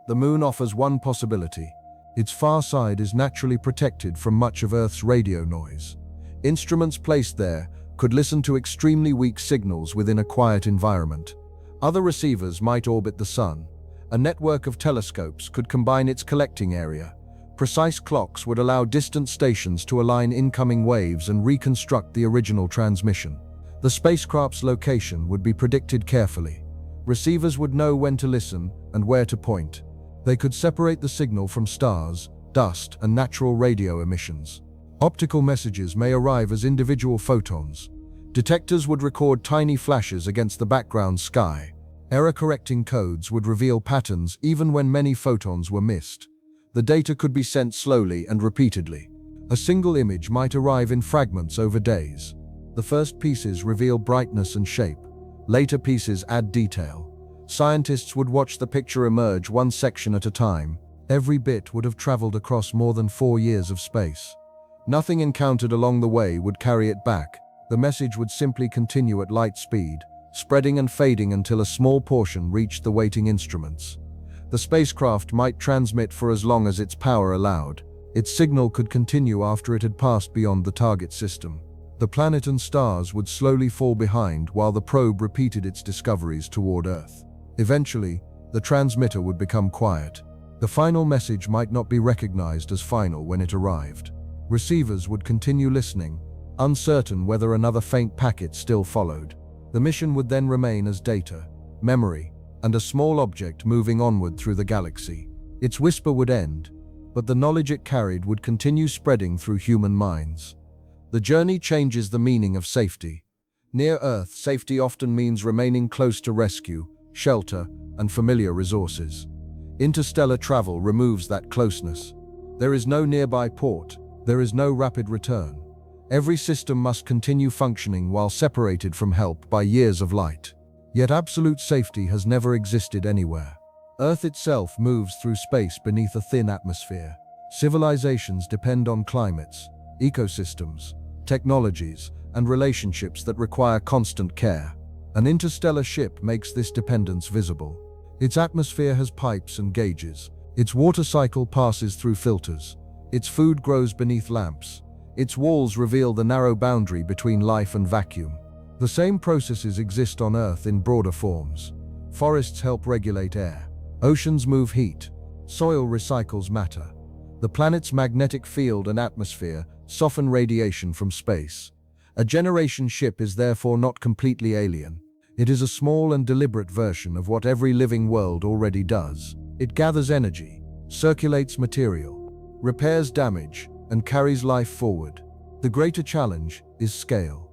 A: The Moon offers one possibility. Its far side is naturally protected from much of Earth's radio noise. Instruments placed there could listen to extremely weak signals within a quiet environment. Other receivers might orbit the Sun. A network of telescopes could combine its collecting area. Precise clocks would allow distant stations to align incoming waves and reconstruct the original transmission. The spacecraft's location would be predicted carefully. Receivers would know when to listen and where to point. They could separate the signal from stars, dust, and natural radio emissions. Optical messages may arrive as individual photons. Detectors would record tiny flashes against the background sky. Error-correcting codes would reveal patterns even when many photons were missed. The data could be sent slowly and repeatedly. A single image might arrive in fragments over days. The first pieces reveal brightness and shape. Later pieces add detail. Scientists would watch the picture emerge one section at a time. Every bit would have traveled across more than 4 years of space. Nothing encountered along the way would carry it back. The message would simply continue at light speed, spreading and fading until a small portion reached the waiting instruments. The spacecraft might transmit for as long as its power allowed. Its signal could continue after it had passed beyond the target system. The planet and stars would slowly fall behind while the probe repeated its discoveries toward Earth. Eventually, the transmitter would become quiet. The final message might not be recognized as final when it arrived. Receivers would continue listening, uncertain whether another faint packet still followed. The mission would then remain as data, memory, and a small object moving onward through the galaxy. Its whisper would end, but the knowledge it carried would continue spreading through human minds. The journey changes the meaning of safety. Near Earth, safety often means remaining close to rescue, shelter, and familiar resources. Interstellar travel removes that closeness. There is no nearby port. There is no rapid return. Every system must continue functioning while separated from help by years of light. Yet absolute safety has never existed anywhere. Earth itself moves through space beneath a thin atmosphere. Civilizations depend on climates, ecosystems, technologies, and relationships that require constant care. An interstellar ship makes this dependence visible. Its atmosphere has pipes and gauges. Its water cycle passes through filters. Its food grows beneath lamps. Its walls reveal the narrow boundary between life and vacuum. The same processes exist on Earth in broader forms. Forests help regulate air. Oceans move heat. Soil recycles matter. The planet's magnetic field and atmosphere soften radiation from space. A generation ship is therefore not completely alien. It is a small and deliberate version of what every living world already does. It gathers energy, circulates material, repairs damage, and carries life forward. The greater challenge is scale.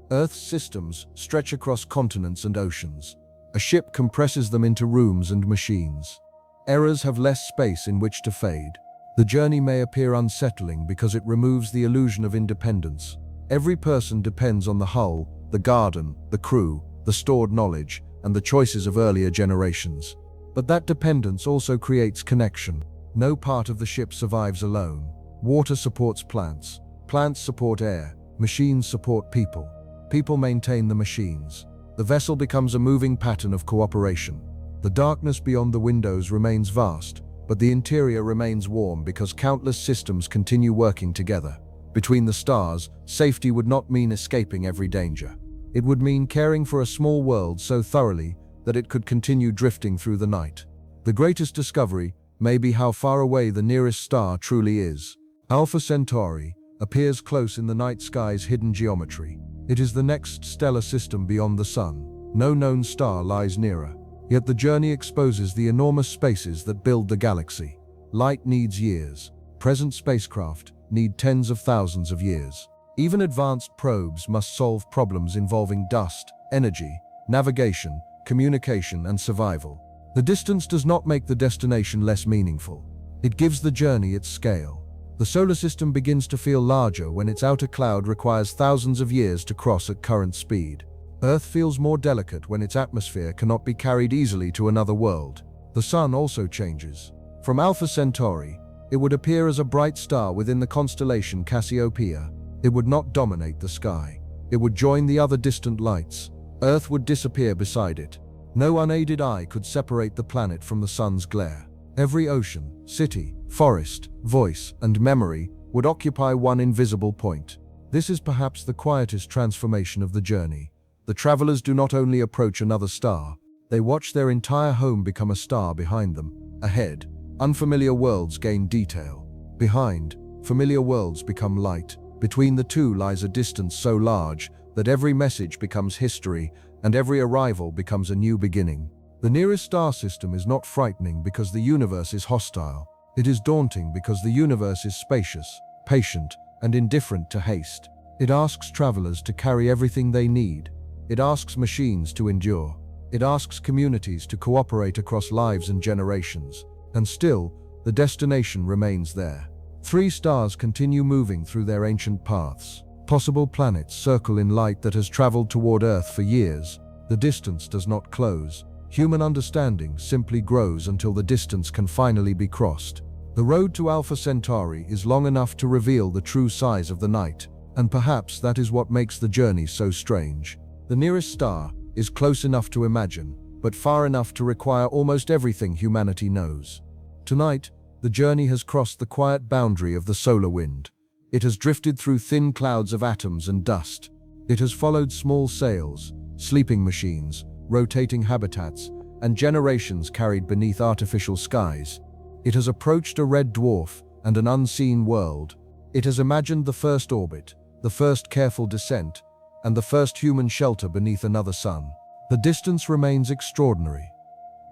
A: Earth's systems stretch across continents and oceans. A ship compresses them into rooms and machines. Errors have less space in which to fade. The journey may appear unsettling because it removes the illusion of independence. Every person depends on the hull, the garden, the crew, the stored knowledge, and the choices of earlier generations. But that dependence also creates connection. No part of the ship survives alone. Water supports plants. Plants support air. Machines support people. People maintain the machines. The vessel becomes a moving pattern of cooperation. The darkness beyond the windows remains vast, but the interior remains warm because countless systems continue working together. Between the stars, safety would not mean escaping every danger. It would mean caring for a small world so thoroughly that it could continue drifting through the night. The greatest discovery may be how far away the nearest star truly is. Alpha Centauri appears close in the night sky's hidden geometry. It is the next stellar system beyond the Sun. No known star lies nearer. Yet the journey exposes the enormous spaces that build the galaxy. Light needs years. Present spacecraft need tens of thousands of years. Even advanced probes must solve problems involving dust, energy, navigation, communication, and survival. The distance does not make the destination less meaningful. It gives the journey its scale. The solar system begins to feel larger when its outer cloud requires thousands of years to cross at current speed. Earth feels more delicate when its atmosphere cannot be carried easily to another world. The Sun also changes. From Alpha Centauri, it would appear as a bright star within the constellation Cassiopeia. It would not dominate the sky. It would join the other distant lights. Earth would disappear beside it. No unaided eye could separate the planet from the Sun's glare. Every ocean, city, forest, voice, and memory would occupy one invisible point. This is perhaps the quietest transformation of the journey. The travelers do not only approach another star, they watch their entire home become a star behind them. Ahead, unfamiliar worlds gain detail. Behind, familiar worlds become light. Between the two lies a distance so large that every message becomes history and every arrival becomes a new beginning. The nearest star system is not frightening because the universe is hostile. It is daunting because the universe is spacious, patient, and indifferent to haste. It asks travelers to carry everything they need. It asks machines to endure. It asks communities to cooperate across lives and generations. And still, the destination remains there. 3 stars continue moving through their ancient paths. Possible planets circle in light that has traveled toward Earth for years. The distance does not close. Human understanding simply grows until the distance can finally be crossed. The road to Alpha Centauri is long enough to reveal the true size of the night, and perhaps that is what makes the journey so strange. The nearest star is close enough to imagine, but far enough to require almost everything humanity knows. Tonight, the journey has crossed the quiet boundary of the solar wind. It has drifted through thin clouds of atoms and dust. It has followed small sails, sleeping machines, rotating habitats, and generations carried beneath artificial skies. It has approached a red dwarf and an unseen world. It has imagined the first orbit, the first careful descent, and the first human shelter beneath another sun. The distance remains extraordinary.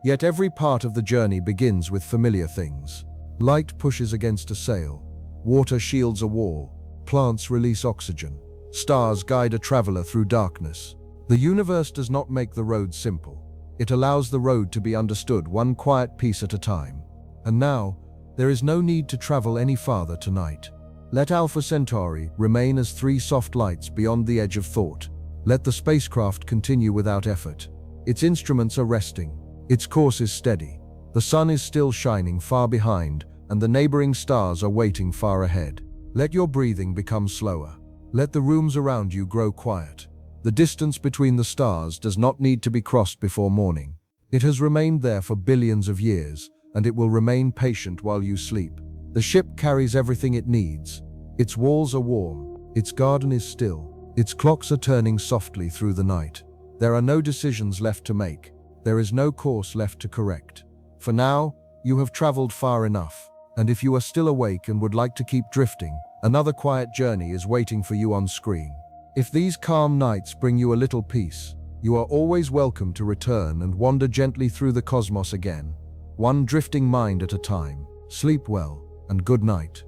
A: Yet every part of the journey begins with familiar things. Light pushes against a sail. Water shields a wall. Plants release oxygen. Stars guide a traveler through darkness. The universe does not make the road simple. It allows the road to be understood one quiet piece at a time. And now, there is no need to travel any farther tonight. Let Alpha Centauri remain as 3 soft lights beyond the edge of thought. Let the spacecraft continue without effort. Its instruments are resting. Its course is steady. The sun is still shining far behind, and the neighboring stars are waiting far ahead. Let your breathing become slower. Let the rooms around you grow quiet. The distance between the stars does not need to be crossed before morning. It has remained there for billions of years, and it will remain patient while you sleep. The ship carries everything it needs. Its walls are warm. Its garden is still. Its clocks are turning softly through the night. There are no decisions left to make. There is no course left to correct. For now, you have traveled far enough. And if you are still awake and would like to keep drifting, another quiet journey is waiting for you on screen. If these calm nights bring you a little peace, you are always welcome to return and wander gently through the cosmos again, one drifting mind at a time. Sleep well, and good night.